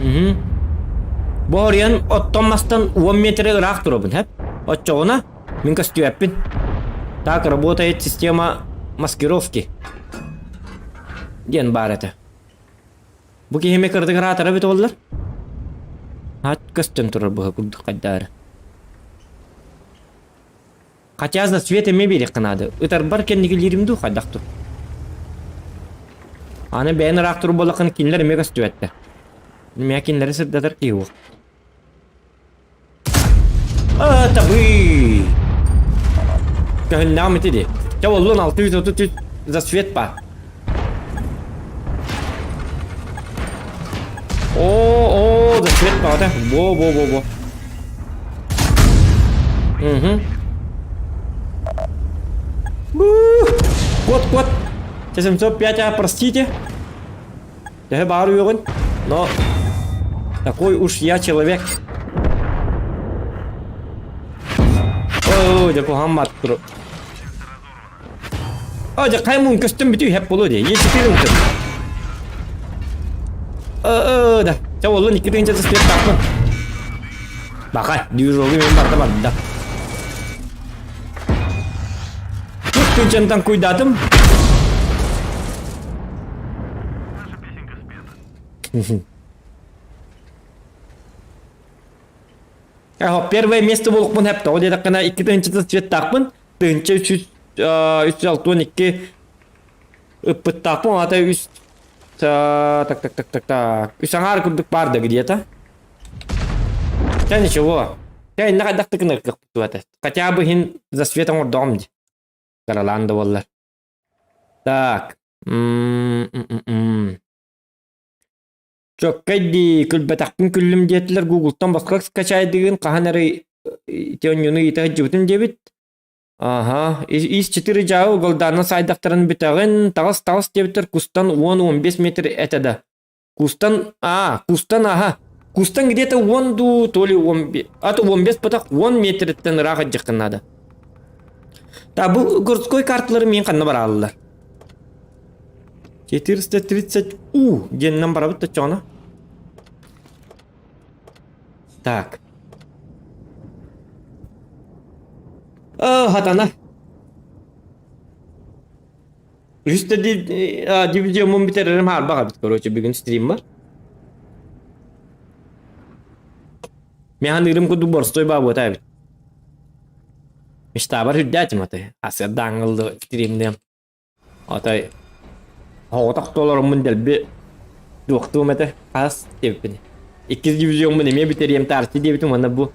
Угу. Борян оттомастан 10 метрге рақ тұрабын, хәп? Отчоғына мен костюэппін. Так работает система маскировки. Ден бар это. Бұ кейме кірдігі ратары бет олар? Хат костюм тұрар бұға күрді қайдары. Қатязна свет еме берек қынады. Үтар бар кендегі леримді қайдақ тұр. Аны бәйін рақ тұру болақын кейінлер еме костюэтті. Мәкинлері сырдатыр кейу. Табы! Көхін нағым етеді. Жау олын 633 за свет па. О, за свет па ота. Во. Код. 705, простите. Я бару его, но такой уж я человек. О, жаку хаммат туру. О, жа каймун костюм битүү хеп болду де. Е4 утур. Да. Жа олун 2-нче спек тапты. Бака, движогу мен барда. Күнчентан куйдатым. Первое место болып мұн әпті. Ол едіққана 2-нче цвет тақпын. 362 үппіт тақпын. Ата 3... Так. Үсаңар күрдік барды где-то. Ja, ничего. Я не қайдақ тықын ұрқық бұту әті. Хотя бы хин за светом ордомди. Караланды болар. Так. Çok kaydi külbetakın küllüm diyetler Google'dan başka skачайдыгын қаханары тёнюну итәгә җибетем дебит. Ага, is 4 жау голданы сайдактарын битәген тагыс дебитер кустан 10-15 метр этеда. Кустан ага. Кустан где-то 10 то ли 15, а то 15 потак 10 метрден рага жакын надо. Ta bu Gorskoy kartları men kanna bara aldılar. 430 genden bara bitti çona. Так. Hatana. Üstte divizyonum bitiririm har bakabit korоче bugün stream var. Mehanırım kudu borstoy babu tabi. Mishtabar hüddət mate. Asya dangıldı streamdem. Atay. Hawtak dolarımın delbi. Doktu mate. As tepini. 2 divizyonumu neme bitireyim tartı diye bitim bana bu.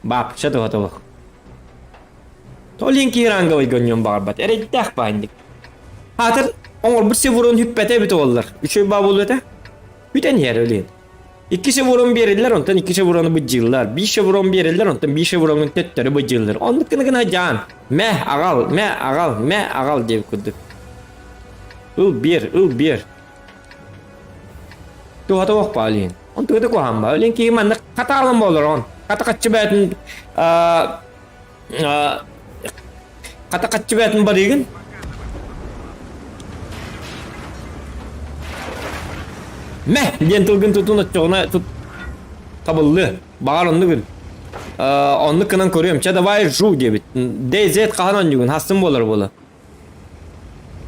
Bap şatı hata bak. Tolin ki ranga vay gönyon barbat. Ereddak bahindik. Hatır onlar bir sevurun hüppete bit oldular. Üçü babul bete. Bütün yer öyle. 2 sevurun verirler ondan 2 sevurunu bıcırlar. 1 sevurun verirler ondan 1 sevurunun tetleri bıcırlar. Onluk kına can. Meh agal diye kudu. Ul bir. Tu hata bak palin. On tu ko hamba. Lin ki man katalan bolor on. Kata kaçıbetin kata kaçıbetin barigin. Meh gentilgin tutuna çoğuna tut tabıllı. Bağır onu gün. Onu kınan koruyorum. Çada vay ju diye bit. DZ kahanan gün hastım bolor bola.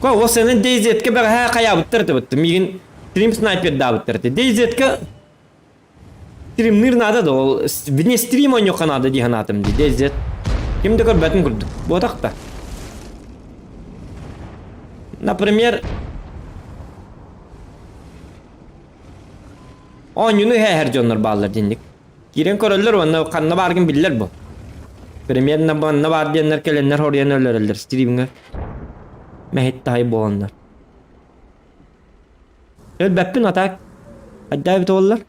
Ko o senin DZ ke ben ha kaya bitirdi bitti. Migin stream sniper da bitirdi. DZ ke stream nirnada da o vine stream oynuyor kanalda diye hanatım diye DZ. Kim de kor batın kurdu. Bu takta. Например, oyunu her jonlar bağlar dindik. Giren korullar onu kanına bargın bilirler bu. Premier ne var diyenler gelenler oraya ölürler stream'e. Mehet dahi bu onlar. Öl beppin atak. Hadi davet olurlar.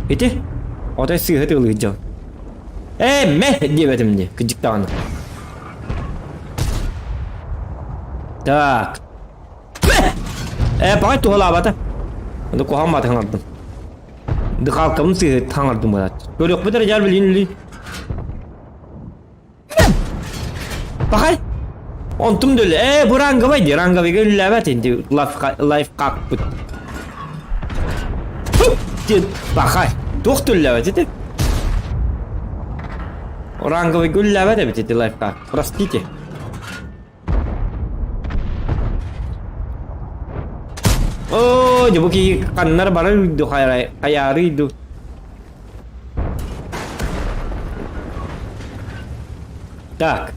Iti. O da sığıt ılıyacağım. Meh diyemedim diye. Gıcık dağını. Tak. Bakay tuğla abata. Onu koham batı hangardım. Dıkal kabım sığıt hangardım bu da. Böyle yok bir de rical bilin. Bakay. Ontum döyle. Bu rangavaydı. Rangavayı güllevet indi. Life kakput. Bakay. Doktor levet idi. Rangavayı güllevet ebit life kak. Простите. Oh, coba ki kanlar baru hayarıydı. Tak.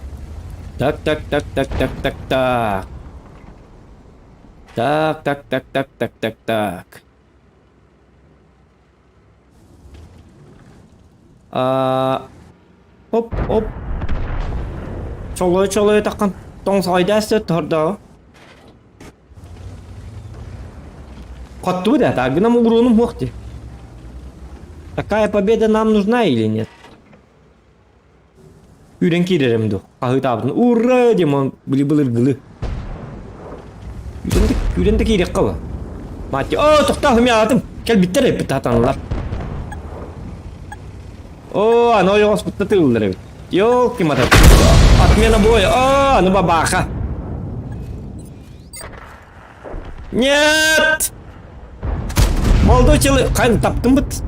Tak. Hop. Çoluğu takkan. Tong sayda set orada. Хоть туда, так нам урону мохти. Такая победа нам нужна или нет? Yüren girerim de. Ahı tabın. Uğra demon. Bılı. Yüren de girek kava. Mati. Toktahım ya adım. Gel bitter hep tatanlar. Ano yung hospital tırılır evet. Yok ki mata. Atmena boy. Ano babaka. Нет! Молодой человек, кайын таптым бит.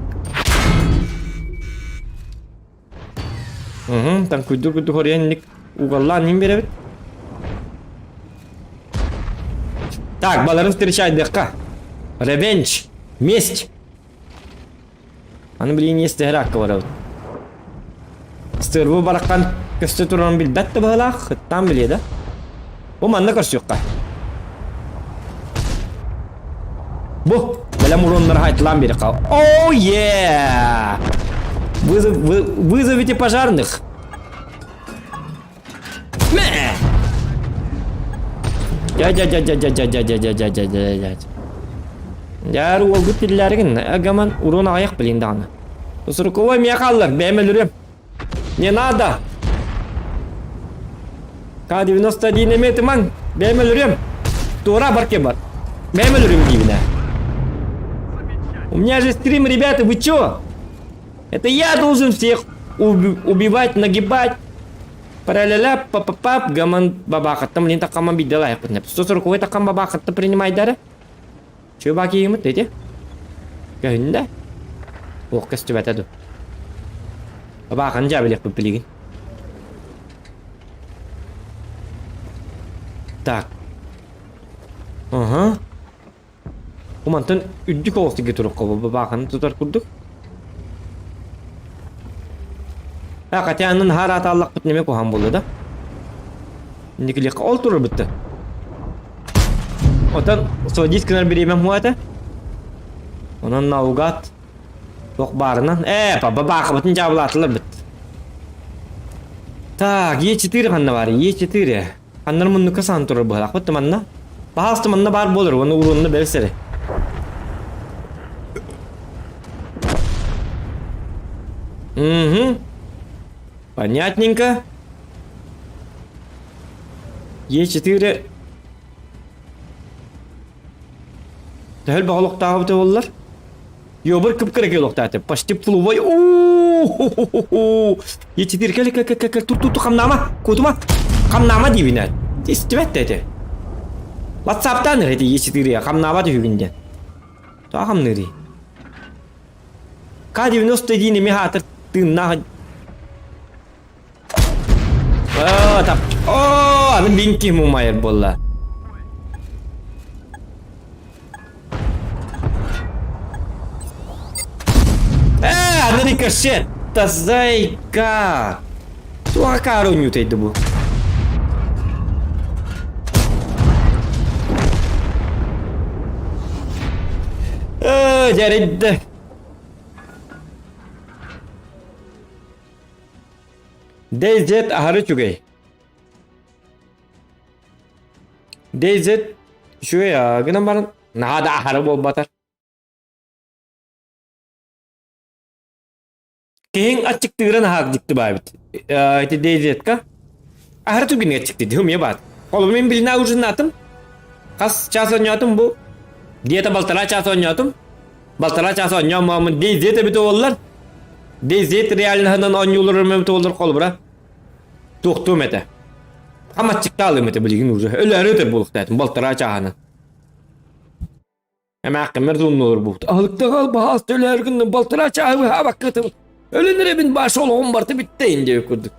Там куйду хоренник уголлан ним беребит. Так, баларын встречать дыхка. Ревенч. Месть. Аны блин есть игра каварабит. Стырбу бараккан көстө туран билбетти балах. Там биле да. Бу манна көрсү юкка. Bu böyle muronlar haytlan biri kal. Oh yeah! Вызовите пожарных. Ya ruh oldu pillerin. Agaman urona ayak bilindi ana. Usurkovay mı yakallar? Benim ölürüm. Не надо. К-91 имеет man. Benim ölürüm. Тура баркебар. Benim ölürüm dibine. У меня же стрим, ребята, вы чё? Это я должен всех убивать, нагибать, параллеля, пап, гаман бабахатта, блин, такама бидала, я поднеп. Что сорок вы такам бабахатта принимать дара? Чего баки ему эти? Гэнда? Ох, костюбет аду. Бабахан жабелек попилигин. Так. Ага. Умантан үддік оғысты кетіріп қолы бабақаны тұтар күрдік. Қатянын хар аталық бұт немек оған болды да. Некілек ол тұрыр бұтты. Отан сол дискінер беремем хуаты. Онан наугат. Жоқ барынан. Бабақы бұтын жабылатылар бұтты. Так, Е4 қанна бар, Е4. Қандар мұнны касан тұрыр бұғылақ бұтты манна. Бағасты манна бар болыр, оны ұрынны бәлсері. Угу. Понятненько. Е4. Тәл бағылық тағы бұты олар. Йобыр кіп-кірек елоқтаты. Почти плувай. Е4 кәлі. Тұр. Қамнама. Көтіма. Қамнама дейбінәді. Тестібәтті әді. WhatsApp'tan nerede Е4'ye? Қамнама дейбінден. Тағам нері. К-90 дейіне ме хатыр. Тынна. Тап. Аны бинки мумайыр болла. Аны рикошет. Тазайка. Туға қару нютайды бұл. Жарайды. DZ ahırı çökey. DZ şu ya gına barın nada ahırı bol batar. Kehin açık tıran hak çıktı baybit. İşte DZ ka ahırı çökeyne çıktı diyorum ya bat. Oğlum ben bilina uzun atım. Kas ças oynatım bu. Diye de baltara ças oynatım. Baltara ças oynatım ama DZ'de bir olurlar. DZ realinhadan oynayılır mı olur kol bura. Toxtum ete. Ama çıktı alım ete bilgin ucu. Öyle öte buluk dedim. Baltara çağını. Ama hakkımır da olur bu. Alıkta kal bahasta öyle her günden baltara çağı ha bak katım. Öyle nere bin başı olan bartı bitti ince kurduk.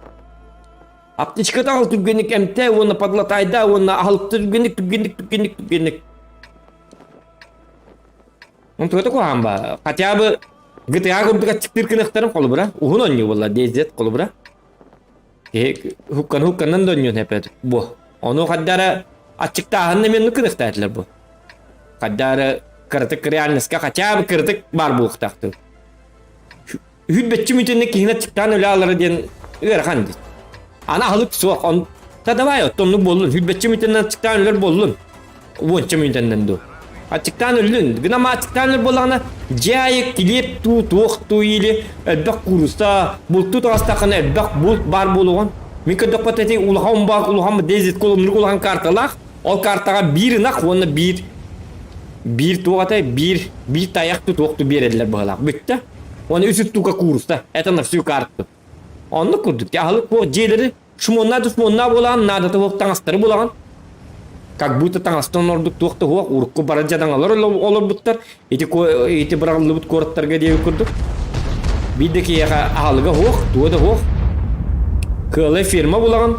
Aptışkata al tügünlük emte onu padlatayda onu alık tügünlük. Onu tuğda koğan ba. Katya GTA kurduk çıktır kınıktarım kolu bura. Uhun oynuyor valla DZ kolu bura. Hukkandan dönüyor hep bu. Onu kaddara açıkta ahınne men nükünük daydılar bu. Kaddara kırtık realniska kaçab kırtık bar bu uqtaktı. Hübbetçi mütünne kihine çıktan öyle alırı diyen ıyrıkan dit. Ana alıp soğuk on. Tadava yok tonluk bollun. Hübbetçi mütünden çıktan öyle bollun. Vonçı mütünden du. Açıktan ölün. Gınama açıktan öyle bollana cayık kilip tuğ ili elbek kurusta bultu tağıstakın elbek bult bar boluğun. Minke dokpat eti ulağın bak ulağın dezit kolumluk ulağın kartalak. O kartaga bir nak onu bir tuğatay bir tayak tuğuktu bir eller bağlak. Bitti. Onu üsüt tuğka kurusta. Etanlar suyu kartı. Onu kurduk. Ya halık bu celeri şumonna bolan nada tuğuk tağıstarı bolan. Как будто таңастан ордук туқты хуак урукку бара жадан алар олар буттар ити бирагылы бут короттарга деп көрдүк бидеки яга алыга хуак тууда хуак кылы фирма булаган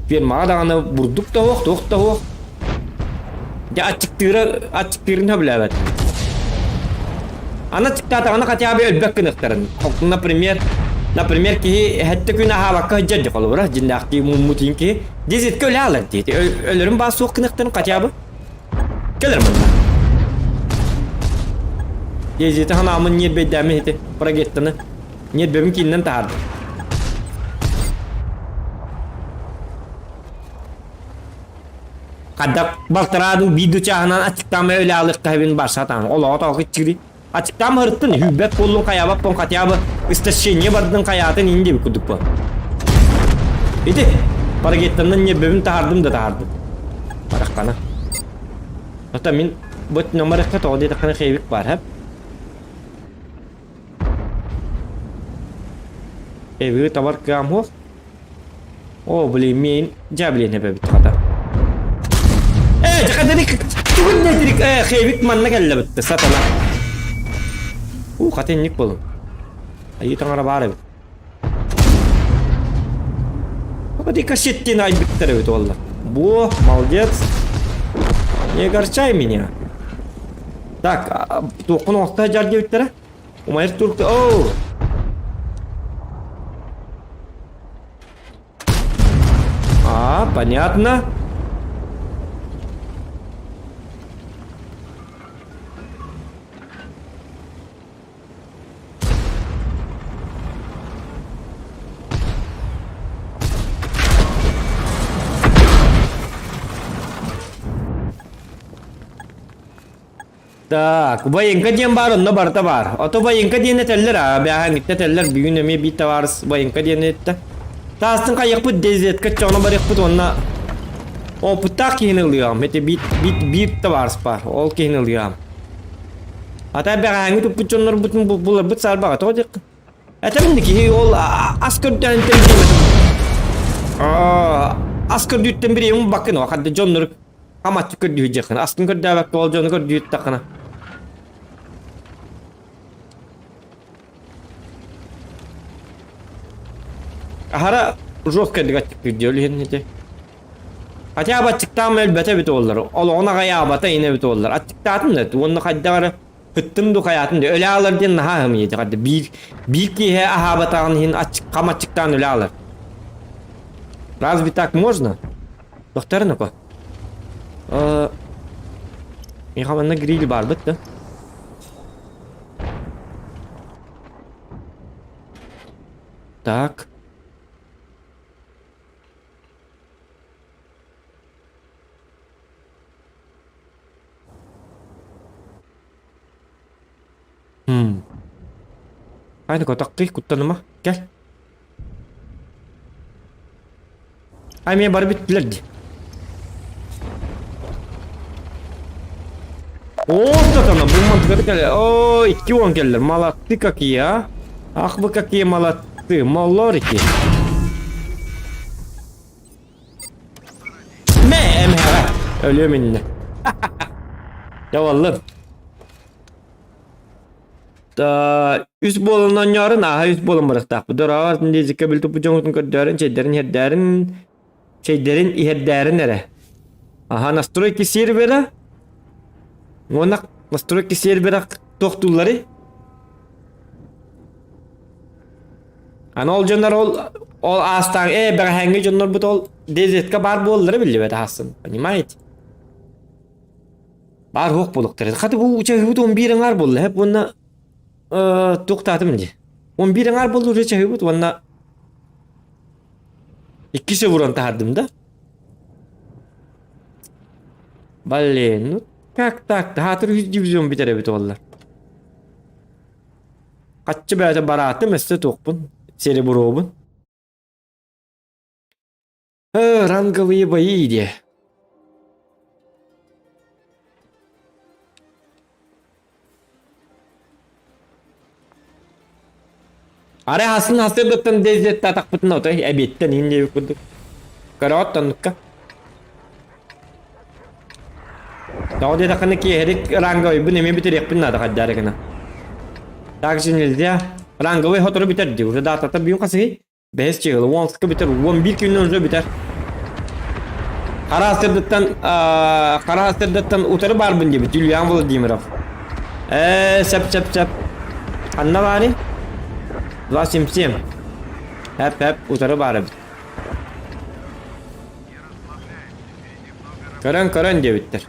фирмага даганы бурдук та хуак тук та хуак я ачыктырын таблабат ана чыктата ана катябы өлбөк кыныктарын Например, ki hatta gün hava kahcacı kalır ha cindaki mumutin ki dizit köle alır dedi. Ölürüm bazı soğuk kınıktan kaçabı. Gelir mi? Dizit hanımın niyet bedemi hedi. Para gittini. Niyet benim kinden tahardı. Kadak baltaradu video çahanan açıklama öyle alır kahvin başlatan. Ola otak içiri. Açıktan hırttın hübbet kollun kayabap pon katyabı istashenya bardın kayatın indi bir kuduk bu. İdi. Para gittiğinden ne bebim tahardım da tahardım. Barakana. Hatta min bu numara kat oldu da kana khayvik var hep. Evi tabar kıyam hoş. O bileyim jablin hebe bit hata. Jaka dedik. Tugul ne dedik? Xeyvik manna kelle bitti satana. Katenlik bolun. Ayı tangara bare bit. Hadi kaşettin ay bittere bit valla. Bu молодец. Не огорчай меня. Так, тоқын оқта жарге биттері. Умайыр туркты. Оу. Понятно. Так, bayınka diyen var onda barta var. Oto bayınka diyene teller ha. Behan gitti teller bir gün emeği bir tavarız bayınka diyene etti. Tastın kayak bu dezet kaç ona barık bu onna. O putak yeniliyorum. Hete bir tavarız par. Ol yeniliyorum. Hatta behan gitti bu çonlar bütün bu sarba at odik. Hatta bindeki ol askerden temizleme. Asker dütten biri yum bakın o kadar çonlar kamat çıkır diyeceksin. Aslında kadar bak ol çonlar düt takına. Hara жестко дигаттик видеолин хите. Хотя бы аттиктаам элбете бит оллар. Ол она гаябата ине бит оллар. Аттиктаатын да онны кайдагара хыттым ду каятын да өле алар ден наха хым еди кадды bir кихе ахабатагын хин каматчиктан өле алар. Разве так можно? Доктор ну-ка. Мехаманна гриль бар бит да. Так. Aynı kontaklı kutlanıma gel. Ay bari bittilerdi. Satana bu mantıklı geldi. İki on geldiler. Malattı какие ya. Ah bu какие malattı. Mallar ki. Emhe. Ölüyorum inne. Ya vallahi. Üst bolundan yarın üst bolun bıraktık. Bu da ağır diye zikabil topu jongun kadarın şeylerin ihedderin nere? Настройки сервера. Ona настройки сервера toktulları. Ana ol canlar ol astan bir hangi canlar bu ol dezetka bar bolları billi ve hasın. Понимаете? Bar hok buluktır. Hadi bu uçağı bu 11 var bollu. Hep bununla to'xtadim de 11 ngar bo'ldi recha bu valla ikkisi vuran tahaddim-da. Блин, ну как так? Hatır 100 divizyon bitere bit ollar. Kaççı böyle baratı mesle toqpun. Seri burobun. Ранговые бои diye. Are hasırlıktan dezzet tatak putun otu ebetten indi yukarıda. Karat tanıkka. Daha da takını ki herik rangoy bu nemi bitirek pinna da kadar kana. Taksin ya rangoy hoturu bitirdi. Burada tata biyun kasih. Behes çıkıyor. Onska bitir. 11 gün önce biter. Kara hasırlıktan utarı barbun gibi. Julian Vladimirov. Sep. Anna var ni? La simsim. Hep utarı bari. Karan diye bittir.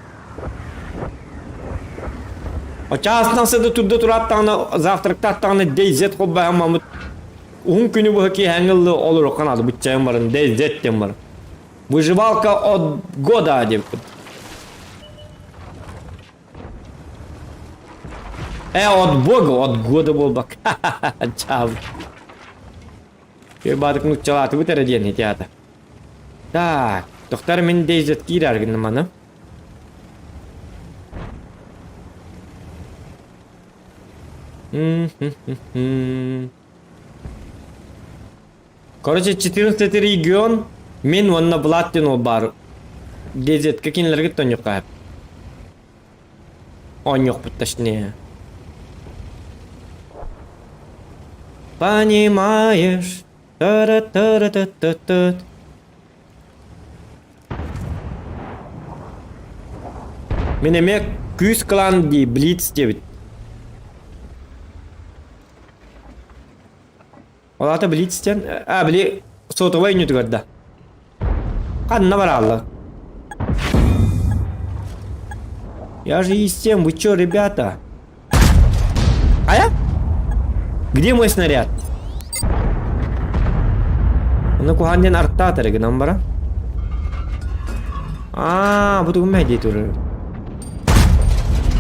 O çağısından sıdı turda turattağını, zavtırıktattağını dezzet kobba hamamut. Un günü bu haki hangıllı olur o kanadı bütçeyim varın, dezzettim varın. Выживалка от года diye bittir. От Бога, от года был бак. Чав. Я бадык ну чалаты вытер день эти ата. Так, доктор мен дейзет кирар гынманы. Короче, 14 регион, мен онна блаттен ол бар. Дезет, какие-лерге тонёк кайып. Он yok точнее. Понимаешь? Та-ра-та-ра-та-та-та. Мен эме күз клан ди блиц дебит. Олата блицтен, били сотовой не тugada. Канна баралла. Я же из тем, вы чё, ребята? А я? Где мой снаряд? Ну-ка, ханден арта тареги номера. Буду умеди туры.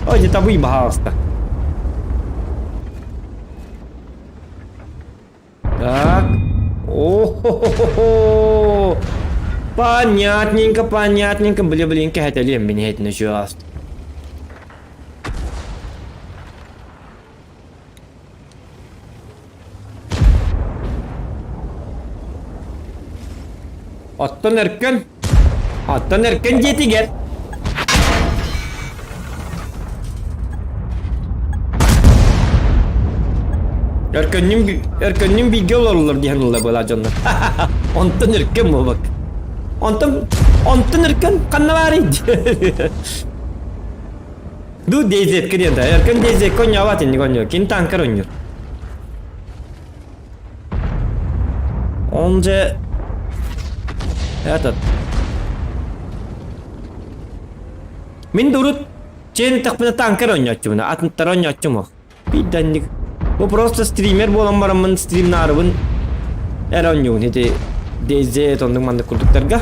Ой, где-то вы, пожалуйста. Так. О-хо-хо-хо-хо. Понятненько, понятненько. Блин, это лем меня это началось. Attın erken. Attın erken jeti gel. Erkenin bir gel olur diyen ola böyle canlar. Ontun erken mi bak? Ontun erken kanna var Du dezet kiriyor da. Erken dezet konya vatin konyo. Kintan karonyo. Onca этот. Мен дурут чен так пына танкер ойнатчу мына атынтар ойнатчу мо. Бидданник. Бу просто стример болам барамын стрим нарыбын. Эроню неде дезе тондук манды курдуктарга.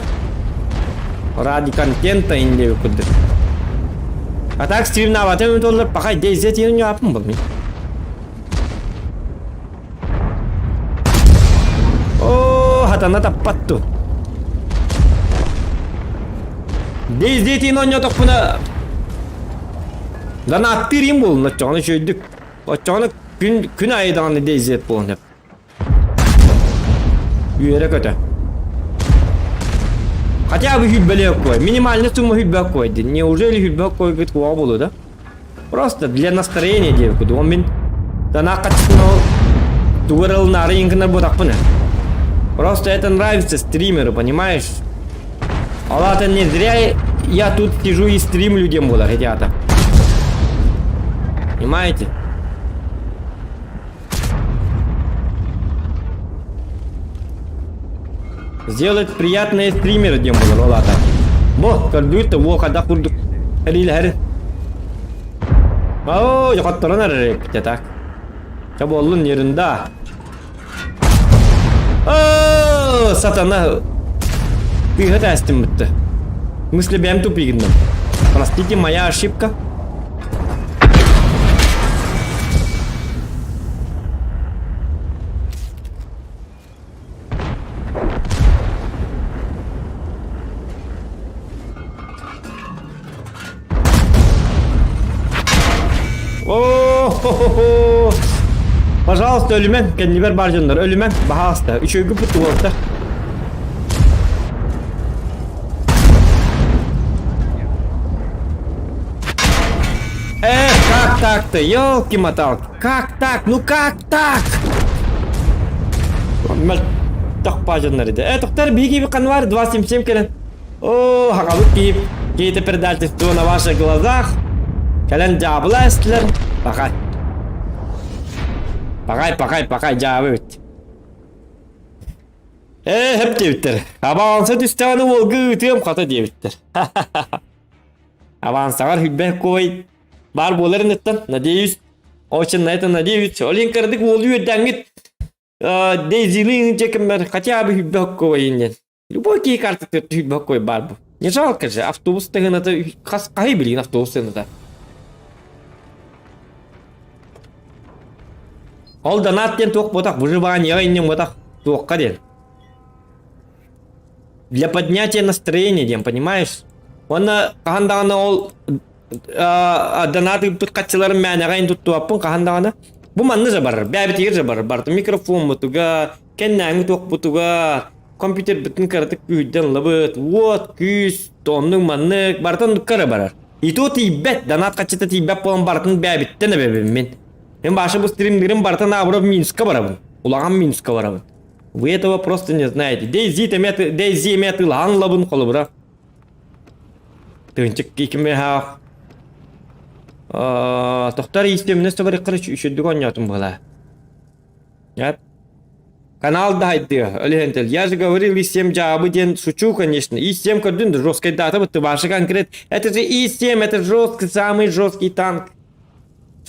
Ради контента инде курдук. А так стрим наватым толлар пакай дезе тиен япым болмай. О, хатана таппатту. Дездетин ойнаток мына. Дана аттырым болун ачаны шөйдүк. Ачаны күн айданы дездет болун деп. Үйөрө көтө. Хотя бы хюббелек кой. Минимальная сумма хюббек кой. Неужели хюббек кой говорит куа болу, да? Просто для настроения девку. Он мен дана качно туграл на ринг на ботакпына. Просто это нравится стримеру, понимаешь? Аллах, не зря я тут сижу и стрим людям было, ребята. Понимаете? Сделать приятное стримеру людям было, Аллах. Бо, кардует, во, когда курдук. Рилер. О, я хотел на реп, так. Чаболун ерунда. О, сатана. Ты это стимут-то. Мысли бьем тупик. Простите, моя ошибка. О-хо-хо-хо. Пожалуйста, ölümen. Kendini ver barcanlar. Ölümen. Bahasta. Üçüncü putu oldu. Как так-то? Ёлки-моталки. Как так? Ну как так? Так пажанlar idi. Тоқтар беги канвар 277 келен. О, хакалык киіп. Кейті предательство на ваших глазах. Келен жабыла естілер. Пақай. Пақай жабы өт. Хеп дебіттер. Абанса түстіғаны олғы үтем қата дебіттер. Абансағар хүлбәк қой. Бар боларын еттен, надеюсь. Очень на это надеюсь. Олин кардык олью дәңгіт. Дейзилин чекімбер. Хотя бы хүлбәк қойын. Любой кей карты төрті хүлбәк қой бар бұл. Не жалко же, автобус тегін аты. Қай білген автобус тегін аты. Ол донаттен тоқ ботақ, выживание ойнен ботақ тоққа ден. Для поднятия настроения ден, понимаешь? Оны қағандағына ол донаты тұтқатшыларын мәне ғайын тұтту аппын қағандағына. Bu manna jabar, bäbitiger jabar, bartı mikrofon butuga, kennäňi tok butuga, kompüter bütün karatık güýden labıt, wot, küs, tonnuň mannyk, bartan dukkara barar. Ito tibbet, danat kaçıta tibbet bolan bartın bäbitten ebebim men. Men başa bu streamlerim bartan abra Minsk'a barabın. Ulağan Minsk'a barabın. Вы этого просто не знаете. Дейзи имеет илган лабын колы бра. Тынчык кикиме ха. Тохтар истемне собари кырыч үшөдүк онятым бала. Нет? Канал да хайды. Олентел. Я же говорил, И7 жабы ден шучу, конечно. И7 көрдүн жесткой дата бутты. Ваша конкрет. Это же И7, это жесткий, самый жесткий танк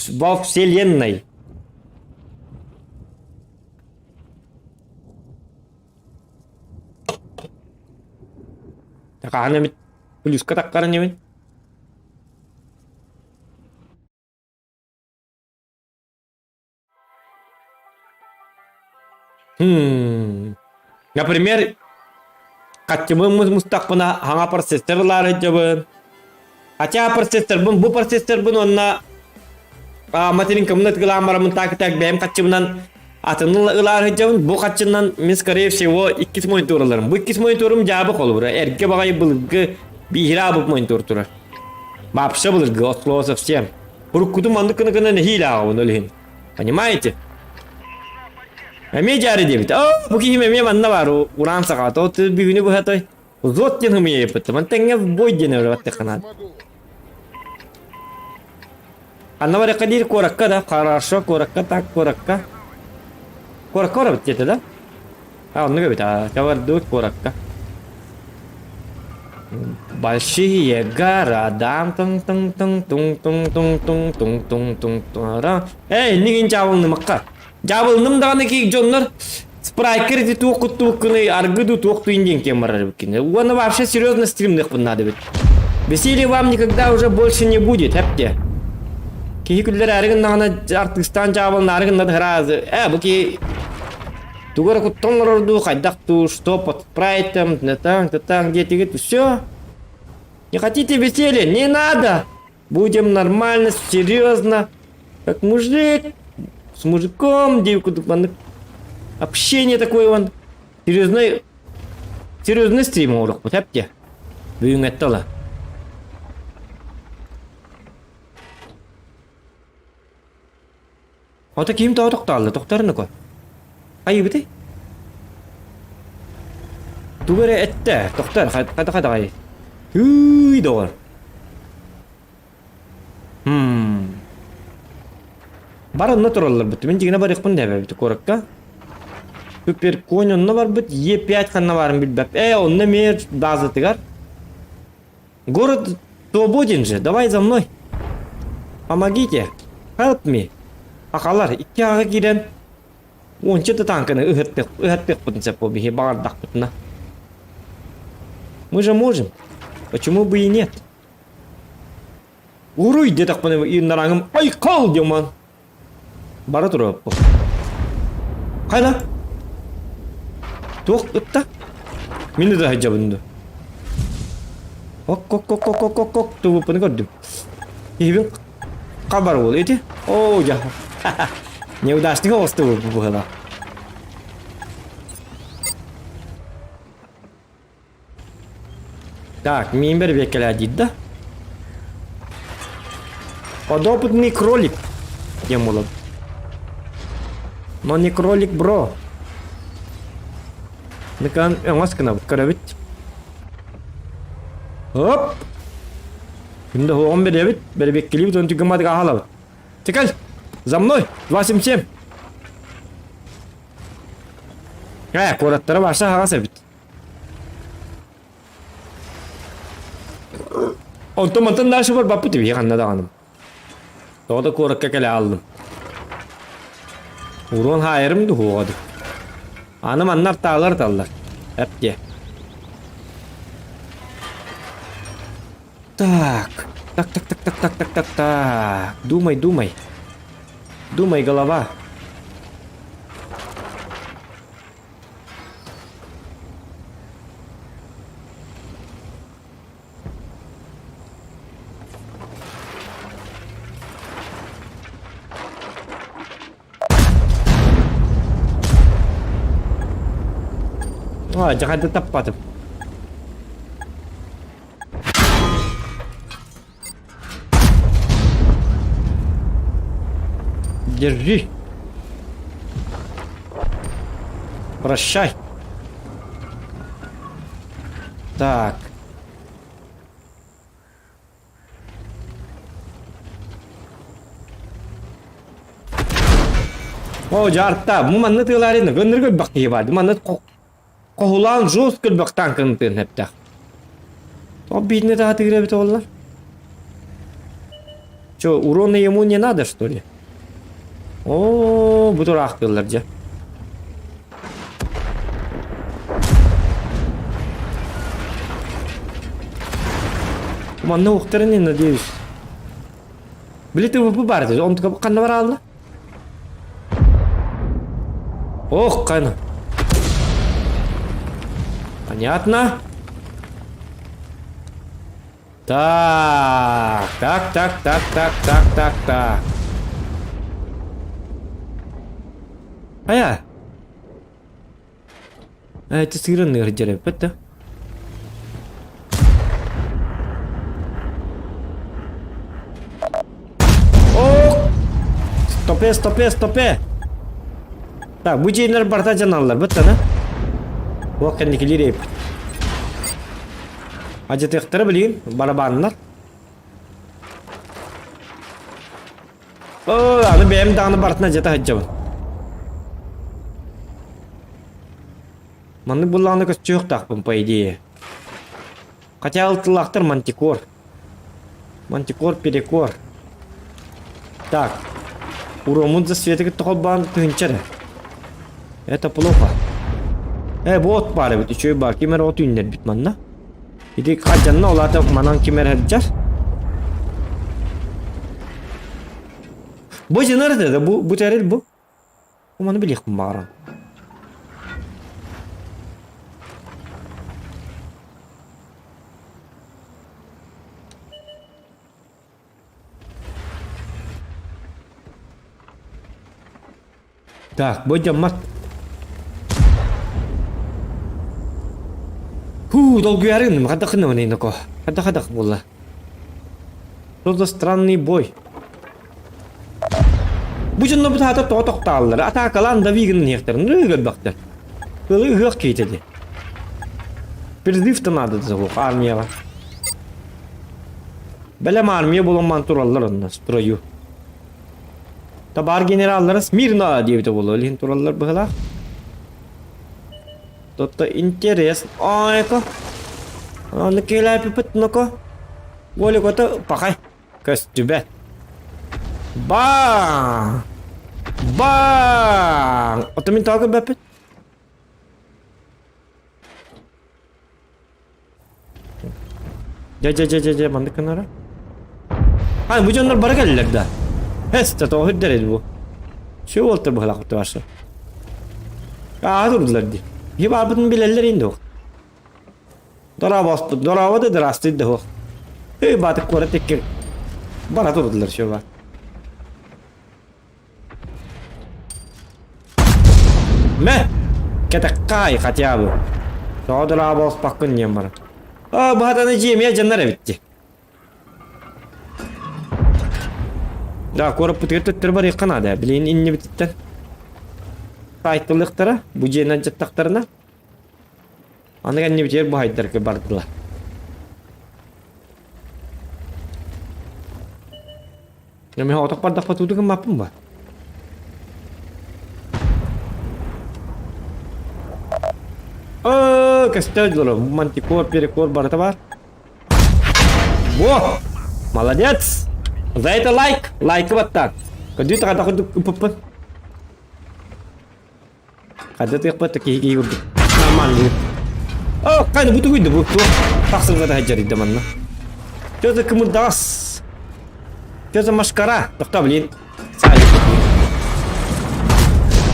во вселенной. Так, она плюска так карневый. Например, каттыбымыз мустакпына хаңа процессорлары жабын. Хотя процессорбын, бу процессорбын онна материнкамны тыгыламарамын так бәйім каттыбынан атының ылары жабын. Бу катчынан мен, скорее всего, 2 мониторларым. Бу 2 мониторым жабы қолы бұра. Әрге бағай бұлғы бейхіра бұп монитор тұрар. Бапша бұлғы, осло совсем. Бұрық күтім анды кыны-кыны хиля ағын өлігін. Понимаете? Әме жары дебіт. Бұ кейім әме манна бар, уран сақаты. Оты бүйіні бұхатой. Зот ден хымы епітті. Ман тәңе бой ден өрі бәтті қанат. Анна бар әқадир коракка да. Қарашо коракка, так коракка. Коракка ора біттеті да? Оны көбіт. Чаварды коракка. Большие города. Эй, неген жабылны маққа. Жабылным дағаны кейк жонлар спрайкерді туқы-туқыны аргыду туқ туинден кем барар біккені. Оны вообще серьезно стримдық бұнады бит. Веселье вам никогда уже больше не будет, әпте. Кейі күлдер әрігін дағаны артыстан жабылын арығын нады ғыразы. Бұки туғыры құттон ұрды, қайдақту, что под спрайтом, тетаң, детігіт, все. Не хотите веселья? Не надо. Будем нормально, серьезно, как мужик. С мужиком, девку, общение такое вон. Серьезный стрим урок, вот әпте. Бүйін әттала. Ота киім тау тоқталды, тоқтарыны ко. Қайы біті? Туғыры әтті, тоқтар, қайда қайы. Үй, доғыр. Бар онна туралар бит. Мен дигене бар икпин дебе бит коракка. Супер конь онна бар бит. Е5 ханна барын билбеп. Онна мер база тигар. Город свободен же. Давай за мной. Помогите. Help me. Акалар, икки ага кирен. Ончы танканы ыхаттык бутынса по бихе бардак бутына. Мы же можем. Почему бы и нет? Уруй детак паны и нарангым. Айкал деман. Бара тұрып. Қайда? Тоқ ұтта? Мені да жабынды. Ок. Туғы пыны көрдім. Ебен қабар ол, еті? Оу, жа. Неудачный осты бұл бұғыла. Так, мен бір бекелі дейді да. Подопытный кролик. Кем олады? Но не кролик, бро. Ну-ка, маскана кара Оп! Şimdi он беребит, беребек келибит, он тюгамады ағалабы. Текал! За мной! 277! Кораттары баша ағаса бит. Онтон нашы бар бапы тебе еғанна дағаным. Тоғда коракка кәлі алдым. Урон хайырымды хуғады. Аным аннар тағылар талар. Әпте. Так. Думай. Думай, голова. Ha, hadi tapmadım. Держи. Прощай. Так. О, жарта. Му манны тыларын гөндөргө бакый бар. Манны kohulağın жоз көлбөк танкын тын хепте. То бидне да тыгребе толлар. Чё, урона ему не надо, что ли? О, bu durağı kıllarca. Манны уктарын не надеюсь. Билеты вы барды, он только канда бар алды. Ох, кайна. Понятно. Так. Ая. Это сыгранный рыцарь, это. О! Стопе. Так, bu ceyinler barda canallar, bitti ne? O kendikileri hep. Acı tektere bileyim, barabanlar. Oo, anı benim dağını bartına jeta hacjabın. Manı bullağını köşçü yok takpın по идее. Хотя алтылақтыр мантикор. Перекор. Так. Уромын за светігі тұқылбағын түйінчері. Это плохо. Вот бар бит, еще и бар. Кемер от үйіндер бит манна. Иди қажанна олаты манан кемер әджар. Бұл жинар деді, бұл тәрел бұл. Уманы білек мағарам. Так, будем мат. Долго ярым, хадахны мне нако. Хадах было. Что за странный бой. Будем набить хата тоқталлар. Атакалан да вигн нехтер. Нрыгат бактер. Кылы гық кетеді. Перздифті надо зағуқ армияға. Бәлем армия болон мантураллар онна строю. Табар генераллары смирно deyip de bolu. Лин тураллар бұғылақ. То-то интересно. Ой-ка. Ну келай пипет, ну-ка. Оли-ка-то пахай. Костюбе. Баң! Ото мен тағы бәпет. Жа, манды канара. Ай, bu canlar bara geldiler de. Heste tohid deredi bu. Şu oldu bu halakta varsa. Ya durdular di. Bir babın bileller indi o. Dorava da drastid de o. Batık kora tekke. Bara durdular şu var. Me. Ketekkay хотя бы. Dorava bakın yem bara. Bu hatanı cemiye canlara bitti. Да, короб путгетті түрбар еқан ады. Білейін инне бітіттен. Қайттылықтары, бұ жейін жаттақтарына. Аны әнне бітер бұ хайттар ке бардыла. Мен отақ бардақ патудығын мапым ба? Кәстәл дұры. Мантикор, перекор барды бар. Во! Молодец! За это лайк! Лайк вот так! Кады ты когда ходишь пп? Когда ты пп такие игры? Нормально. О, когда буду видно, буду. Так сразу это хаджари даманна. Что за кому дас? Что за машкара? Так блин.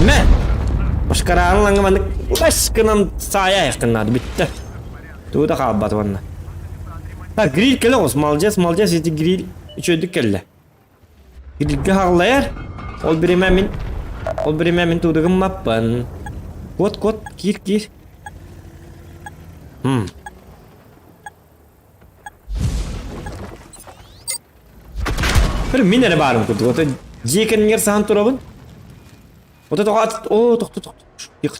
Ме! Машкара анланга маны. Лашканам сая яхтанады битті. Туда хаббат ванна. Так, гриль келе ғос. Молодец, эти гриль. Üçüydük kelle. Gidilge hağlayar. Ol bir ememin tuğduğum mappan. Kot, gir. Bir minere barım kurdu. Ota jeken yer sahan turabın. Ota toqat. O toqtu. Yık.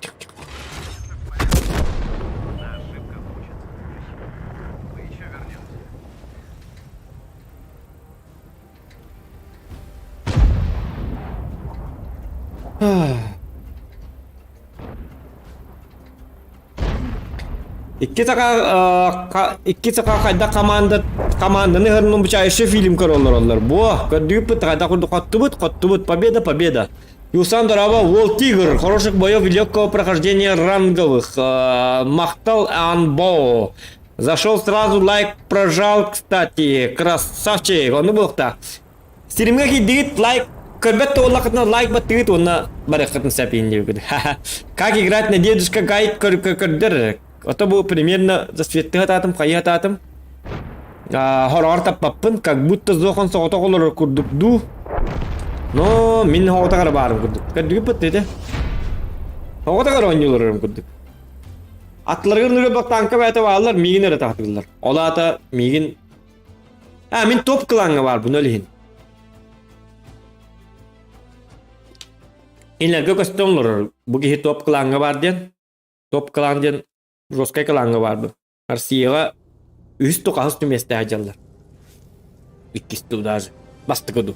İki taka kayda команданы hırnın bıçayışı film kararlar onlar. Bu kadıyıp kayda kurdu kottubut победа. Юсан Дорава, Волт Тигр, хороших боев и легкого прохождения ранговых. Махтал Анбо. Зашел сразу, лайк прожал, кстати. Красавчик, он был-то. Стримге кидит лайк. Кырбетто олақытна лайк баттығыт, онна барақытын сәпейін деп көді. Как играть на дедушка гайд көрдір. Это был примерно засветты ататым, қайы ататым. Хорағар таппаппын, как будто зоқан соғыта қолыр күрдікду. Но мен хоғытағар барым күрдік. Көрдігі бітті. Хоғытағар ойнылырым күрдік. Атларғыр нүрі бақ танка бәті бағалар, мегін әрі тақтығылар. Ола ата мегін... Мен топ қылаңы бар бұны өлігін. Инлерге көстөңлөр буги топ кылаңга бар ден. Топ кылаң ден жоскай кылаңга бар бу. Россияга үз токас түместе ажаллар. Иккисту даже. Бастыгыду.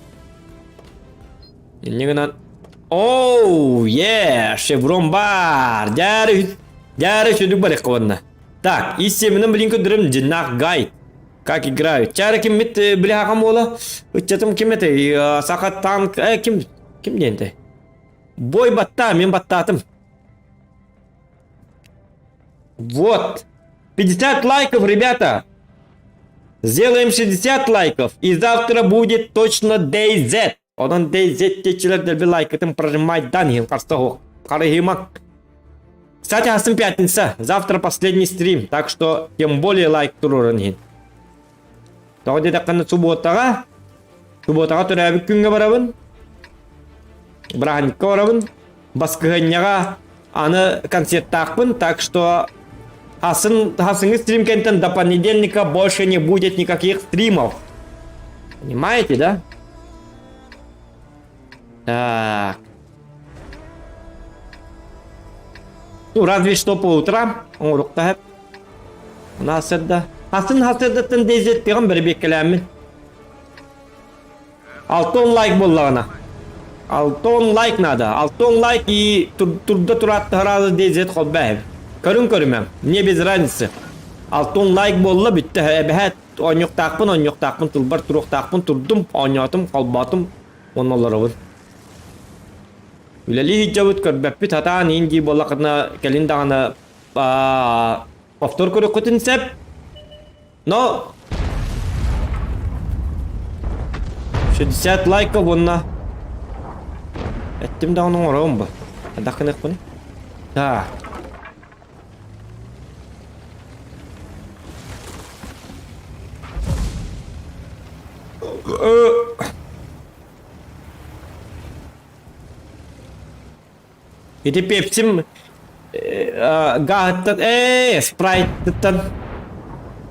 Негенан оу, шеврон бар. Дяры шуду барек конна. Так, иссеминен блин көдөрөм жинак гайд. Как играют? Чары ким мит бляха мола? Учетым ким это? Сахат танк. Ким денте? Бой батта, мен баттатым. Вот. 50 лайков, ребята. Сделаем 60 лайков. И завтра будет точно DayZ. Онан DayZ течелердер bir лайк этим прожимать Данил Карстого. Карагимак. Кстати, асым пятница. Завтра последний стрим. Так что тем более лайк турурын. Тогда даканы субботага. Субботага төрәбик күнгө барабын. Браханникка барабын. Баскыганняга аны концерт тақпын. Так что хасыңы стрим кентен до понедельника больше не будет никаких стримов. Понимаете, да? Так. Ну, разве что по утрам. Урукта. У нас это... Хасын дезеттеген бір беккелемін. 6 лайк боллағына. 6 лайк надо. 6 лайк и турда туратты харазы дезет қол бәйб. Көрім. Не без разницы. 6 лайк болла бітті. Бәхет оңық тақпын, тұлбар тұруқ тақпын, тұрдым, оңатым, қалбатым. Онолары бұд. Үләлі хиджабыт көрбәппі татан инди боллақына кәліндағына повтор көрі құтын сәп. Но 60 лайков онна. Әттім дағының орауым ба. Әдақын әқ бұны. Да. Itu pepsim gahtat sprite-тан.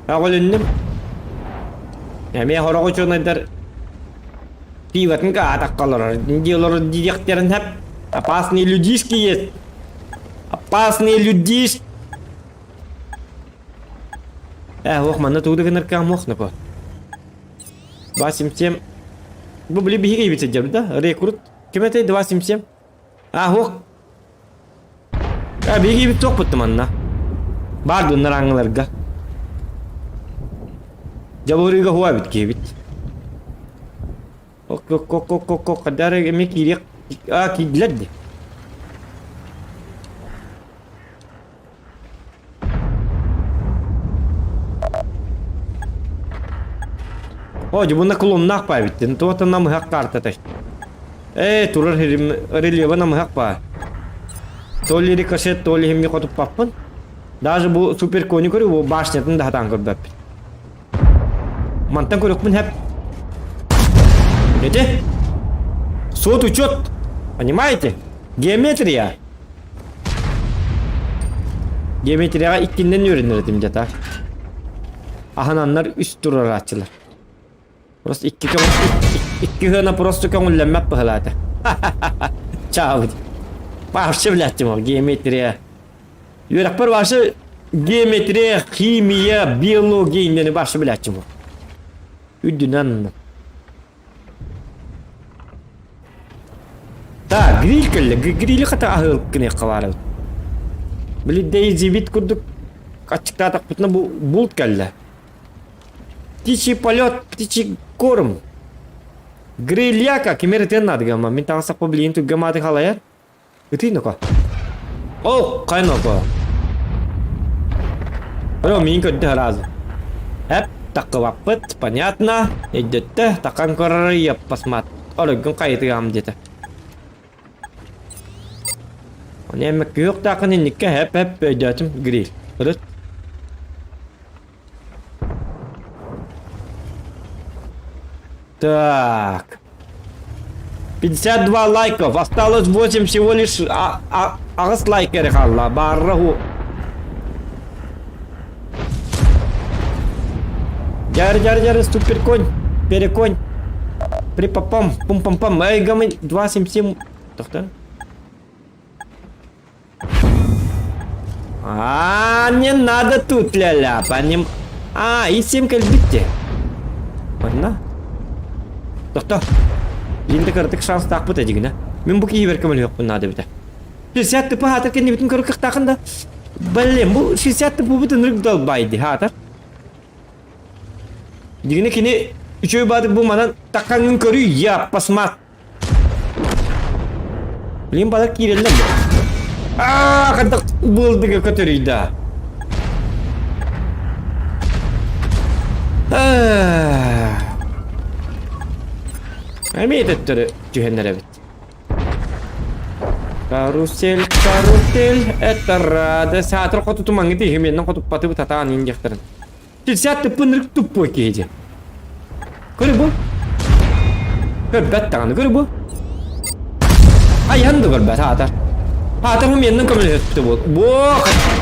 Ağolunum. Ya men horoq üçün ayдар пиватын гатак қалар. Диолар директорын hep опасные людишки есть. Опасные людишки. Мана туды гынырка мохна по. 277. Bu beli bir gibi bitecek da. Rekrut. Kime te 277? Ох. Bir gibi çok bıttım anna. Var bunlar anılarga. Jaburiga huwa bit gibi. Ok kadar emek yiyek. Kilad. Bunlar kullanmak pay bitti. Tuğata nam hak kartı taş. Turur releva nam hak pay. Толли кашет, толли химни котуп паппын. Даже bu супер кони көрі, bu башнетін да хатан көрді бәппін. Мантан көрікпін хәп. Эти? Сот учет. Понимаете? Геометрия. Geometriye ikkinden öğrenirdim jata. Ahananlar üst durar açılır. Burası iki hına prosto köngüllenmep bıhılata. Çağıdı. Başşı bilettim o geometriye. Yörekber başşı geometriye, kimya, biyoloji indeni başşı bilettim o. Üddünen. Ta grill kelle, grilli kata ahıl kine kavarı. Bili Daisy bit kurduk. Açıkta takputna bu bulut kelle. Птичий полет, птичий корм. Грильяка, кемерден надо гамма. Мен таңсақ по блин тут гамматы халаяр. Ты ну-ка. О, кайнока. Бро, мен кодды разу. Эп, такваппыт, понятно. Идет-то, такан корры я посмат. Олегон кайты гам где-то. Он я мекюк такан иннике эп идетим гриль. Рыт. Так. 52 лайков. Осталось 8 всего лишь агас лайкеры халла. Барраху. Джар, супер конь. Переконь. Припапам. Пум-пам-пам. Эй, гамы. 277. Тохта. Не надо тут, ля-ля. Поним. И 7 кальбитте. Ладно. Doktor. Linde kırdık şans takpıt edin. Men bu ki berkemel yok bunada biter. 60 tıpı hatırken bütün kırık takında. Bellem bu 60 tıpı bütün rık dalbaydı hatar. Digine kini üçü badı bulmadan takanın körü ya pasmat. Lim badak kirellem. Kantak bulduk kötürüydü. Emiyet ettiri cühenner evet. Karusel ettarada saatır kotu tumangi di himenden kotu patı bu tatağın injektirin. Tilsiyat tıpınırık tuppu ekeyece. Görü bu. Görbet tağını görü bu. Yandı görbet hatar. Hatar himenden kamil etti bu. Bu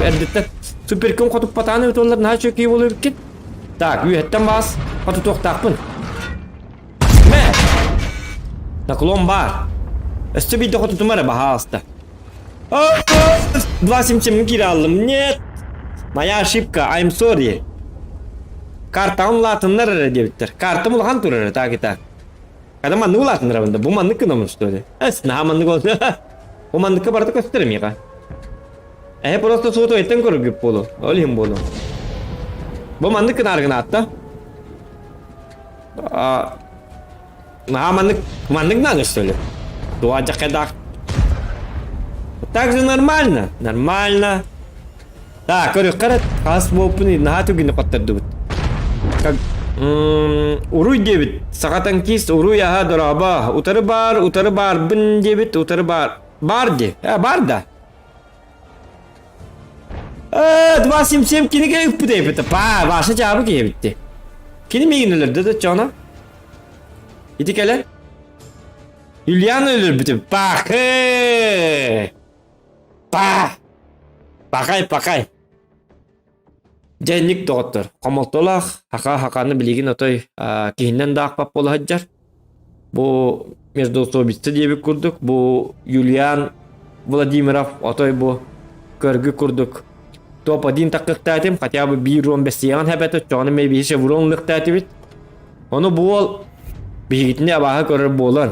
erditten süperkim kotu patağını ötüyorlar daha çok iyi oluyor ki. Tak üyetten bas kotu tok takpın. Наклон бар. Östü bir de tutumara bahasta. 277 kiralım. Нет. Моя ошибка. I'm sorry. Kartam latınlar ödeyiptir. Kartım ulan durur ta kita. Kadam manı latınlar bunda. Bu manı kınamış dedi. Esna manı oldu. Bu manı ka barda gösterim ya. Просто суто eten koru gibi bolu. Olayım bolu. Bu manı kınargın hatta. Маннык надо, что ли? Дуадя кедак. Так же нормально. Нормально. Так, говорю, карат, хас вопни, нахату гина паттардубут. Как уруй дебит. Сакатан кис, уруй аха дораба. Утары бар, бин дебит, утары бар. Бар де. Бар да. 277 kini gerek bu deyip başa cevabı bitti. Kini mi yenilerdi de cana? İdik hele. Julian ölür bütün. Bak. Bakay. Cennik doktor. Kamaltolak. Hakanı bilgin otoy. Kihinden de akbap bolu haccar. Bu Междуусобицы diye bir kurduk. Bu Julian Vladimirov otoy bu. Körgü kurduk. Top 1 takıkta etim. Хотя бы 1.15 yalan hebeti. Çoğunu maybe işe vurunlukta etim. Onu bu ol. Bihitini abaha görür bolan.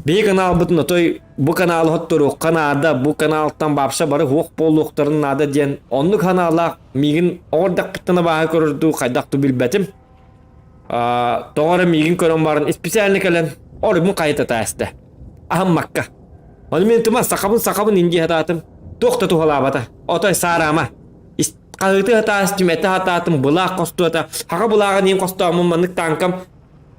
Bir kanal bütün otoy bu kanal hottoru kanada bu kanaldan babşa barı hoq bolluqtарын nada diyen onu kanala migin orada kıttına baha görürdü kaydaqtı bilbetim. Doğru migin körün barın spesialini kelen oru mu kayıt atayıstı. Aham makka. Onu men tuma sakabın ingi hatatım. Dokta tuhalabata. Otoy sarama. Kayıtı hatayıstım eti hatatım bulaq kostu hata. Haka bulağa neyim kostu amın manlık tankam.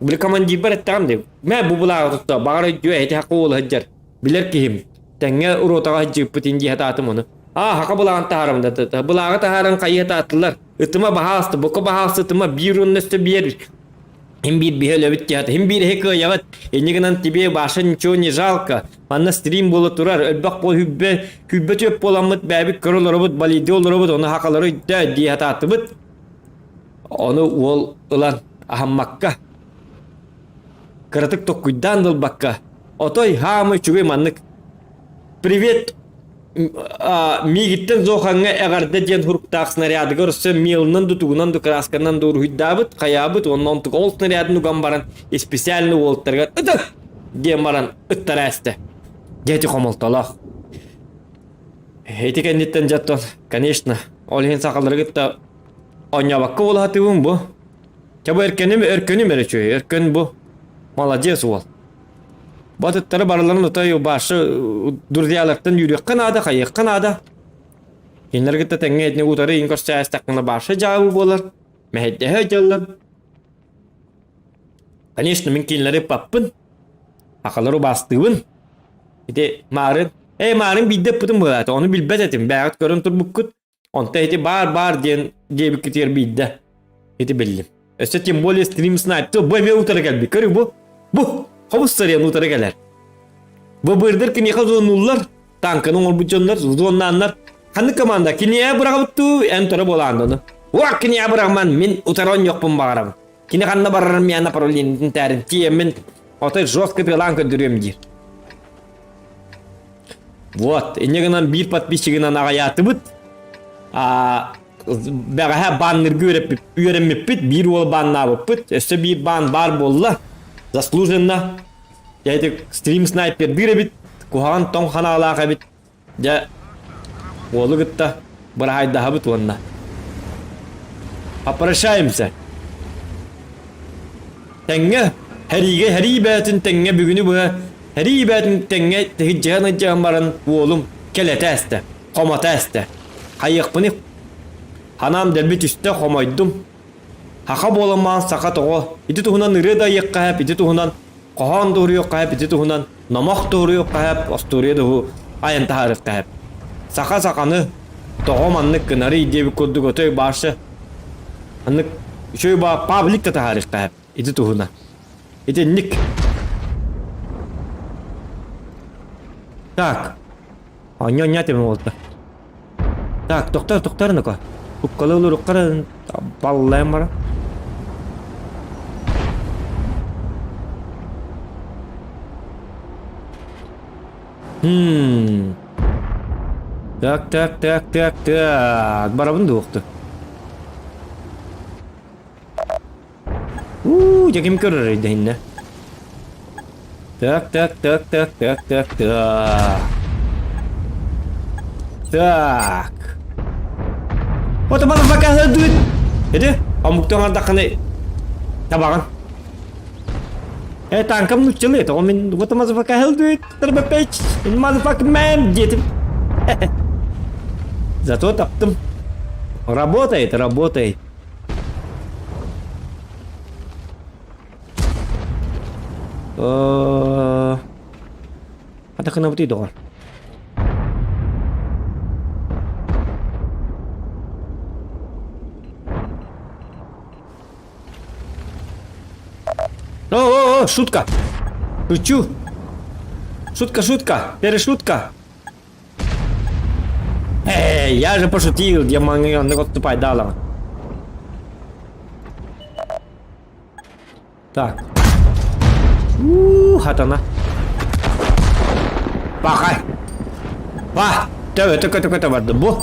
Bili kamanji berettam de. Me bu bulağa tuttu. Bağırı jüye eti hakkı ol haccar. Bilir kihim. Tenge urota hacı putinji hatatım onu. Haka bulağın taharam da. Bulağı taharan kayı hatattılar. Itıma bahastı. Boku bahastı. Itıma bir ürün üstü bir yer. Им бир бихел өбіт кеhat, им бир хекі яғыт, енігінен тебе башы ничего не жалко. Манна стрим болы турар, өлбақ бол хүббе төп боламыд, бәбі көрілері бұд, балиде олары бұд, оны хақалары дейхат аты бұд. Оны ол ұлан ахаммаққа. Кыратык тоққүйдан дыл баққа. Отой хамы чүгей маннык. Привет. Мигиттен зоханга эгарды ден хуруктак снаряды көрсө милнан дутугунан ду красканан ду руйдабыт каябыт оннан тук ол снарядын уган баран и специальный волттарга ыты ден баран ыттарасты дети хомолталах этикен диттен жаттон конечно олхен сакалдыргытта онябакка болатыбын бу чабы өркөнүм эречөй өркөн бу молодец ол Батыттары барларын ұтай башы дұрдиялықтан үйрек қанада, қайық қанада. Енлергітті тәңе етіне ұтары ең көрсе әстаққына башы жауы болар. Мәхетті өтелер. Конечно, мен кейінлері паппын. Ақалары бастығын. Ете марын. Марын бейдеп бұтын болады. Оны білбәт етім. Бәғыт көрін тұр бұққыт. Онта ете бар ден дебі кетер бейді. Ете білдім. Өсі тем более стрим снайпты. Бұй мен ұтары кәлбі. Көрі бұ. Хабыстарыян ұтары кәлер. Бұ бұрдыр кінеға зонулар, танкының орбучонлар, зоннанлар. Қанды команда кінеға бұрағыпту, ән тұры боландыны. Уақ кінеға бұрағман, мен ұтарон жоқпын бағарам. Кіне қанды барарым яна паролиндің тәрін тиемін, отай жостқы тылан көндірем дер. Вот, енегінен бір подписчигінен ағаяты бұд. Бәғаға баннырғы үйеріміп бұд, бір ол банна бұд бұд, өсі бір бан бар болла. Заслуженно. Я это стрим снайпер биребит, кухан тон ханалака бит. Я олыгытта барайда хабит ванна. Попрощаемся. Тенге хари бәтін тенге бүгіні бұға. Хари бәтін тенге тихиджаны жамбарын олым келеті әсті, қоматы әсті. Қайық бұны ханам дәлбет үсті қомайдым. Хақа болыман сақат оғы. Иді тұғынан ұрыда еққа әп, иді тұғынан қоған дұры еққа әп, иді тұғынан намақ дұры еққа әп, остұрыды ғу айын тағарыққа әп. Сақа-сақаны тоғыманнық кінары идебі көрдік өтой баршы. Аннық шөй ба пабликті тағарыққа әп, иді тұғынан. Иді ник. Так. Anya темі олды. Так, тоқтар нүкі. Құққалы ұлы ұққары балылайым бара. Так. Барабын доқты. Жакем көрір еді хинне. Так. Так. What the motherfucker hell dude? Еді, амуктан ардақаны табаған. Танкам нүкчілі еді, мен what the motherfucker hell dude? Тарбапэч, motherfucker man, детім. Зато таптым. Работает. Атақына бұтый доғар. Шутка. Шучу. Шутка. Перешутка. Я же пошутил, демон, отступай, дала. Так. Хатана. Пахай. Это варды бу.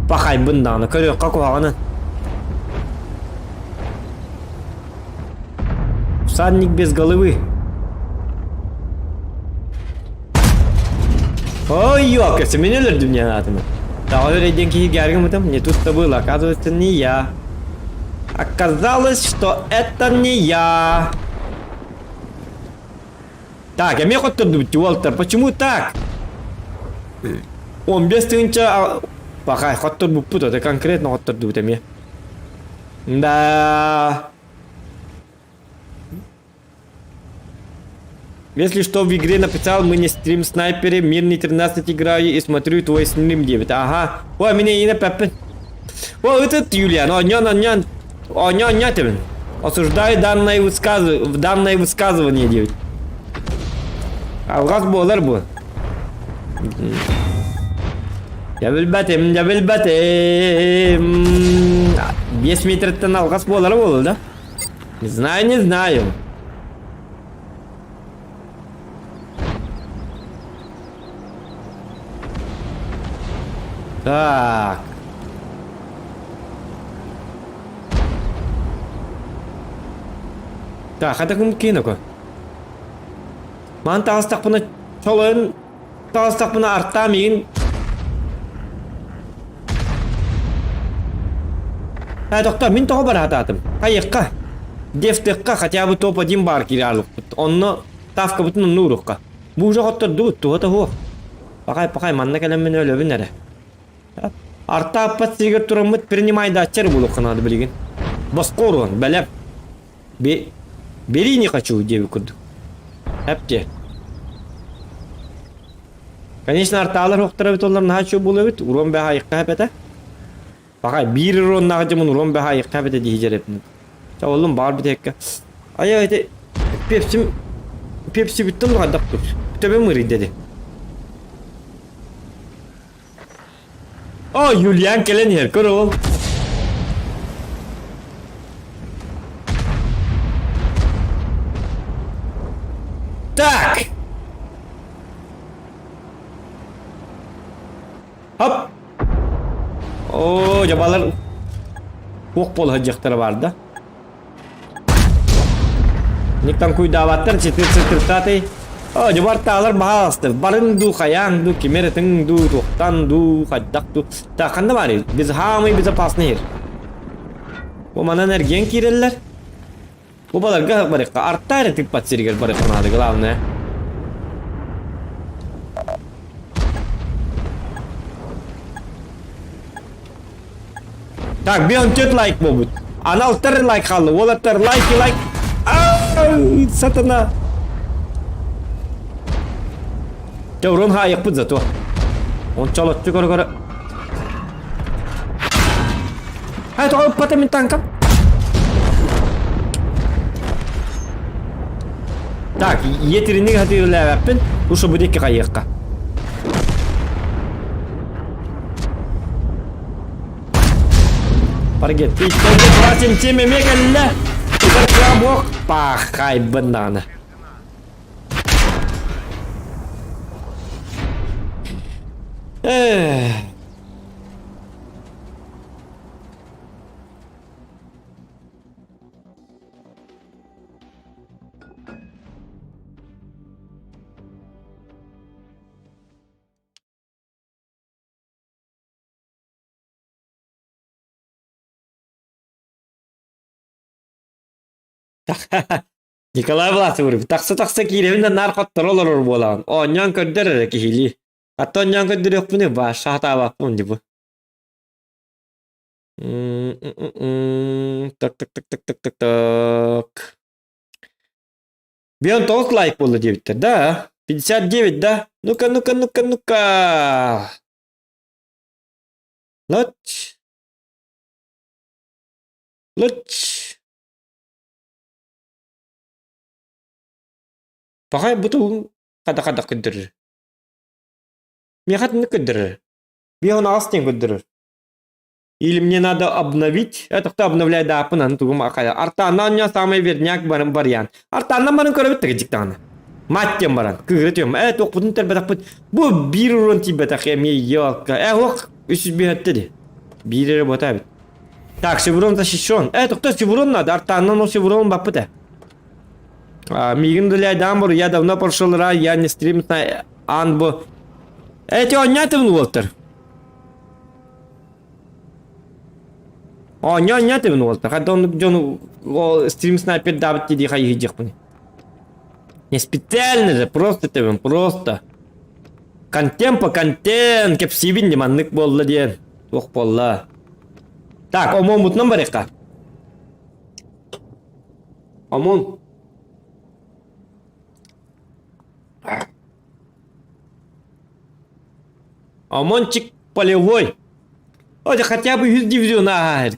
Пахай бынданы, көрек қақуағаны. Всадник без головы. Ой, ёкасы, меня өлірді мне атымы. Тағы өлейден кейі гәргім ұтым, не тут-то было, оказывается, не я. Оказалось, что это не я. Так, я мне хоть-то думать, Уолтер, почему так? Он без тынча... Пахай, хоть-то думать, это конкретно хоть-то думать, мне. Да... Если что, в игре написал, мы не стрим снайпере, мирный 13 играю и смотрю твой стрим 9. Ага. Ой, меня имя Пеппин. О, этот Юлиан, онян. Онятин. Осуждаю данное высказывание, девять. Алгас болар bu. Я bilbatim. 5 метрден алгас болар болду да? Не знаю. Так. Так, это кім Ман тағыстақ бұны чолын, тағыстақ бұны артта мейін. Тоқта, мен тоғы бар ататым. Қайыққа, дефтекқа, хотя бы топ-1 бар келерлік. Онны тавка бұтын ұнны ұрыққа. Бұл жоқ оттырды ұтты, оты хуқ. Пақай, манна кәлем мен өлі бінәрі. Артта аппат сигір тұрымыт принимайды атчар бұл ұқынады білген. Басқы ұрған, бәләп. Бери не хочу, деві күрді. Әпте. Конечно, арталар хоқтыра бит олар наға чу болу бит. Урон бәға айыққа әпеті. Бақай, бір урон наға жымын урон бәға айыққа әпеті дейі жер әпінді. Ча олым бар бит әкке. Ая әйті, пепси біттім ғадақ тұр. Төбе мұрый деді. О, Юлиан келен ер, көр ол. Так. Hop. Oo, jabalar Оқ бол hajjaqtara var da. Никтан куйдаваттар читир-читир-таты. О, жабар тағалар баға асты. Барын ду, қаян ду, кемеретің ду, тоқтан ду, қаддақ ду. Та, қанда бар ел? Біз хамай безопасны ер. Бұл манан әрген кейрелілер. Бұл баларға барыққа артта әрі патсергер барыққанады, главное. Так, бен тет лайк болбут. Анал тер лайк қалды. Ола тер лайк. Ау, сатана. Урон хайық бұд зато. Он чалатты көрі. Хай, тоға ұппаты мен танкам. Так, етеріннің хатырылы әвәппін. Ұшы бұд екі қайыққа. Паргет, ты платим теме мегалля. Бог, пахай банана. Николай Власович, таксы киревинде наркоттар олар болған. О, нян көддер кихили. Ато нян көддер өкпіне ба, шахта бақпын дебі. Так. Бен 9 лайк болды дебіттер, да? 59, да? Ну-ка. Лоч. Пахай буту када көддірір. Мне хатны көддірір. Бен астен көддірір. Или мне надо обновить. Это кто обновляет да апынан тугум акая. Артана ня самый верняк барым барьян. Артана барым көрөбөт тегиктаны. Маттем баран. Кыгретем. Ток бутун тербетак бут. Бу бир урон тибетак эми ёлка. Ок, 300 бетти. Бир работа. Так, шеврон защищен. Это кто шеврон надо? Артана но шеврон бапыта. Мигин дуляй дамбур, я давно прошел рай, я не стрим на анбу. Эти онятым, Уолтер. Онятым, Уолтер. Хотя он стрим снайпер давит тебе хай гидих. Не специально же, просто тебе, просто. Контент по контент, кепсибин не маннык болла ден. Ох болла. Так, омон мутном барека. Омон. Омончик полевой. Хотя бы из дивизиона, а?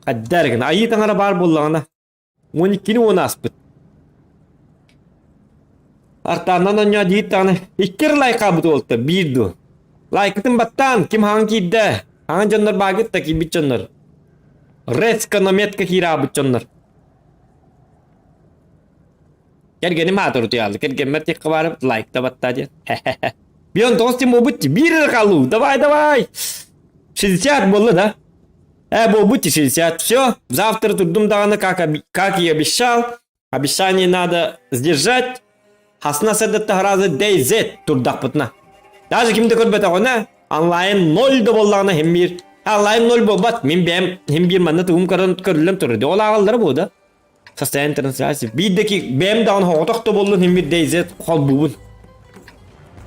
Kaddargın. Ayı tangara bar bollağına. 12'ni 10 aspıt. Artandan onya deyit tane. İkkir like abut oldu. Birdu. Like'ın battan. Kim hangi idde? Hangi canlar bagit da ki bit canlar. Res kanamet ka kira abut canlar. Gel genim hatır tuyaldı. Gel gemer tek kabarıp like da batta diye. Bir an dostum o butti. Bir kalu. Давай. 60 было, да? Был будьте 60. Все. Завтра тут дум дана, как и обещал. Обещание надо сдержать. Хасна седетта разы DZ турдак путна. Даже кимде көрбөт агына онлайн 0 да боллагына хембир. Онлайн 0 болбат. Мен бем хембир манна тугум көрүлөм турду. Ол агалдары болду. Состояние трансляции. Бидеки бем даун хотокто болду хембир DZ кол бубун.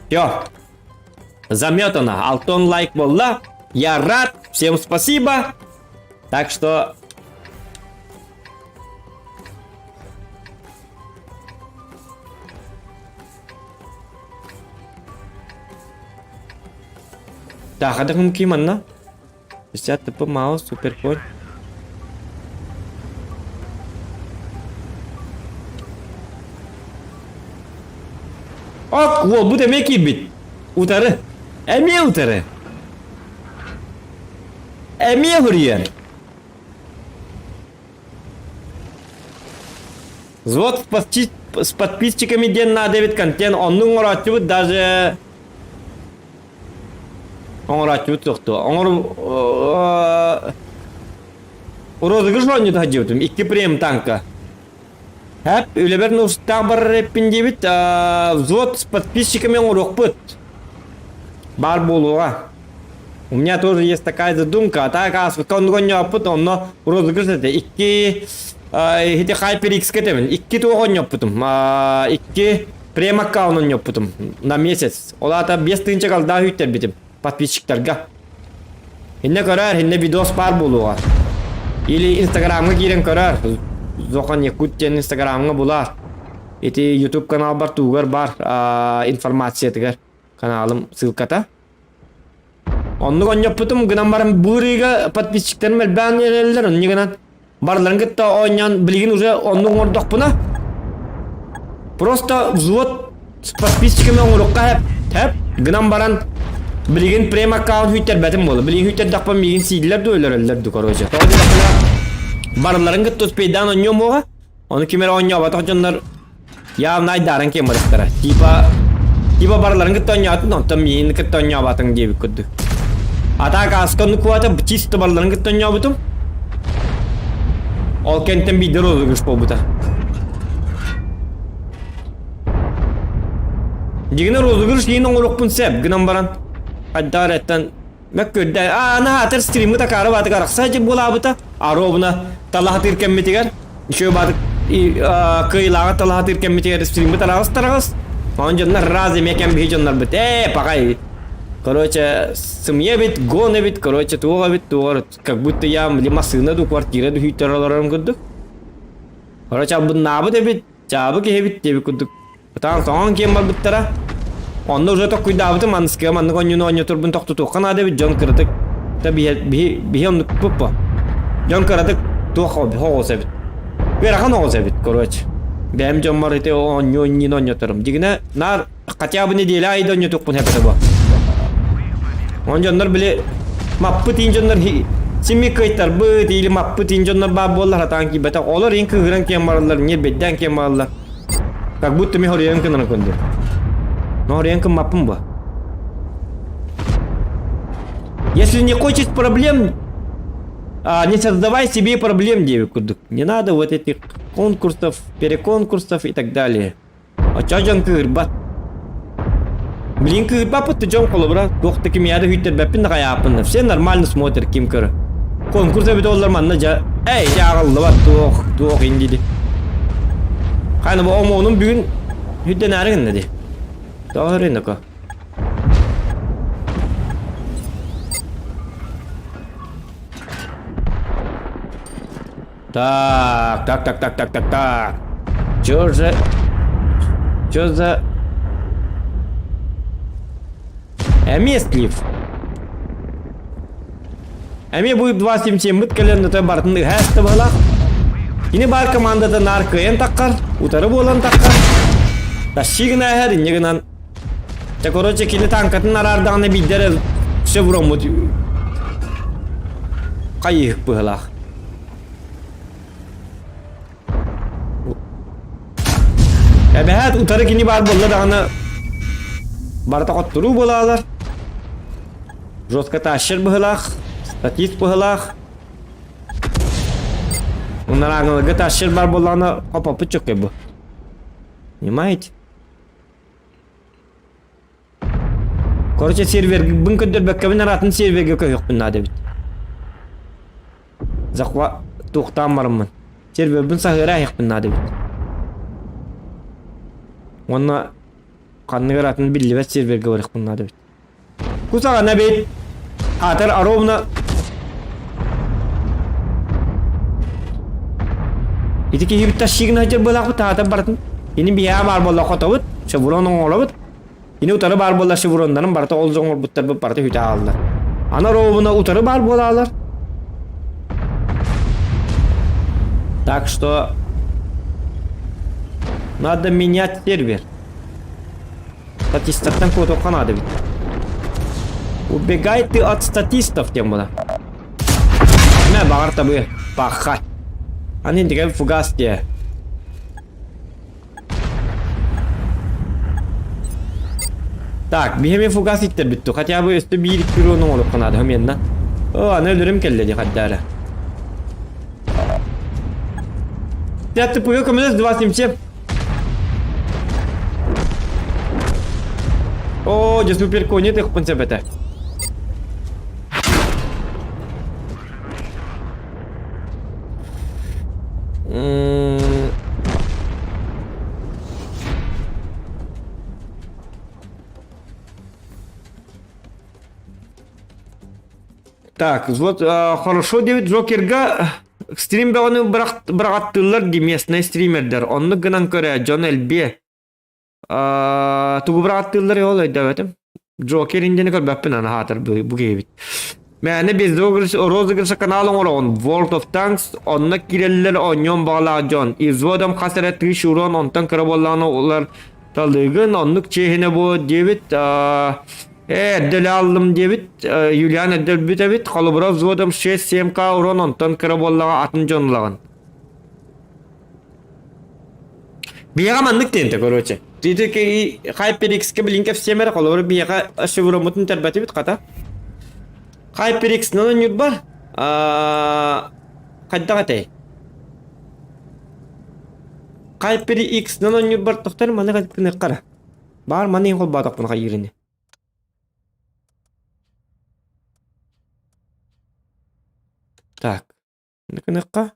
Всё. Заметано. Алтон лайк болла. Я рад. Всем спасибо. Так что... Так, ada mungkin mana? Bisa tepe mouse super point. Oh, bu demek ki bit. Utarı. Emiye utarı. Emiye hurriyen. Вот с подписчиками день на 9 контент, он ну рачут даже он рачут то он розыгрыш oynuyordu hacıvdım 2 prem tanka hep öyle bir nustabar repindivit вот с подписчиками он рокпут бар болуга. У меня тоже есть такая задумка, а так как он гоню опыт, он розыгрыш это 2 Хите HyperX кетемен. 2 тугон yaptım. 2 прем аккаунт yaptım на месяц. Олата 5 тыйынча калда хүйтер битим подписчиктарга. Хинне көрөр, хинне видос бар болуга. Или Инстаграмга кирен көрөр. Зохан Якутиян Инстаграмга булар. Эти YouTube канал бар, тугар бар, информация тегер. Каналым ссылката. Онну гон yaptım, гынан барам бурига подписчиктерим элбан элелер, онны гынан барларын кетті ойнан білген уже оның ордық бұна. Просто взвод с подписчиками оңырыққа әп, гынан баран білген прем аккаунт хүйтер бәтім болы. Білген хүйтер дақпан меген сейділер дөйлерілерді, короче. Тоғыды дақпана барларын кетті успейдан ойнем оға. Оны кемер ойнау батық жонлар явно айдарын кемірістері. Типа барларын кетті ойнау атын, онтан меген кетті ойнау батың дебі көдді. Атақ асқанды куаты чисті барларын кетті ойнау бұтым. Ол kentten bir rozыгрыш болбута. Дегене розыгрыш ейін оңырықпын сәп, гынан баран. Аддареттен мәккөдді. Ана атыр стримі та кары баты қарақса жеп бола бұта. Аробына талағат иркен метегер. Еще баты кыйлаға талағат иркен метегер стримі талағыз тарағыз. Он жонлар разы мекен бей жонлар бұт. Пақай. Короче, семья бит, гоны бит, короче, туга бит, как будто я либо сына ду квартира ду хитерларым кудук. Короче, абы набы да бит, чабы ке бит деби кудук. Потом сон кем бар биттара. Онда уже так куйдабыты манская, манны конюну оню турбун токту тухана да бит, жон кырдык. Та бихе онды пуппа. Жон кырдык туха хоғоса бит. Верахан хоғоса бит, короче. Бәм жон бар ете оню турым. Дигіне, нар хотя бы неделя айда оню тухпун хепті ба. Он жондар биле маппы тин жондар сими кайтар быт или маппы тин жондар ба боллар хатан ки бета олар ин кыгыран кем барлар не бедден кем барлар как будто ми хорьян кына конду но хорьян кым маппым ба если не хочешь проблем не создавай себе проблем девик кудук не надо вот этих конкурсов переконкурсов и так далее а чё жон кырбат Блин, как папа ты жон колобра, doch таки мяда хүйтер бәппин да каяпын. Все нормально смотрят ким кыр. Конкурс бит олар манна жа. Эй, жагылды бат doch инди. Кайны бу омонун бүгүн хүттен арыгын деди. Тоорын ко. Так. Чё за Местлив. Эми бу 277 бит келен өтө бартын хэсте бала. Ини бар командада наркыен таккар, утары болан таккар. Ташигна хер нигнан. Те короче кини танкатын арардагына биддер шевромут. Кайык бала. Эбэхат утары кини бар болла дагына барта коттуру болалар. Жестко ташир быхлах, статист быхлах. Унараңылыгы ташир бар болланы копапы чөкке бу. Понимаете? Короче сервер бын көндөрбөккө мен аратын серверге көйөкпүн надо бит. Заква туктан бармын. Сервер бын сагыра якпын надо бит. Онна канныгы атын билбет серверге барыкпын надо бит. Кусага набит. Атар аровна. Итики хибта шигна жер болак таата бартын. Ини бия бар болла котобут, шевурон оңолобут. Ини утары бар болла шевурондан барта олжоңор буттар бу барта хүтә алдар. Ана ровна утары бар болалар. Так что надо менять сервер. Статистов код надо ведь. Убегай ты от статистов, тем более. Не, багарта бы пахать. Они тебе фугасти. Так, бихеми фугасить тербитту. Хотя бы если бирик пирону олуп канады хменна. О, аны өлүрүм келди хаддары. Ты повел коммунist 277. О, я супер конет их понцепета. Так, вот хорошо девит Джокерга стрим бауны бираттылар ди местный стримердер. Онны гынан көрө Джон Элби. Тугу бираттылар олай даватым. Джокер индени көрбөппүн аны хатыр бу гейбит. Мәне biz розыгрышы каналың орон World of Tanks онна киреллер оньон бала Джон. Изводам хасараты шурон онтан кыра болланы олар талыгын оннук чехине бу девит. Эддел алdım дебит, Юлиан эддел битебит, Холобров взводом 6-7К урон онтан кыра боллага атын жонлаган. Бияга мандык тенте, короче. Титеки HyperX ке блинкев семер, Холобров бияга шевромутун тербетебит ката. HyperX нанан юрт бар? Кайда катай? HyperX нанан юрт бар тоқтар, маны кайдыкын эккара. Бар, маны ең қол бадақпын қайырыны. Так, кыныкка.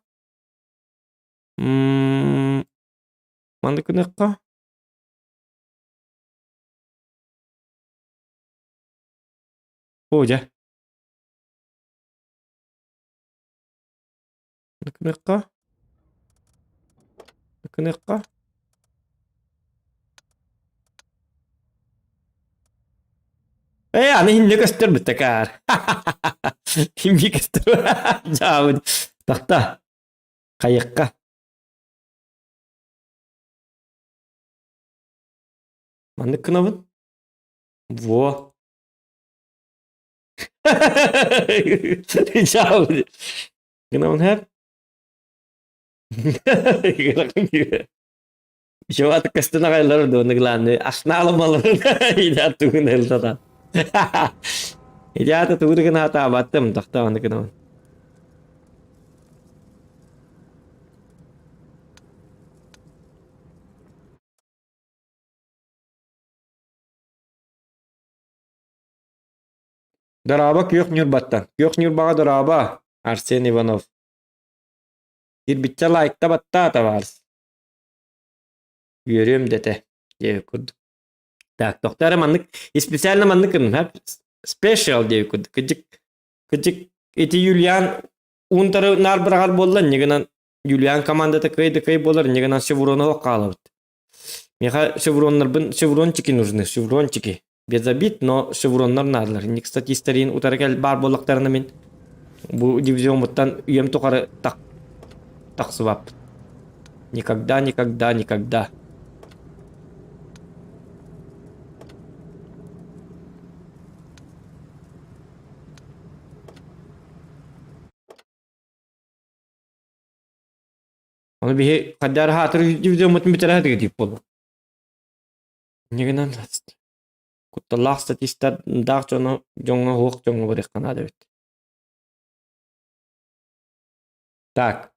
Манды кыныкка. Оja. Кыныкка. Кыныкка. Аны хинне көстөр бүттекар. Хинне көстөр. Жауын. Тақта. Қайыққа. Манды кынабын? Во. Жауын. Кынабын хәр? Жауаты көстін ағайлары доны ғыланы. Ашна алымалары. Идар туғын әлдата. Идеята тугу гына ата баттым тахта аны гына. Дараба күйөк нюрбаттан. Күйөк нюрбага дараба Арсен Иванов. Ирбитча лайкта батта таварс. Görüyorum dete. Diye kurdu. Так, тоқтары мандык, специально мандыкын, спешиал деп кудык. Кыжык эти Юлиан унтары нар бірағар болдан, негенан Юлиан командата кай болар, негенан шевроны қалабыд. Меха шеврончики нужны, шеврончики. Без обид, но шевроннар нарлар. Кстати, историян утарыкел бар боллақтарына мен Bu divizyon muttan üyem tokarı tak swap. Никогда. Onu bir kadar hatır divizyon mutun bir tarafa gidip bolu. Негенен Кутталлах статистар дах жоңа хук жоңа барыккан адабит. Так.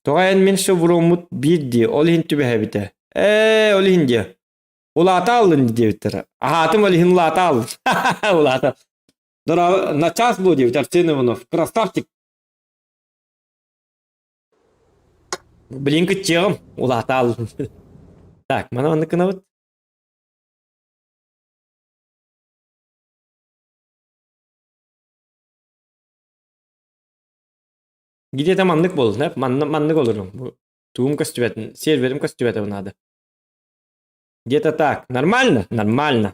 Тоғайын мен шывырумут бирди, ол хин түбе хабите. Ол хин де. Улата алын дебиттер. Ахатым ол хин улата алын. Улата. Дора на час был дебиттер, Цинованов. Красавчик. Блин, кычығым, улата алын. Так, mana anlıkına bak. Gide tamamlık bol, ne? Manlık olurum. Bu tuğum kastübetin, serverim kastübeti bunun adı. Где-то так. Нормально.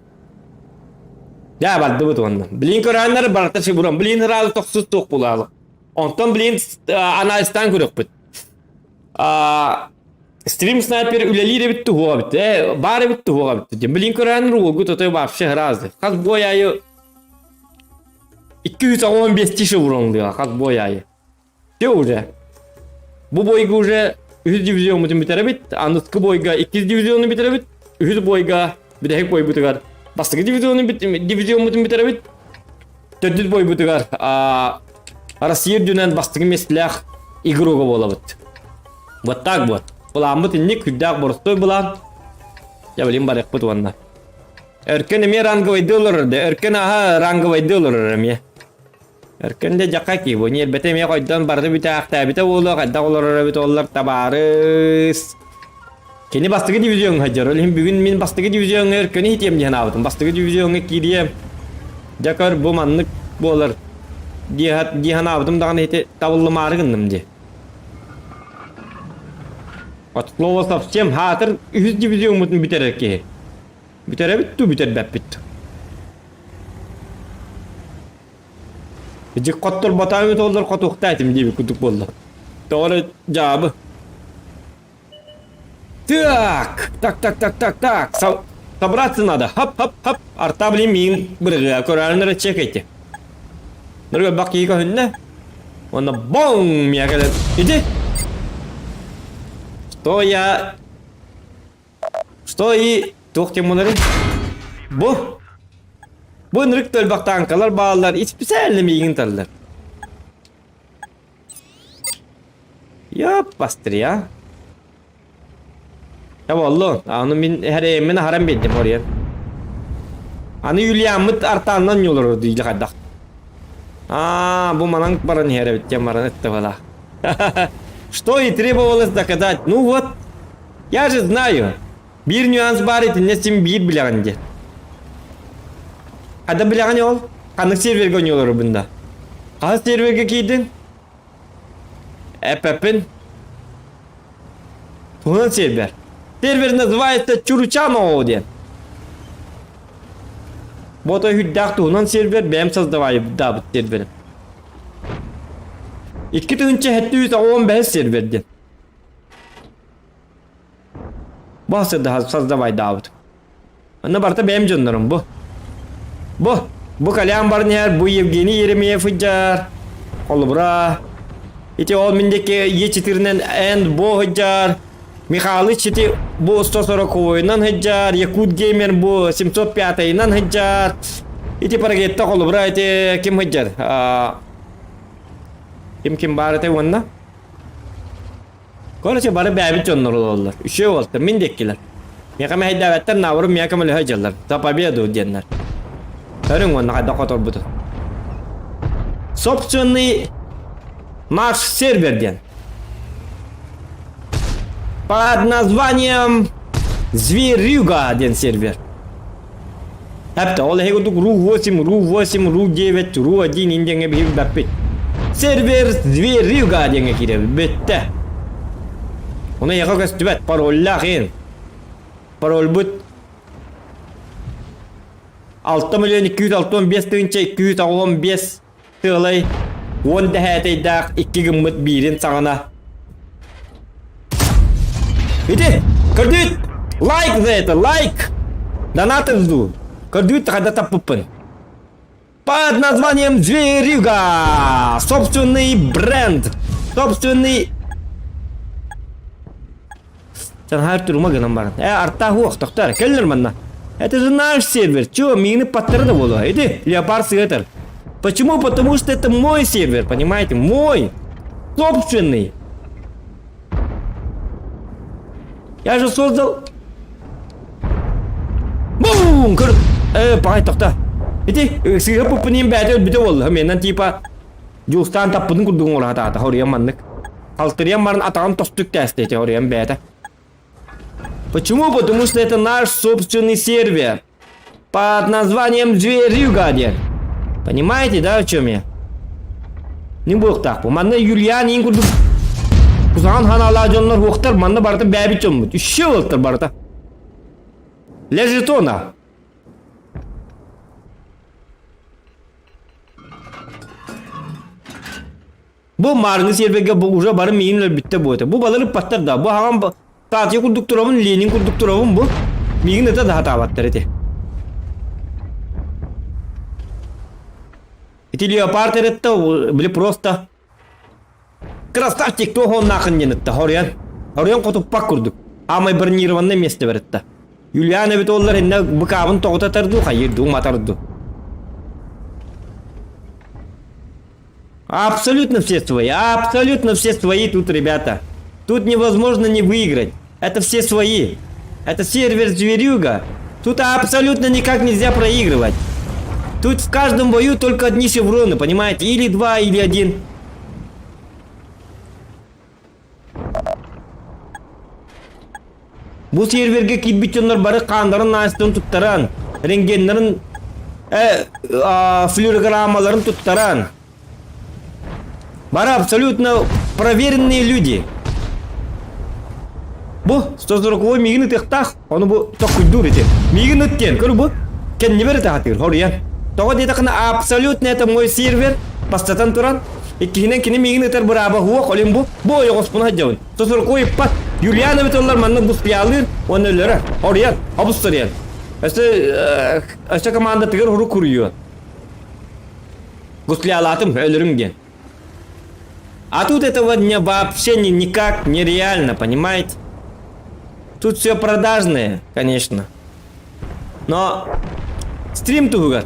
Ya baldı bu tuğandan. Bilin körenleri barataşı buram. Bilin herhalde toksuz toq bulalı. Ondan bilin analistan kuruk bit. Стрим снайпер үлелире битти хуга битти. Бары битти хуга битти. Билин көрән ругу тотой вообще разы. Хас бояйы 215 тише вурондыга хас бояйы. Те уже. Bu boyga уже 3 divizyon mutum bitere bit. Anıtkı boyga 2 divizyonu bitere bit. 3 boyga bir de hek boy bitigar. Bastıkı divizyon mutum bitere bit. 4 boy bitigar. Россия dünen bastıkı meslek игруга bola bit. Вот так вот. Ulan bu tinlik hüddak borstoy bulan. Ya bileyim barek bu tuvanna. Erken emi rangı vaydı olurdu. Erken aha rangı vaydı olurdu emi. Erken de jaka ki bu. Niyel bete emi koydan bardı bita akta bita oğlu. Kadda olurdu bita olurdu tabarız. Keni bastığı divizyon hacar. Olayım bugün min bastığı divizyon erkeni hitiyem diyen avdım. Bastığı divizyon ekidiyem. Jakar bu manlık bu olur. Dihan avdım dağını hiti tavullu marıgındım diye. Слово совсем хатыр 100 дивизион мутун битерер ки. Битере битту битер беп битту. Жи коттор батамы толдор котуктайтым диби кутук болду. Doğru cevabı. Так. Собраться надо. Hop. Артабли мин бырыга көрәнләре чек эти. Нурга бак йыга хөнне. Онда бом миягеле. Иди. Что и тоқтем bunları? Bu nırık tölbak tankalar bağlılar hiçbir seyirle miyigin tarlar. Yap bastır ya. Ya vallahi onun bin her emin haram bedim oraya. Anı Yuliamıt artandan yolur diyecek adak. Bu manang paran here biteceğim paran ette valla. Что и требовалось доказать. Ну вот, я же знаю. Bir nüans бар еді, не сен bir білағанде. Қада білаған ол? Қанық серверге ойнауылар бұнда. Қада серверге кейдің? Әпәпін. Туған сервер. Сервер называется Чурчано ден. Вот и хүддақ туған сервер, бәм создавай да бұд серверім. 2715 serverden. Bahsede создавай Davut. Ana barta benim canlarım bu. Bu kalyan barniyer bu Yevgeni Yeremeyev hıcar. Kolubra. İti ol mindeki yeçitirinen en bu hıcar. Mikhailich iti bu 140-dan hıcar. Yakut Gamer bu 705-dan hıcar. İti paragetta kolubra iti kim hıcar? Kim barate wanna? Kolayca barı bäbit jonlar oldular. Üçe oldu. Mindekkiler. Yakama heydavetler navurum yakama lehaycalar. Tapabiyedu diyenler. Körün wanna kadda kotor budu. Собственный наш сервер ден. Под названием Зверюга ден сервер. Hepte olay heguduk Ru 8, Ru 9, Ru 1 indenge bir bäpit. Server Zverюга diye girer. Bitti. Ona yakak üstübet. Parolla kıyın. Parol but. 6 milyon 265 tığınca 215 tığlay 10 dehəteydə 2 gımmıt birin sağına. Иди, кардит, лайк за это, лайк. Донаты жду. Кардит, когда тапупын. Под названием Зверюга. Собственный бренд. Собственный... Sen her türlü magınım var. Artta hoş doktor. Келлер манна. Это же наш сервер. Чё, мины паттерны было. Иди, леопард светер. Почему? Потому что это мой сервер, понимаете? Мой. Собственный. Я же создал... Бум! Пағай тоқта. Иди, сыға пұппынен бәді өлбіде олды. Менен типа... Жуыстан таппының күрдің олы хата. Хориян маннык. Қалтыриян барын атағын тостық тәстейте. Хориян бәді. Почему? Потому что это наш собственный сервер. Под названием Зверюга. Понимаете, да, о чем я? Не будет так. Манна Юлиан ең күрдің... Кузан ханала жонлар хоқтар, манна барыта бәбі чөмбіт. Үші олттар барыта. Лежит она. Bu margı servege bu uca barı miyinler bitti bu ete. Bu baları patlar da. Bu hağam taatiye kurduk durabın, Lenin kurduk durabın bu. Miyin ete daha tabatlar ete. Эти леопарды это были просто красавчик, кто он нахрен не это, Хорян котуп пакурдук. Амай бронированное место беретта. Юлиана бит олар инне быкабын тоғытатырды, хайырды, уматырды. Абсолютно все свои тут, ребята. Тут невозможно не выиграть. Это все свои. Это сервер Зверюга. Тут абсолютно никак нельзя проигрывать. Тут в каждом бою только одни шевроны, понимаете? Или 2, или 1. Bu serverge kitbitonlar bari kanların asitini tuttaran. Rengenlerin флюорограммаларын tuttaran. Бары абсолютно проверенные люди. Bu 140 мигін тықтақ, оны bu тоқ күлдір ете. Мигін өткен, көрі bu? Кен не берді атыр, хориян. Тоғы дейті қына абсолютно это мой сервер, пастатан тұран. Еккенен кені мигін өтер бір абы хуақ, олен bu. Bu ойы қоспына хаджауын. 140 пат. Юлиана бит олар манның бұс пиялыр, оны өлері. Хориян, абыстыриян. Өсі команда тігір хұру күрүйі. Гуслиялатым, өлірім ген. А тут этого вообще никак нереально, понимаете? Тут все продажное, конечно. Но стрим тугар.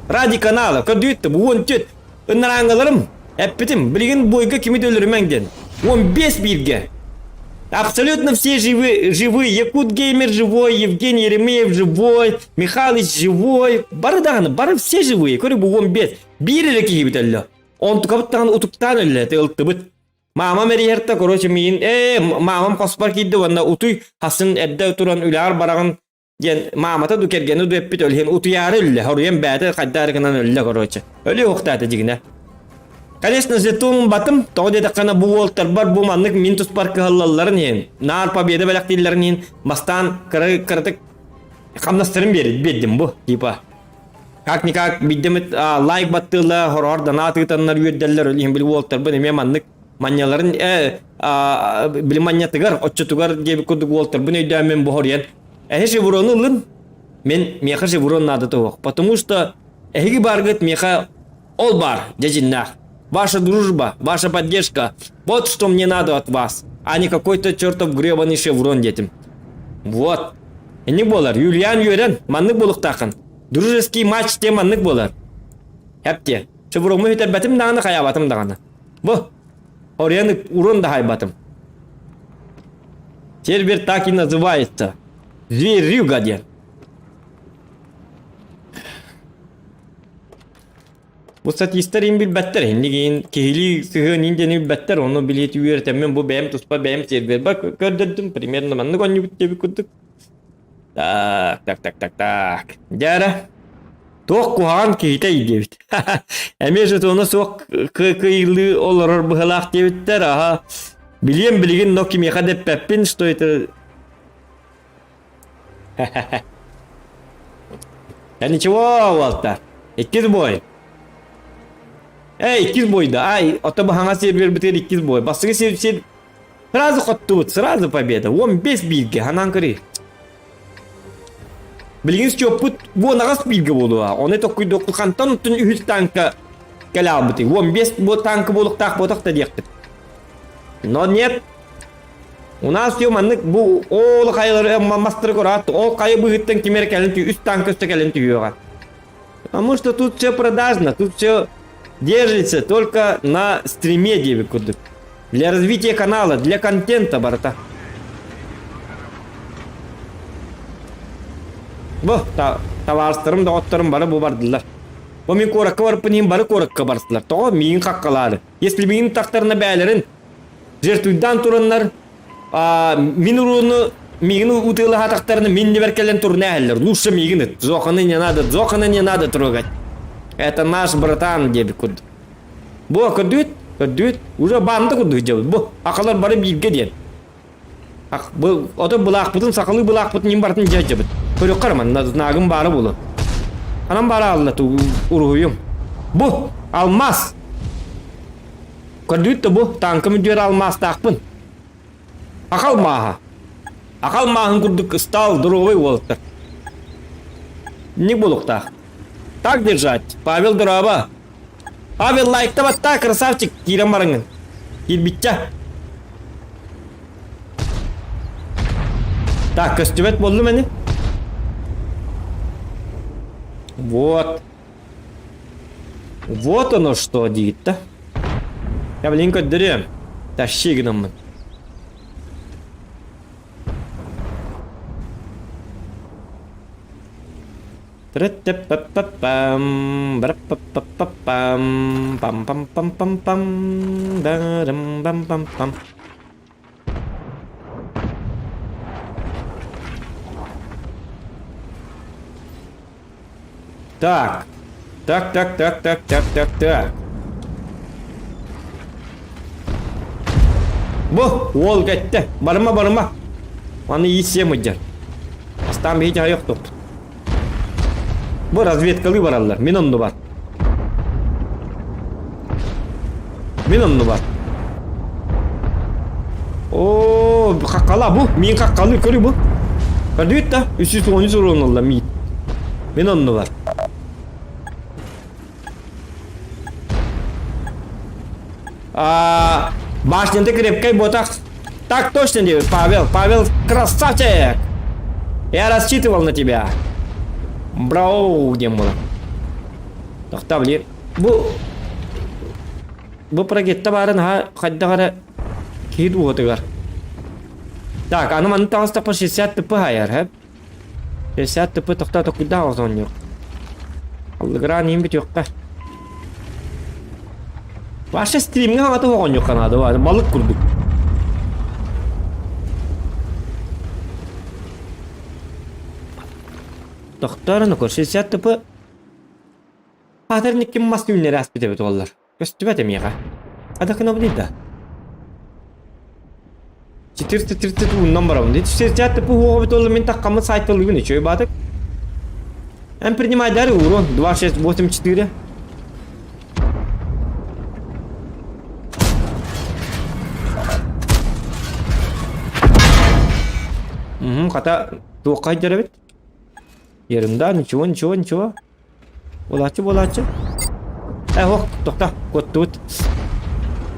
Ради канала, кадуетті, он тет. Önleranglarım, heppetim, bilgin boyga kimi dölürmengden. 15 birge. Абсолютно все живые. Якут Геймер живой, Евгений Еремеев живой, Михалыч живой. Бары дағаны, бары все живые. Көрі бұл 15. Бірі реки gibi әлі. Он тұқабыттаған ұтықтан әлі, тәлікті бұд. Мамам әріерді, короче, мейін, мамам қоспар кейді, ванда ұтый, хасын әдді тұран үләр барағын, мамата дүкергені дөппет өлген, ұтыяры үлі, хорыен бәді қайдарығынан үлі, короче. Өлі оқтады жігіне. Конечно, жетуым батым, тоғы деді қана бұл олттар бар, бұл манлық Минтус паркы ғаллаларын ең, нар победа бәліқтейлерін ең, бастан кырытық қамнастырын бердім бұл, типа. Как-никак, биддемет лайк баттылы, хорор донатытанлар үйерделер, өлген біл олттар бұл, еме манлық маньяларын, біл маньятығар, отчытығар дебі күдік олттар, бұл өйдәмен бұл хориян. Әхе шевуроны ұлын, мен меха шевурон надо тоғық, потому что әхеге барғыт меха ол бар, дежиннах. Ваша дружба, ваша поддержка, вот что мне надо от вас, а не какой-то чертов гребаный шеврон детям. Вот. И не болар, Юлиан Юрен, маннык болук тақын. Дружеский матч те маннык болар. Хәпте, шевронмы өтәрбәтім дағаны қаябатым дағаны. Бұ, орияны урон да хайбатым. Сервер так и называется. Зверюга ден. Bu statistlerin bir better hendiğin kehili sıhın indeni better onu bileti üretemem bu benim tuspa benim server bak gördüm примерно manlık onu bitti kurduk. Tak. Jara. Tok kuhan kehite idevit. Emeje onu sok kıyılı olur bu halak devitler aha. Bileyim bilgin nokim yakadep peppin что это. Да ничего, Уолтер. 2 бой. Эй, 2 бойда. Ай, отобы хаңа сервер бітер 2 бой. Басығы сер... Сразу қоттуыт, сразу победа. 15 билге, ханан кірі. Білгіңіз чөппіт, бұл нағас билге болу. Оны тоққыйды оқылғантан ұттын 3 танка кәлі албыты. 15 бұл танка болуқтақ болуқта дейікті. Но нет. У нас все маннык бұл ол қайылары мастыры көрат. Ол қайы бұғыттан кемер кәлінті, 3 танка үсті кәлінті үйеға. Потому что тут все продажно, тут все держится только на стриме, девикуды. Для развития канала, для контента, брата. Бо, таварстарым да оттарым бары бу бардылар. Бо мен коракка барпынын бары коракка барсылар. Тоғы миын қаққалары. Если миын тақтарына бәлерін жертуйдан тұрынлар, мин уруны миын утылы хатақтарына минни беркелен тұрын әлілер. Лучше миын, зоқаны не надо трогать. Это наш братан, дебикуд. Бо, көдүт, уже банды көдүт жабы. Бо, ақалар бары билге ден. Оты бұлақпытын, сақалы бұлақпытын ем бартын жабы. Көрек қарман, нағым бары болу. Анам бары аллаты ұрғыйым. Бо, алмаз. Көдүт бо, танкымы жер алмаз тақпын. Ақал маға. Ақал мағын күрдік стал дұруғой олықтар. Не болуқтақ. Так держать. Павел Дурова. Павел лайктап атта, красавчик. Кирам барыңын. Кирбитча. Так, көстүбет болду мені. Вот. Вот оно что, дейді. Я блин көддірем. Тащигнамын. Пам-пам-пам-пам, пам-пам-пам-пам, пам-пам-пам-пам. Так. Бо, ол кетті. Барыма. Аны есем өдер. Астан бейте айық топ. Бо разведкалы баралар. Мен онды бар. О, қаққала бұ. Мен қаққалы көрі бұ. Көрді өтті. 313 орын олда мейт. Мен онды бар. Башненде крепкой ботах. Так точно делает, Павел. Павел красавчик. Я рассчитывал на тебя. Брау, где было? Тоқта білер. Бұл прагетті барын қадда қара кейді отығар. Так, аны маны тағыз тақпа 60 тіпі хайар, 60 тіпі тоқта тоқыда оғызан жоқ. Аллығыран ең бет жоққа. Ваша стримге аңаты оған жоқ қанады, балық күрдік. Тоқтарыны көр, 60 тіпі қатырын кем маски үнлері әспет өбет олар. Көстібет емеға. Адақына бұл дейді. 430 ұннан барамын дейді. 60 тіпі оғы бет олар мен таққамын сайттылығын үші өйбадық. Әм принимайдары урон 2684. Қата туыққа жара бет. Yerinde ничего. Болачы. Оқ, тоқта, көттіт.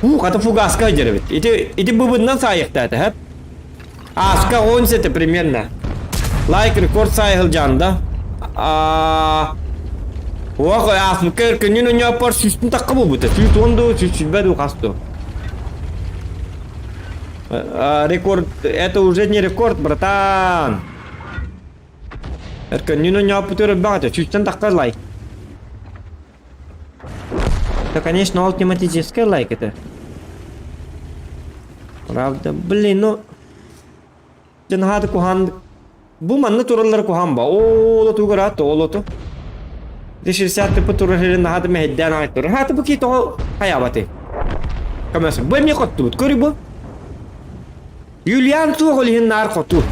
Қата фугаска жара бет. Ити бұбыннан сайықтады, әп. Аска 17 примерно. Лайк рекорд сайғыл жанында. Оқ, асын кәркінен өне апар сүстін таққа бұбыты. Сүст онды, сүст бәді қасты. Рекорд, это уже не рекорд, братан. Эрканину не опытывает богато, чуть-чуть такой лайк. Это, конечно, автоматический лайк это. Правда, блин, ну... Джанхат кухан... Буман натураллар кухан ба. Оло тугарат, оло то. 60 типа турахирин нахат мехиддан айтыр. Хат бу кито хаябаты. Камаса, бу мне котту, көрүбү? Юлиан туголин нар котту.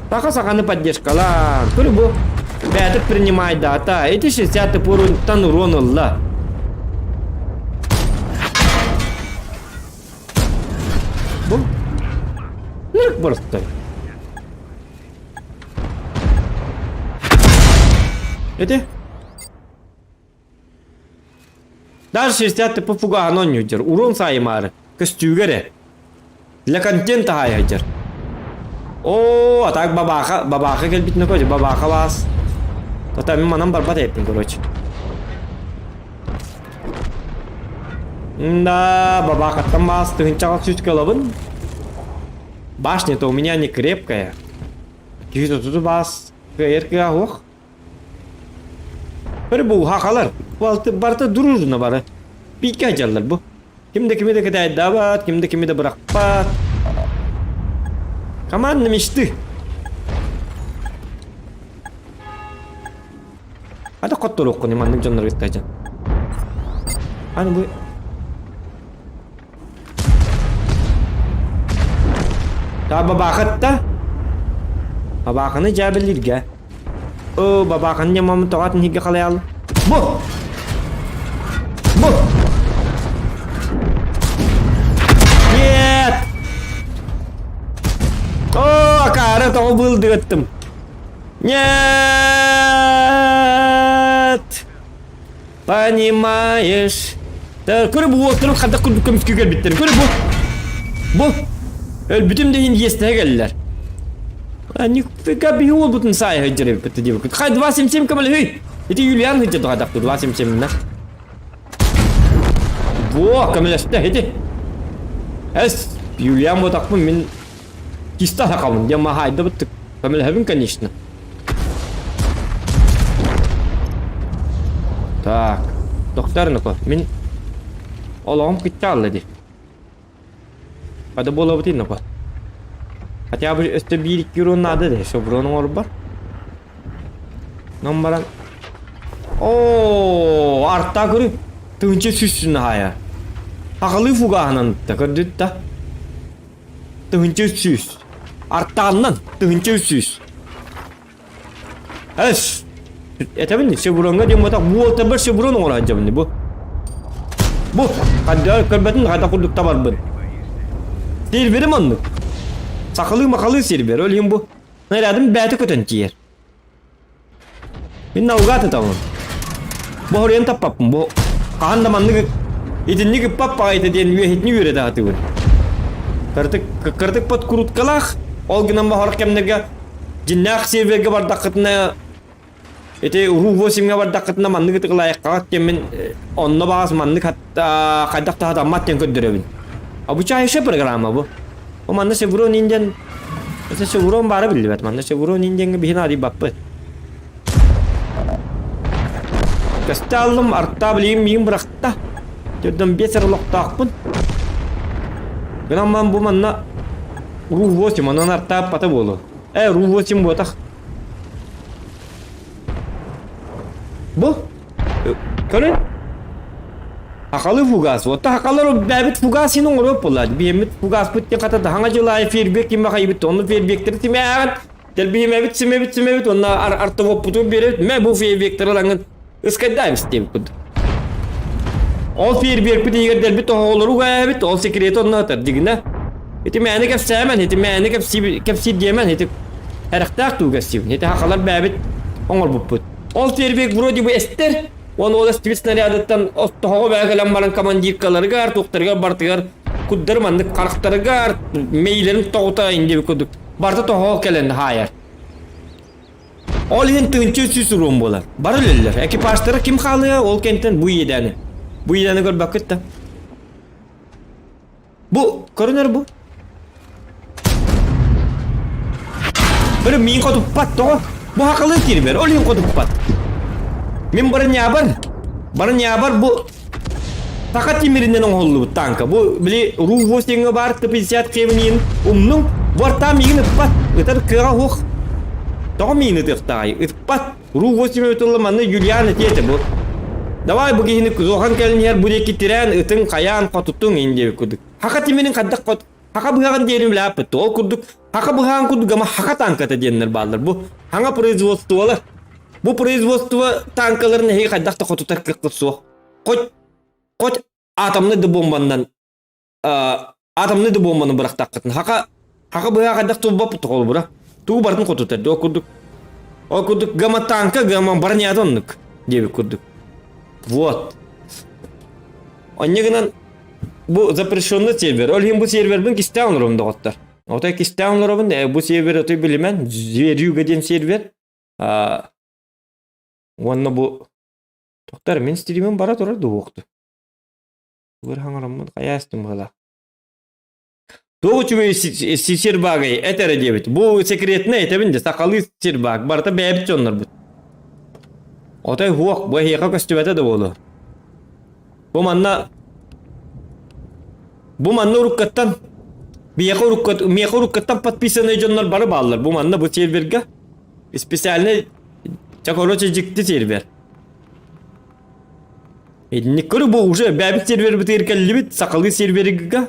Така саканы поддержкалар. Көрүбү? Бәді принимай дата. Эти 60 порунтан уронылла. Бұл? Нырық бұрысты. Эти? Даже 60 по фуга анон юджер. Урон сайымары. Костюгере. Для контента хайджер. О, а так бабаха келбит на коде, бабаха вас. Тота мен манам барбат еттім, короче. Да, бабахаттан бас, тыгынчаға сүтке лабын. Башня-то у меня не крепкая. Күйті тұты бас, ерке ағуқ. Бір бұл хақалар, барты дұружына бары. Пике ажалар бұл. Кімді кімді кітайды абат, кімді кімді бұрақпат. Команда мечты. Ada kotor aku nih manding jonor kita aja. Anu bu. Ta babakat ta. Babakanı jabelirge. O babakannya mau tokat higa kalayal. Bu. Bu. Yet. Oh, akara tau buldu ettim. Нет! Понимаешь? Да, көрі бұл отырып қадақ күрді көміске көлбеттер. Көрі бұл. Бұл. Өлбітім дейін есті әгелілер. Нифига бейі ол бұтын сай ғыджыры бітті деп. Қай 277 көмілі өй. Еті Юлиан ғыджырды қадақты 277-на. Во, көмілесті еті. Әс, Юлиан бұтақпын мен киста хақамын. Дема хайды бұттық. Көмілі әбін, конечно. Так, доктор ну-ка, мен олоғым күтті алды. Қады бола бұтын ну-ка. Хотя бы өсті 1-2 урон надо де, шо бұрының оры бар. Номбаран. Ооо, артта көрі түгінші сүссін хая. Ақылы фуғағынан да көрді да. Түгінші сүс. Арттағынан түгінші сүс. Әш. Etebini seburonga dia motak buat tebar seburon orang aja benda bu. Bu, ada kerbetin kata kuduk tabar ber. Silver mana? Sakalı makalı silver, olayım bu. Ne adım bete kötünciyer. Minna ugat tamam. Bu oraya tapap bu. Kahan da mandık. İdin ni pappa ite diye niye hiç niye öyle dağıtıyor. Kırtık pat kurut kalak. Olgundan bahar kemnerge cinnak silverge bardakatına. Ete ruh vosimga bardakatına mandık tıklayak kalak kemin onunla bazı mandık hatta kaydak daha da matyan kötüdürebin. Bu çay şey programı bu. O manda sevuro ninjan. Ese sevuro bara bildi bet manda sevuro ninjanga bihin adi bappı. Kastalım artta bileyim bıraktı. Jodam beser loktakpun. Gramman bu manna ruh vosim anan artta pata bolu. Ruh vosim botak. Bu? Görün? Hakalı fugas. Otta hakalar o bebet fugasının oraya poladı. Biyemit fugas putten kata da hangi jılay feedback kim bakayı bitti. Onu feedbackleri timeğen. Del biyem evet simebit. Onlar artta voputu biri. Me bu feedbackleri langın. Iskadayım isteyim kudu. O feedback putti yiger del bit o olur gaya bit. O sekreto onu atar digine. Heti meyani kep sevmen. Heti meyani kep sid yemen. Heti herektak tu gasib. Heti hakalar bebet. Onlar bu put. Ol feedback vurdu bu ester. Onu ola stivistleri adattan toğu belgelen baran kamandirkaları gar, toqtargar, bartıgar, kuddar mandık karıqtarı gar, meylerin toğuta indi bir kuduk. Bartı toğu kelendi hayır. Ol yin tığınçı süsü rum bolar. Barı lüller. Ekipajları kim kalıyor? Ol kentten bu yedeni. Bu yedeni gör bakıt da. Bu, görünür bu. Böyle min kodup pat toğu. Bu hakalı kirber. Ol yin kodup pat. Men barın yabar bu takat timirinden oldu bu tanka. Bu bili ruh vosinga bar tepisiat kevinin umnum varta mini pat etar kera hoch. Daha mini teftay. Pat ruh vosinga ötüllä manne Julian tiyete bu. Davay bu gihini zohan kelin yer bu deki tiren etin kayan patutun indi kuduk. Haka timinin kaddak pat. Haka buhan diyelim la pat. O kuduk. Haka buhan kuduk ama haka tanka ta diyenler ballar bu. Hanga производстволар. Bu производство танкаларын хей кайдакта котутар кылсоо. Кот атомный да бомбандан атомный да бомбаны бырактаккытын. Хака быга кайдак тулба путол бура. Туу бардын котутар да окурдук. Окурдук гама танка гама барнядоннык деп курдук. Вот. Оннегенен bu запрещенный сервер. Олхим bu сервербин кистаунларында коттар. Ота кистаунларында bu сервер отой билемен зверюга ден сервер. Онна bu токтар мен стримим бара турар дуокту. Бир хаңараммын каястым бала. Тоочуме сербагай этере дебит. Bu секретне этебинде сакалы сербаг барта бэбит жоннор бут. Отай хуак bu хека көстүбөтө да болу. Bu manna уруккаттан мияка уруккаттан подписанный жоннор бары баллар. Bu manna bu серверге специальный чакороче жикти сервер. Никору bu уже бэбит сервер битиркеллибит сакалы серверге.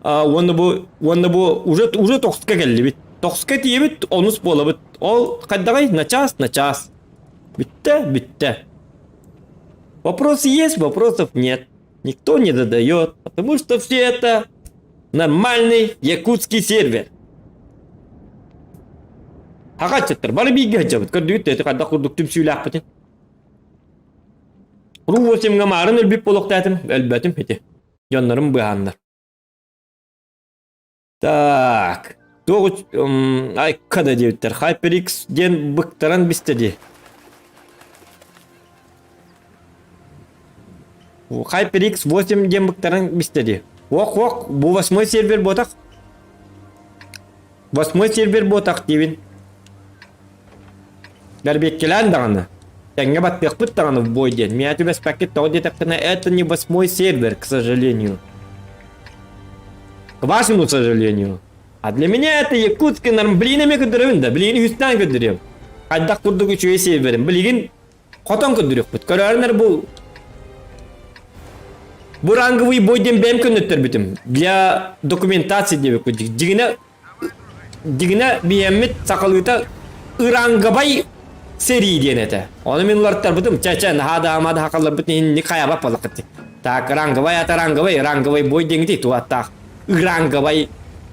Онда bu уже токска келлибит. Токска тиебит онус болабыт. Ол кайдагай на час. Битте. Вопросы есть, вопросов нет. Никто не задает, потому что все это нормальный якутский сервер. Хагачтар, бары биге хажабыт. Көрдүгүт эти кайда курдуктум сүйлөкпүтүн. Ру-8 марын өлбүп болуктатым, өлбөтүм эти. Жоннорум быандар. Так. Ай, када дептер. HyperX ден быктаран бистеди. HyperX 8 ден быктаран бистеди. Ок, bu 8 сервер ботак. 8 сервер ботак дебин. Дарбеккелен даганы. Тенге баттыкпыт даганы в бой ден. Меня тебе спакет то детектор, это не 8 сервер, к сожалению. К вашему сожалению. А для меня это якутский норм. Блинами көдөрөбүн да, блин үстөн көдөрөм. Кайдак курдук үчү серверим. Блин котон көдөрөк бут. Көрөрүнөр bu ранговый бойден бем көнөттөр бүтүм. Для документации деп көдүк. Дигине биемит сакалыта ырангабай серий денете. Оны мен уларттар бүтүм. Чачан хада амада хакалар бүтүн ни кая бап балакыт. Так ранговый бой деңди туаттак. Ырангабай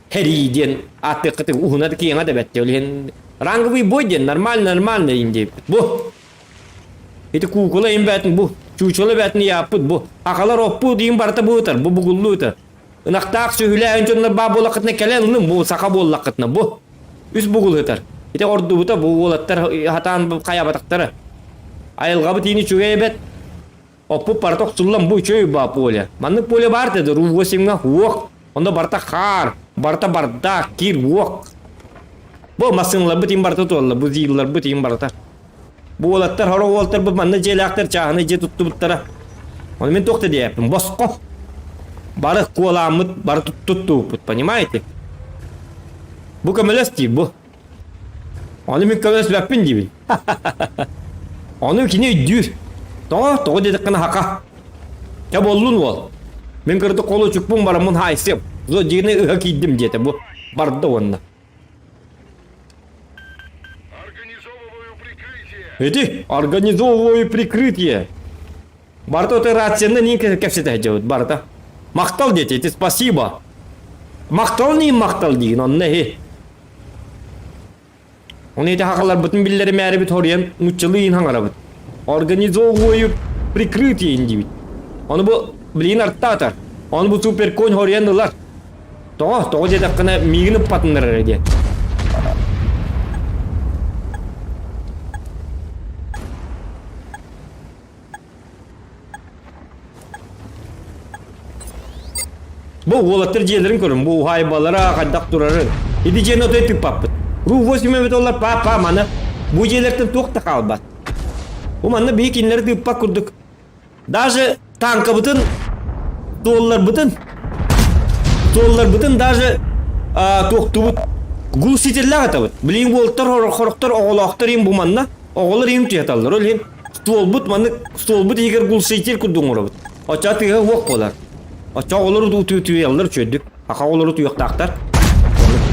Хериден атыкты ухунады кийиңа да беттелен. Ранговый бойден нормально инде. Бу. Эти кукула имбетин бу. Чучулы бетин яппыт бу. Акалар оппу дейин барта буутар. Бу бугуллуутар. Ынактаак сөйлөйүн жоннор ба болакытына келен бу сака боллакытына бу. Үс бугулутар. Эти ордубута бу болаттар хатан кая батактары. Айылга бу тини чугайбет. Оппу парток суллам бу чөй ба поле. Манны поле бар деди. Ру-8 хуок. Онда барта хар. Барта барда кир вок. Бу масынлар бутин барта толла, бу зиллар бутин барта. Бу олаттар хоро олтар бу манна желактар чагыны же туттубуттара. Оны мен токта deyapim. Боско. Бары коламыт, бары туттубут, понимаете? Бу камелес ди бу. Оны мен камелес баппин дибин. Оны кине дүү. То дедик кана хака. Я боллун бол. Мен кырды колу чукпун бара мун хайсып. Зо дигине ыга кийдим дете бу. Барды онна. Организовываю прикрытие. Барта ты рацияны не кепсете делают, барта. Мактал дети, это спасибо. Мактал не мактал деген, он не. Он эти хакалар бүтүн биллери мэри бит хорьян муччылыйын хаңарабыт. Организовываю прикрытие индивид. Он бу блин арттатар. Он бу супер конь хорьяндылар. То же так кана мигинип патындар эде. Бу олаттар жерлерин көрүм. Бу хайбалара кадак турарын. Иди жена өтүп паппыт. Ру-8 доллар папа мана. Бу жерлерден токта калбат. Бу мана бейкинлерди иппак курдук. Даже танка бутын доллар бутын даже токтубут глушительler атабыт. Билин болттар хороктор оголоктор им бу манна. Оголор им тияталлар. Ол им столбут маны столбут егер глушитель курдуңурабыт. Ача тыга вок болар. Ача олар түйелер чөйдүк. Ака олар туяктактар.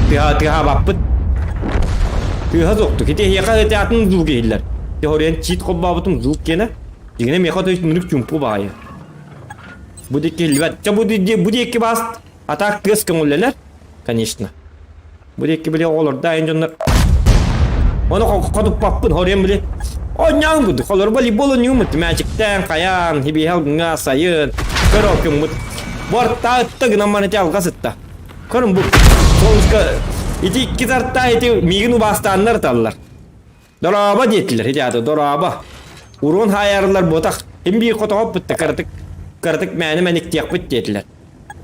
Тыга баппыт. Тыга токту. Кете яка атын зулгейлер. Te horiyan cheat kolbabutum zuk gene. Digine mekata hiç münük jumpu baaya. Bu deki hilvet. Bu deki bast. Atak kız kımulleler. Конечно. Bu deki bile olur da enjonlar. Onu kodup papın horiyan bile. Onyang budu. Kolor bali bolon yumut. Magic'ten kayan. Hibi helgunga sayın. Karo kümut. Borta ıttı gınamanı tel kasıtta. Karın bu. Sonuçta iki tartta iti miginu bastanlar tallar. Doraba diyettiler hiç adı doraba. Urun hayarlar botak. Hem bir kota hop bitti kırdık menik diyak bit diyettiler.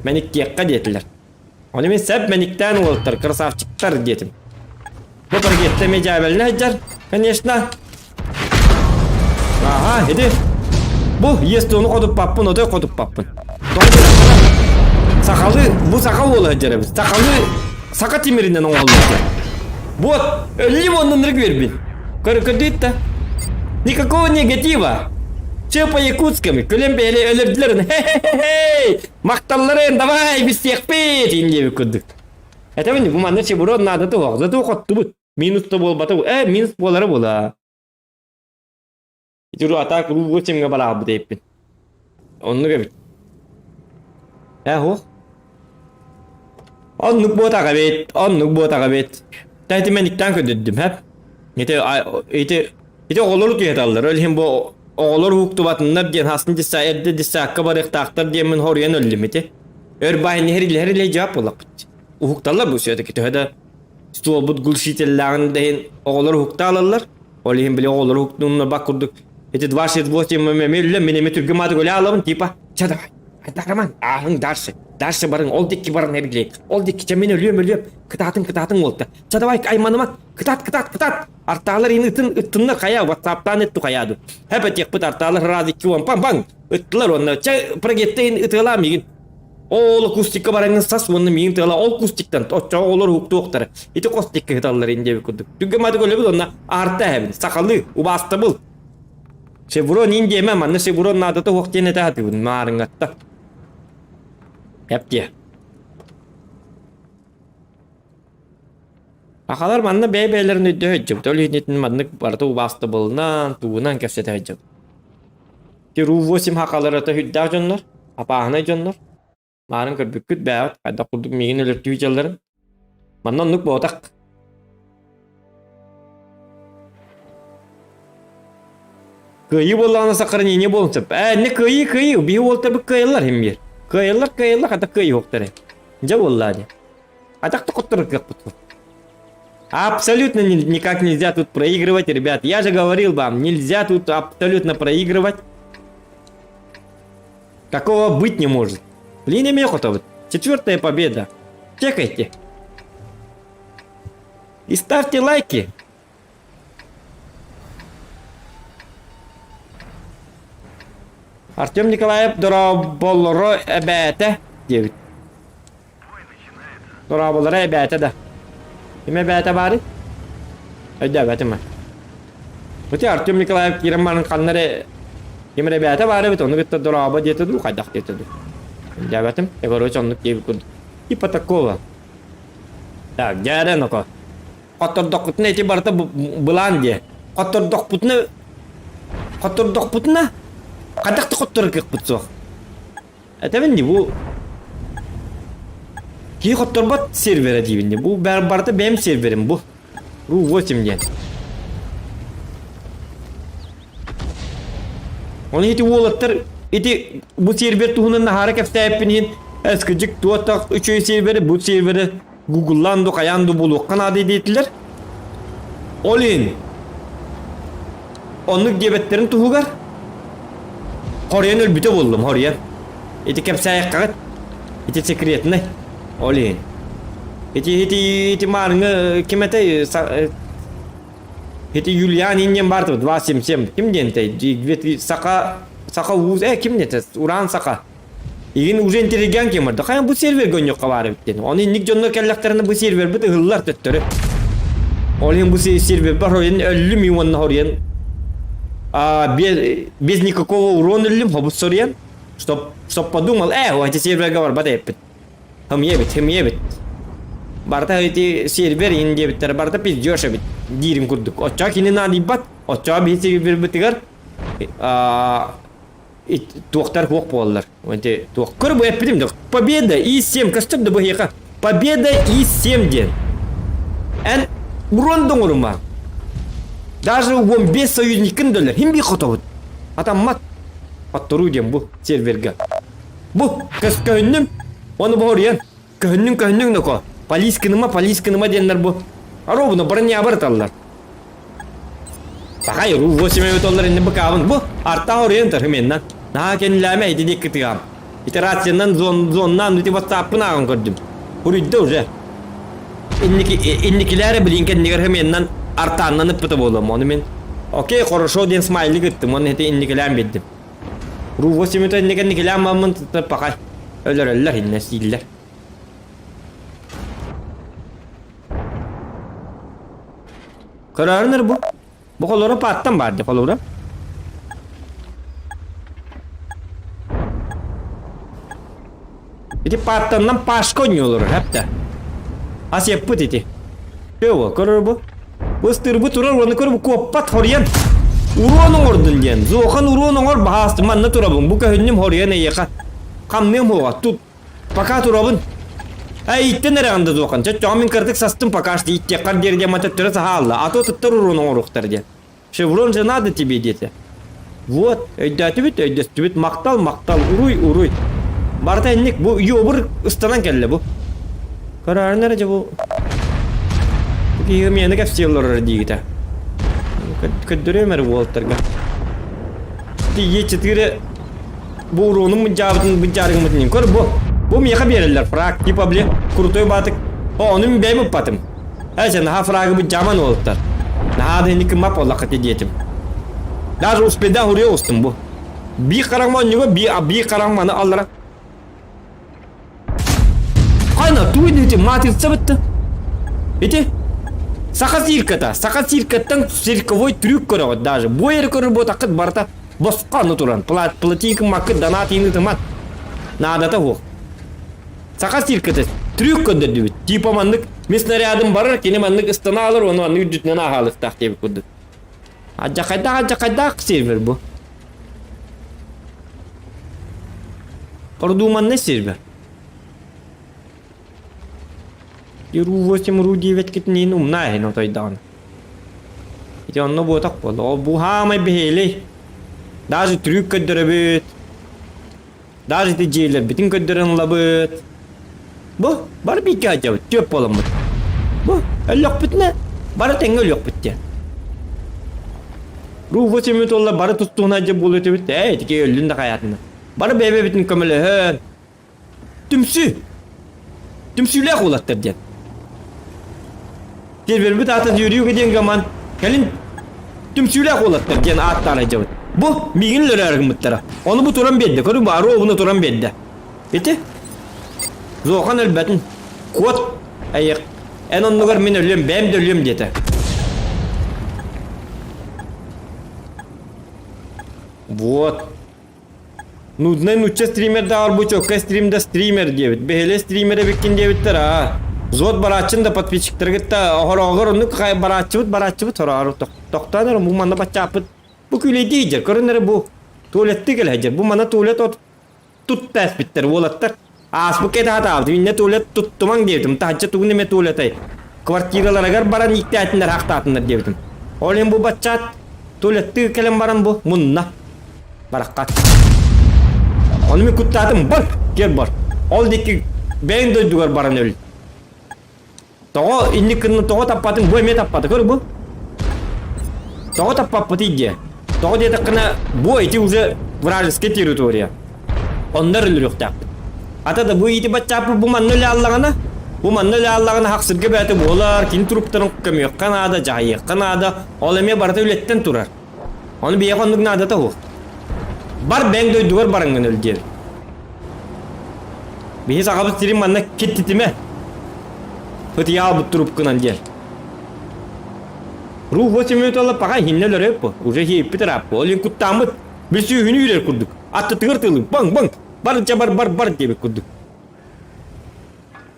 Menik diyakka diyettiler. Onu men sep menikten olutlar kırsafçıklar diyetim. Bu pargette mecabeline haccar. Конечно. Aha hedi. Bu yesti onu kodup pappın o da kodup pappın. Sakalı bu sakal olacak biz. Saka timirinden olacak. Bu 50 миллионов вербин. Каракадита. Никакого негатива. Все по якутскому. Колембели ölürdüler. Hey. Maktalların davay biz tekpet ince kuduk. Tabii bu manda şey burun nadı da var. Zaten koktu bu. Minus da bol batı. Minus bolara bola. Juru atak ruh çimge bala bu deyip. Onu gibi. Ho. Onluk bu takabet. Tahti men iktan ködüddüm hep. Ite oğulur diye dallar. Ölüm bu oğulur huktu batınlar diyen hasın disa erde disa hakka barık taktır diye men horyan öldüm ite. Örbahin herili cevap olak. Huktallar bu sürede ki hada stol bud gulşitellerin deyin oğulur hukta alırlar. Ölüm bile oğulur huktununa bakurduk. Ite dvaşet bu çim memelle menemi türkümadı gole alalım tipa. Çaday. Daraman ahın darsı barın oldik ki barın herili oldik ki çemin ölüyorum kıtatın oldu çadavay kaymanıma kıtat artalar ini ıttınlar kaya whatsapp'tan ettu kayadı hep etek pıt artalar razı ki pam ıttılar onlar pragette in ıtıla migin oğlu kustik barın sas onu migin tıla ol kustikten toça olur huktu oktarı iti kostik kıtallar inde kuduk düggemadı gole bu onlar arta hem sakallı ubastabıl Chevron ince mi ama Chevron nada da hoktene de hadi bunun marıngatta. Yap diye. Akalar manna bebelerin ödü hüccüm. Tölü hüccetin manlık barda bastı bulunan tuğunan kefsete hüccüm. Ki ruvosim hakalara da hüdda jonlar. Apağına jonlar. Marın kırbüküt beyat. Kadda kulduk migin ölürtü hüccellerin. Manna nuk boğdak. Kıyı bollağına sakarın yine bolunsa. Ne kıyı. Bir olta bir kıyılar hem bir. Kıyılar hatta kıyı yoktur. Ne bollağına. Atak da kutturuk yapıtır. Абсолютно никак нельзя тут проигрывать, ребят. Я же говорил вам, нельзя тут абсолютно проигрывать. Такого быть не может. Линия Мехотова. 4-я победа. Чекайте. И ставьте лайки. Артем Николаев Дороболоро Эбете 9. Дороболоро Эбете да. Kime Эбете bari? Öde Эбете mi? Bu ti Артем Николаев Kireman'ın kanları kime Эбете bari bit onu gitti Dorobo diye tudu kadak diye tudu. Öde Эбетем Егорович onluk diye kurdu. Типа такого. Так, Джаренко. Котordok putna itibarta bulan diye. Котordok putna kadak da kotor kek putsoq. Tabii bu ki kotorbat servere dibinde. Bu berbarda benim serverim bu. Bu 8 diye. Onu iti wolatlar iti bu server tuhunun nahara kefte hepinin eskicik tuatak 3 serveri bu serveri Google'landı kayandı bulu kanadı deytiler. Olin. Onluk gebetlerin tuhugar. Horyan ölbüte buldum horyan. Iti kepsaya kagat. Iti sekretine. Olin. Iti marını kimete iti Yulian ingen bardı. Vasim sem. Kim diyente? Saka uz kim diyente? Uran saka. İgin уже intelligen kim vardı? Kayan bu server gönyok kavarı bitti. Onun nik jonlar kelleklerini bu server bitti hıllar töttürü. Olin bu server бар horyan 50 milyon horyan. Без никакого урона лим хобусорьян, чтоб подумал, эти сервер говор бадепит. Хам ебит. Barta iti server indi bitter barta pis josha bit dirim kurduk. Ocha kini na dibat. Ocha bir server bitigar. Туохтар хуох боллар. Онте туох. Көр бу эпидем док. Победа и 7 кастып да бухека. Победа и 7 ден. Эн бурондон урма. Даже он без союзникин доллар. Химби хотовут. Атаммат. Аттору дем бу серверга. Бу касканным. Оны борьян. Көннүн ноко. Полискыныма денлер бу. Аробуна броня барталлар. Такай ру 8 доллар инде бакабын бу. Арта орьян тархменнан. На кенләмә иде диккетигам. Итерацияннан зоннан үти WhatsApp-ны агын көрдүм. Урыйды уже. Инникиләре билинкен нигер хменнан артаннан ыпты болом. Оны мен окей, хорошо ден смайлы гыттым. Оны хете инникиләм беддим. Ру 8 төн нигер никиләм мамын тып пакай. Өлөр иннесиллер. Карарныр бу. Бу колора паттан барды колора. Ити паттаннан пашка ойнуyorlar hep de. As yapıt iti. Şöyle görür bu. Bustır bu turar onu görür bu koppat horyan. Uruanın ordun diyen. Zokan uruanın or bahastı manna turabın. Bu kahünnim horyan eyeka. Kamnem hova tut. Paka turabın. Ay itti nere anda zokan. Çamin kırdık sastım pakaştı. İtti kar derdiye matattıra sahalla. Ato tuttur uruanın oruktar diyen. Şevron cenada tibi diyete. Вот, öydüstübüt maktal uruy. Barta enlik bu yobur ıstanan kelle bu. Karar nerece bu? Bu kiyim yeni kapsiyonlar diye gita. Köddürüyor mer Walter'ga. Diye çıtırı bu uğrunun bıncağırın mıtınıyım. Kör bu. Bu miyaka verirler. Frak tipa bile kurutoy batık. Onun beymi patım. Sen ha fragı bıncağman oldular. Naha da enlik map ola katı diyetim. Daha uspeda huruyor ustum bu. Bir karanman yok bir karanmanı allara. Kayna tuğdu iti matir sabıttı. Iti saka sirkatan sirkovой трюк көрөт даже. Бойер көрөр бу такыт барта босқа туран. Платик макыт дана тиңи тымат. Надата хо. Сaka сирката трюк көдөрдү. Типа мандык мен снарядым барыр, кене мандык ыстана алыр, оны аны үдүтнен ахалык тактеп көрдү. Ajja kayda server bu. Продуман не сервер. И ру 8 ру 9 китнин умнай но той дан. И он бу так боло. Бу хамай бехели. Даже трюк көдөрөбүт. Даже тежелер битин көдөрөн лабыт. Бу бар бика ажабы төп боломут. Бу өлөк бүтне. Бары тең өлөк бүтте. Ру 8 доллар бары туттуна же болот бит. Тике өлүндө каятына. Бары бебе битин көмөлө. Түмсүлө кулаттыр ден. Сервер бит ата жүрүгө ден гаман. Келин түмсүлө кулаттыр ден аттар ажабыт. Бу мигинлер аргымыттара. Onu bu turan bedde. Körü baro onu turan bedde. Bitti. Zokan elbetin. Kod ayak. En onu gar min ölüm, ben de ölüm diyete. Вот. Нуча стример да арбучо, стримда стример девит. Бехеле стримере бекин девиттер а. Зод барачын да подписчиктер гитта огор ну кай барачыбыт хорар токтаныр бу манда бачапыт. Бу күле дейдер. Көрүнөр бу туалетте кел хажер. Бу мана туалет от туттас биттер болаттар. Ас бу кета хата. Минне туалет туттумаң дедим. Тачы тугуне ме туалетай. Квартираларга баран иктятындар хактатындар дедим. Олен бу бачат туалетте келем баран бу мунна. Баракат. Onu mi kuttadım бар, gel бар. Ол деки ben döydügar baran öl. Тоғы инникінің тоғы таппатын bu eme таппады көр bu. Тоғы таппаппы дейде. Тоғы деді қына bu eti уже вражеская территория. Onlar ölür yok таппы. Ата да bu eti бачапы bu manlı ölü Allah'ına. Bu manlı ölü Allah'ına haqsırgı bәті болар. Kin turuptарын көмі yok. Kanada jayı. Kanada ol eme barata öletten turar. Onu bir yakanlık nada da o. Бар ben döydügar barangın öl der. Bihi sağabı sirim manna kettitime. Hıtı yağı bu turup kınan der. Ruh 8 minut alıp baka hinneler hep bu. Уже hep biter hep bu. Olin kuttamıt. Bir sürü hünü yürer kurduk. Attı tığır tığırlı. Bang bang. Barınca bar diye kurduk.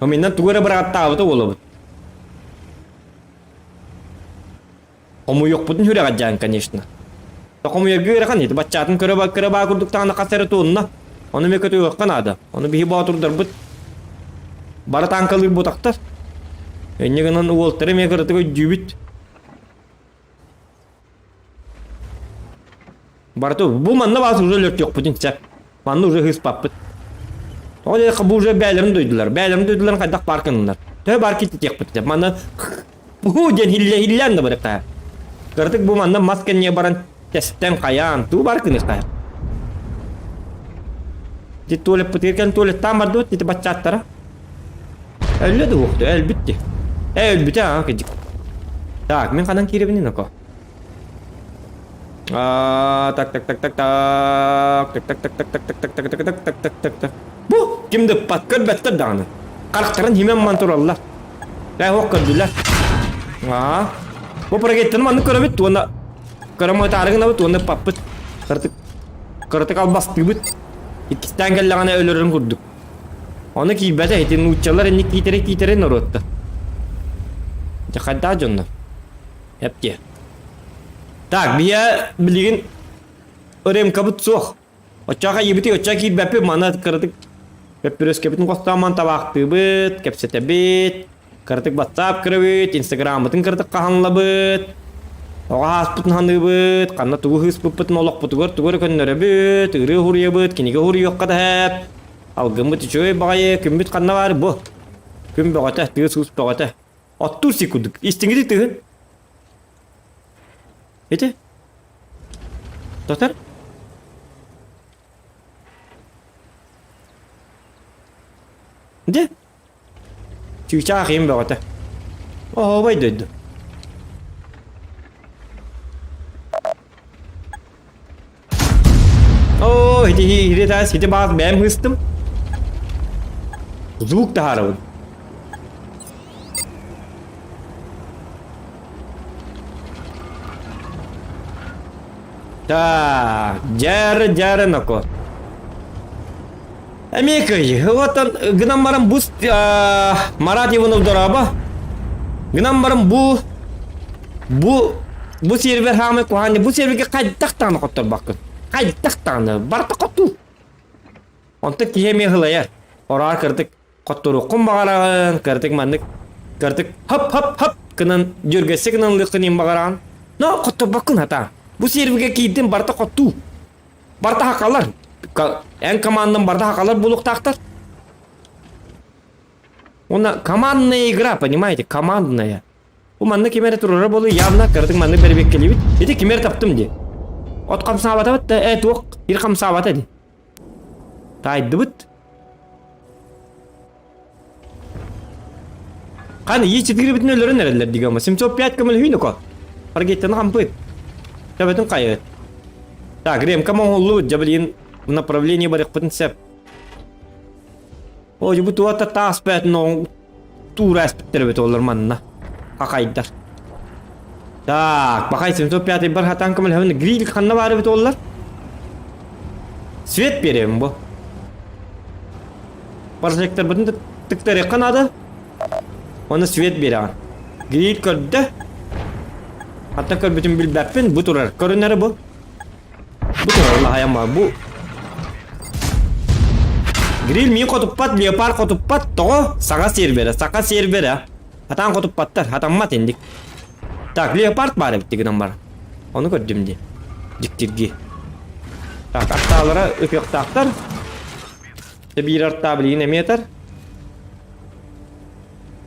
Omindan tugara bıraktı da olabı. Omu yok budun hüre gacan конечно. Tokomu yagıra kan itu bacatın kıraba kurduk tağına kasarı tuğunna. Onu mekötü yok kan ada. Onu bir hiba oturdur bıt. Bara tankalı bu taktar. Enne gınan uoltara mekötü koy cübit. Bartu bu manna bazı уже lört yok budun çap. Manna уже hız papıt. O da bu уже beylerini duydular. Beylerini duydular kaydak parkınlar. Tö barkit tek bıt. Manna bu den hillen de bırakta. Kartık bu manna masken niye baran testten kayan. Tu barkınız kaya. Di tuvalet petirkan tuvalet tamar dut di tempat catara. Öyle de oldu elbette. Elbette ha kecik. Tak men kanan kiri benin kok. Tak tak tak tak tak tak tak tak tak tak tak tak tak tak tak tak tak tak. Bu kimde patkat better dağını. Karakterin himen mantur Allah. Gay hok kadüller. Bu pragetten manı körabit tuğunda. Körama tarıgın abi tuğunda papıt. Kartık al bastı bit. İkisinden gelleğine ölürün kurduk. Onu ki bete etin uççalar enlik kitere norotta. Jakadda jonda. Hep diye. Tak biya bilgin örem kabut soğuk. Oçaka yibiti oçaka yib bepe mana kartık. Bepiros kepitin kostaman tabaktı bit. Kepsete bit. Kartık WhatsApp kırabit. Instagram bitin kartık kahanla bit. Oğa haspıtın hanı bit. Kanna tuğu hıspıpıtın olak tuğur könlere bit. Irı hurya bit. Kinige hurya yok kada hep. Algın bit içoy bagaya. Küm bit kanna var bu. Küm bagata. Tığız hus bagata. Ottur sikuduk. İstingidi tığın. Ete? Doktor? De? Çiğçağı kıyım bagata. Oh vay dedi. Oh hidi tas hidi bazı benim hıstım. Zuk da harabın. Так, jar nako. Америкой, вот он, гнам барам бу Марат Иванов дораба. Гнам барам bu server hamı kuhani bu serverge kaydak tane kotor bakın. Kaydak tane barta kotu. Onta kiyeme hılayar. Orar kırdık kotoru kum bağaran kırdık mandık. Kırdık hop kınan jürgesi kınan lıkınin bağaran. No kotor bakın hata. Bu serverge kiydim barta kotu. Barta hakalar. En командам barda hakalar buluk taktar. Ona командная игра, понимаете? Командная. Bu manna kimere turura bolu явно kırdık manna berbek kelibit. Edi kimer taptım diye. Ot kamsa avata bit et ok bir kamsa avata di. Taydı bit. Kan iyi çizgi bitin ölürün nereler diga ama. Simsop 5 kamel hüyünü ko. Hargetten kampıt. Tabetin kayıt. Так, Грем, кому лут, джаблин в направлении барих потенциал. Ой, bu tuata taspet no tuğra aspektleri olur manna. Hakaydır. Так, bakay simsop piyatı bir hatan kamel hemen grill kanna var bitolar. Свет берем bu. Projektör bütün tıkları kanadı. Ona свет beren. Grill kördü. Hatta kör bütün bilbepin bu turar. Körünleri bu. Bu turar Allah ayam var bu. Grill mi kotupat, leopar kotupat, to saka servera. Hatan kotupatlar, hatan mat indik. Tak, leopard var bitti numara. Onu gördüm diye. Diktirgi. Tak, aktalara öpük taktar. Bir artta bile yine meter.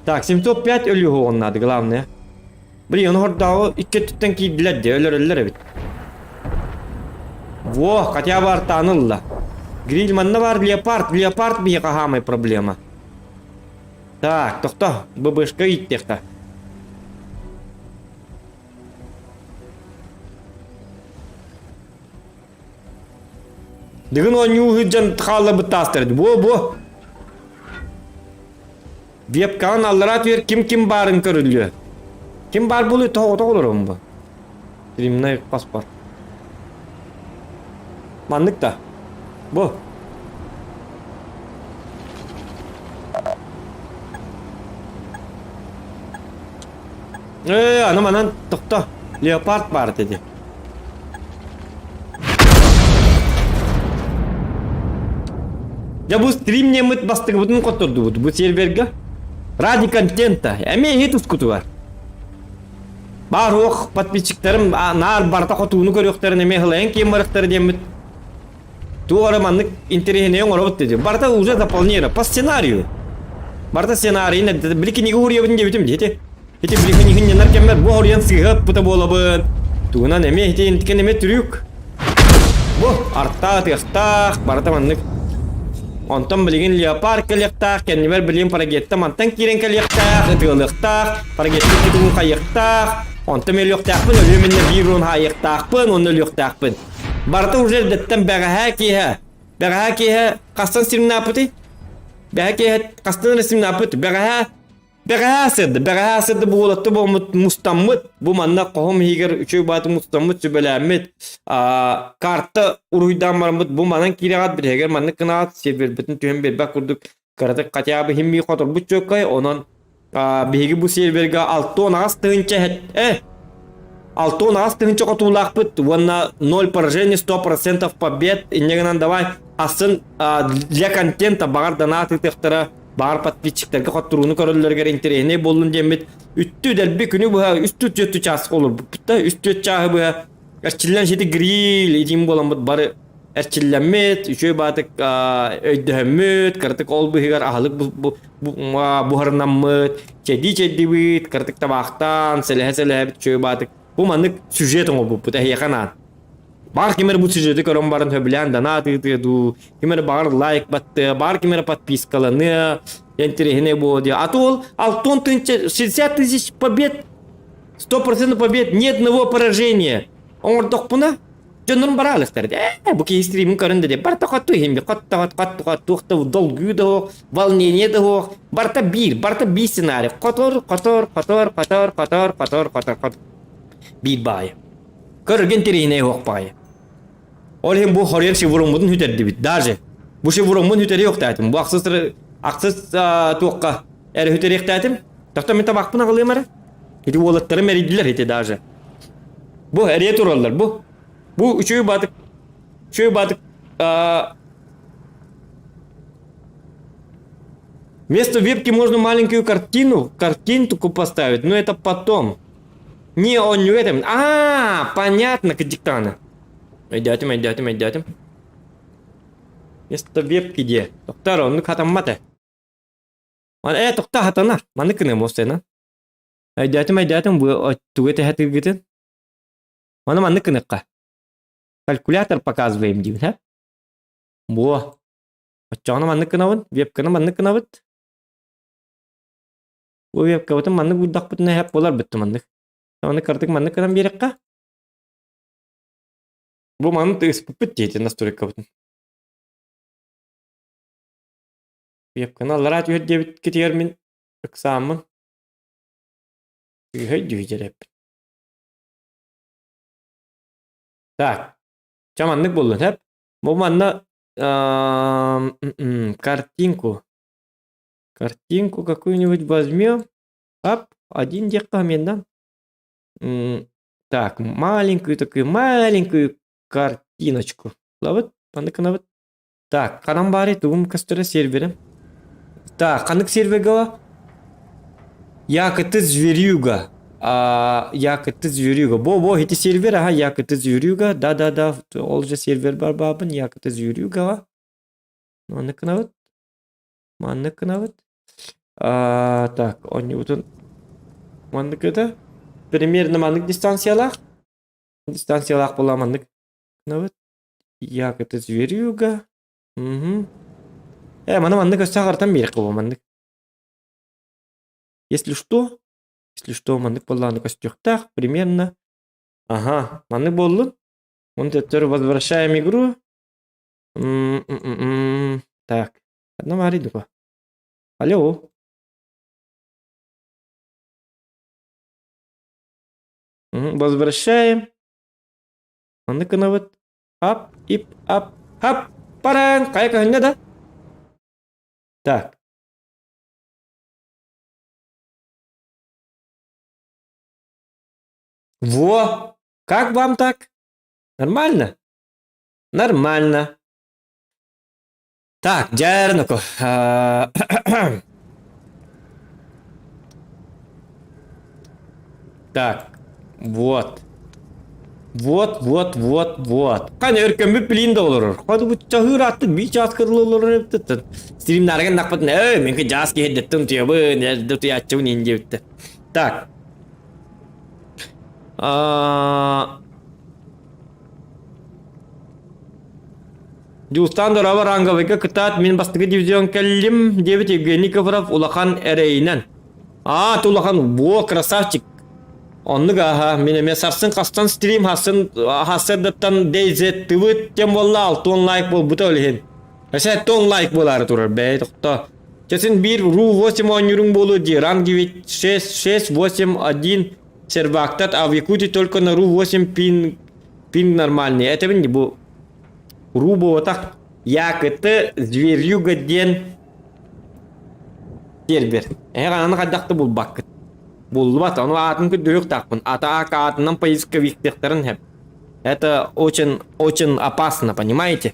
Так, 705 ölüyor onun adı главное. Bir onu orada o iki tutan ki diledi, ölür evet. Во, хотя бы артанула. Грильман var leopard bir kahamay problema. Так, тохто, бабышка иттехта. Дэгэн о нюхыджан тхала бытастырды. Bu. Вебкан алларат ver kim barın körülüyor. Kim bar buluyor toğda olurum bu. Dilimine pasport. Mandık da. Bu. Anam anan tokta. Leopard var dedi. Ya bu stream ne mut bastık bütün koturdu bu serverga. Ради контента. Эме етус куту бар. Бар оқ подписчиктерим нар барта хотуну көрөктөрүн эме хылайын кем барыктар демит. Туара маннык интересіне оңоробот деди. Барта уже заполнено по сценарию. Барта сценарий не билики не уровень де битим дети. Эти билики не хинне наркемер бу орен сыгып бута болобы. Тугунан эме эти инткен эме трюк. Бу арта тыктак барта маннык Онтон билигин леопард калектак, кеннибер билим парагетта мантан кирен калектак, ытылыктак, парагетта китун кайыктак, онтон мел yoktакпын, ölümünde bir run hayıktakpın, onu yoktакпын. Barta уже деттен бәгәһә киһә, кастан сирин апыты, бәгәһә киһә, кастан ресим апыты, бәгәһә сырды булатты бу мустаммыт, бу манна кохом хигер үчөй баты мустаммыт сүбеләмит, карта уруйдан мармыт, бу манан кирагат бирегер манны кынаат сервер бүтүн төһөн бербак курдук, карата катябы химми котор бу чөккай, онон биһиги бу серверга алтон ас тыгынча хет, алтон ас тыгынча котулакпыт, вона 0 поражений, 100% побед, иннегенан давай асын для контента багар донаты тыктара бар подписчиктерге коттуруну көрөллөргө интересine болун демит. Үттү делби күнү буга үстү час болур. Бутта үстү чагы буга эрчилен шети грил идим боламыт бары эрчилленмет, үчөй батык өйдөмөт, кыртык ол быгар ахалык бухарнаммыт, чеди бит, кыртык табактан, селе үчөй батык. Бу манык сюжет оңо бу бута яканан. Бар кемер бу сюжети көрөн барын төбүлән донаты тыду, кемер бар лайк батты, бар кемер подпискаланы, интересне болды. А то алтон 60 тысяч побед, 100% побед, ни одного поражения. Он докпуна, жонун баралыктар. Бу ки стримин көрөндө деп, бар токатту хемби, катту долгу да, волнение да, барта бир сценарий. Котор. Бир бай. Көрген терейне yok бай. Ол hem bu horiyel şivurumudun hüterdi bit. Даже bu şivurumun hüteri yok daydım. Bu aksız tuğqa. Eri hüteri yok daydım. Takta men tabak buna kılıyım ara. Hedi olatları meridiler hedi даже. Bu eriye turallar bu. Bu üçüyü batık. Вместо вебки можно маленькую картинку поставить, но это потом. Не, он не в этом. Понятно, кадиктана. Айдатым. Вместо вебки где? Доктор, он хатаммата. Доктор хатана. Маны кыны мостена. Айдатым, bu тугете хаты гитен. Маны кыныкка. Калькулятор показываем, дим, да? Во. Очаны маны кынавын, вебканы маны кынавыт. Bu вебка вот маны будак бутна хап болар битти маны. Маны картык маны кынам берекка. Bu manın tığıs püpüt настройка бутын. Вебканы аллара түйет дебит кетер мен ыксамын. Үйхай дүйжереп. Так. Чаманнык болдун, хеп. Bu манна картинку какую-нибудь возьмем. Один декка мендан. Так, маленькую картиночку. Лавыт, пандыканавыт. Так, канам бари тугум кастыра серверим. Так, канык сервергала. Якыты зверюга. Бо эти сервер, якыты зверюга. Да. Ол же сервер бар бабын, якыты зверюга. Мандыканавыт. Так, он не утун. Мандыкыда. Примерно мандык дистанциялах була мандык. Навыт. Якыты зверюга. Мана мандык сагартан берек кылып мандык. Если что, мандык болланы костюктах примерно. Мандык болдун. Он теперь возвращаем игру. Так. Одна маридука. Алло. Возвращаем. Мандык навыт. Ап. Паран. Каяка да? Так. Во! Как вам так? Нормально? Нормально. Так, Джерноко. Так, вот. Вот. Kan örkönbü pilin de olur. Hadi bu çahır attı bir çat kırılır. Streamlerden nakpat ne? Mümkün jazz ki hedettim diyor bu. Ne de tuya açın ince bitti. Так. Justан дорава ранговыка кытат мен бастығы дивизион кәлім девит Евгений Ковров улахан әрейінен. Тулахан, во, красавчик. Онны гаха, менеме сарсын қастан стрим хасырдаттан дейзет тывыт тем болла 6 лайк бол бұта өлген. Әсә 10 лайк болары тұрар, бәй, тоқта. Чесін 1 ру 8 онюрың болу де, ранг 9 6 8 1 сервактат, а в Якутии только на ру 8 пин нормальный. Это не был ру было так, як это зверюга ден сервер. Ана қадақты бұл бақыт. Булбат, он атын күдүк такпын. Ата атынан поиска виктертерин хеп. Это очень опасно, понимаете?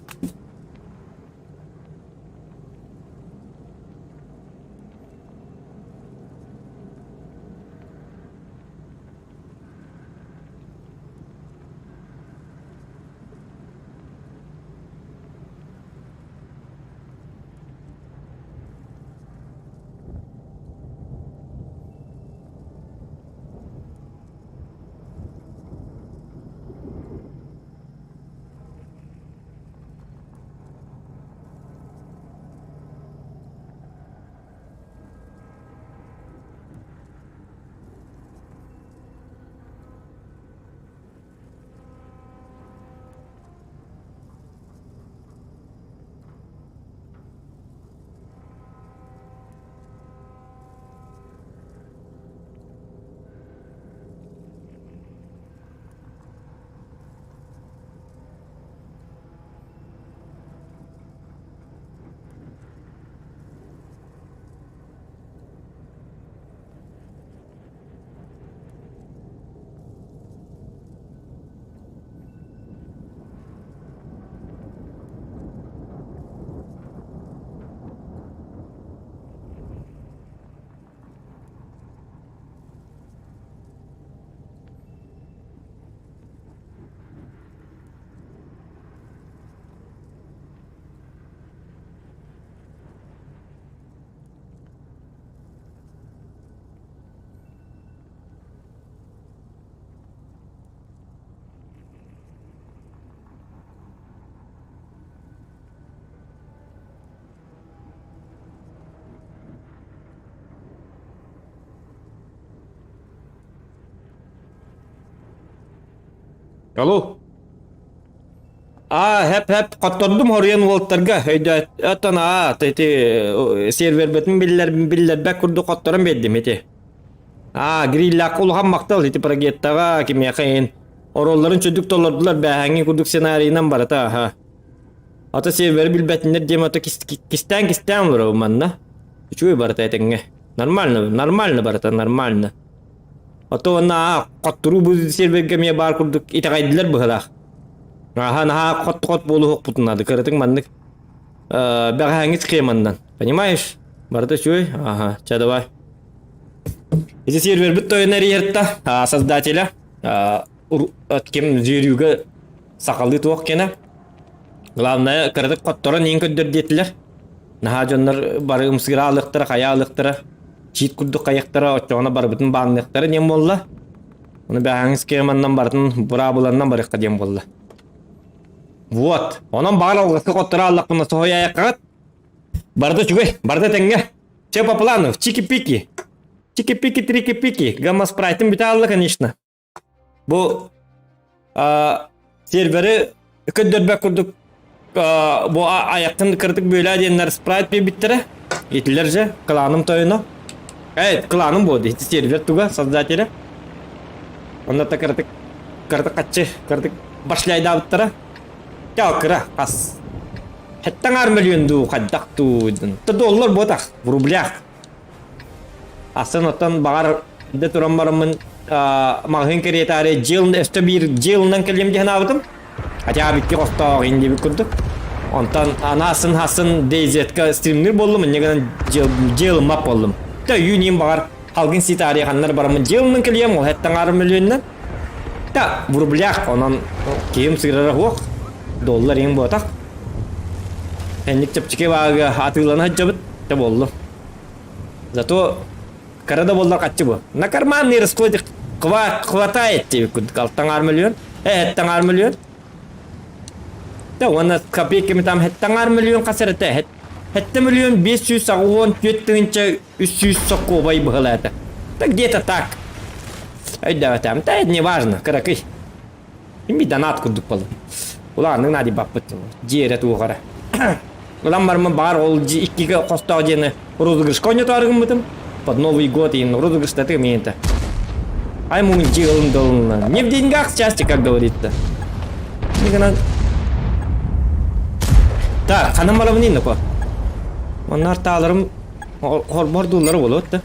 Алло. Hep qattırdım horyan voltlarga. Heyde atana server betin biller bek kurdu qattırım beddim eti. Grilla kulhan maktal eti progettaga kim yakayın. Orolların çocuk dolardılar be hangi kurduk senaryodan barata ha. Ata server bilbetinler dem ata kisten var o manna. Çuy barata etenge. Нормально barata нормально. Ata ona qattırı bu serverge me bar kurduk itaqaydılar bu hala. Наха кот болу хок путунады кырытың мандык бягаңыз кемандан понимаешь барда чуй чадавай эти сервер бит тойнер ерта создателя кем зерюга сакалды туак кена главное кырытык котторон эң көдөр детилер наха жоннор бары ымсыраалыктыр каялыктыр чит курдук каяктары очоона бар бүтүн баанлыктары дем болла уну бягаңыз кемандан бартын бура буландан барыкка дем болла. Вот, онан барлығы қоттыра аллақпына соғай аяққағат. Барды чүгай, барды тәңге. Че по плану, чики-пики. Чики-пики, трики-пики. Гамма спрайтын біте аллы, конечно. Бұл сервері көддербәк күрдік. Бұл аяқтын кірдік бөлі әденлер спрайт бей біттірі. Етілер же, кланым тойыны. Кланым болды, еті сервер туға, создателі. Онда та кірдік қатшы, кірдік башляйда біттірі. Кыра, ас. Хеттаңар миллион ду, қаддақ ду. $100 ботақ, в рублях. Асын оттан бағар де тұран барымын mağın kreditari jılın üstü bir jılından keliyem diye nabadım. Hatta bir kostaq indi bir kurduk. Ondan anasın hasın DZ'ka streamler boldum. Ne kadar jıl map boldum. Da yunim var. Halgın sitari kanlar baramın jılının keliyem o hettan arı milyondan. Da vurbilyak onun kiyim sigara hoq. Dollar yang botak. Hendik çapçıke baga atılan hacabıt da bollu. Zato karada bollar kaçı bu. Nakarman niris koydik. Kıvatayet diye kuduk. Alttan ar milyon. Hettan ar milyon. Da ona kapıya kemitam hettan ar milyon kasarete. Hette milyon 500 sağuon 4 300 sako bay bıhılata. Da где-то так. Ayda tam. Da не важно. Каракай. Ими донат кудuk болу. Ulanın hadi bak bıttım. Ciğere tuğara. Ulan var бар ол 2 қостау жені розыгрыш тарығым бітім. Под Новый год им розыгрыш даты менті. Ай мұң жиылын долынна. Не в деньгах счастье, как говорится. Так, қанам бала бұнейін ко. Onlar tağlarım horbor dolları bolu öttü.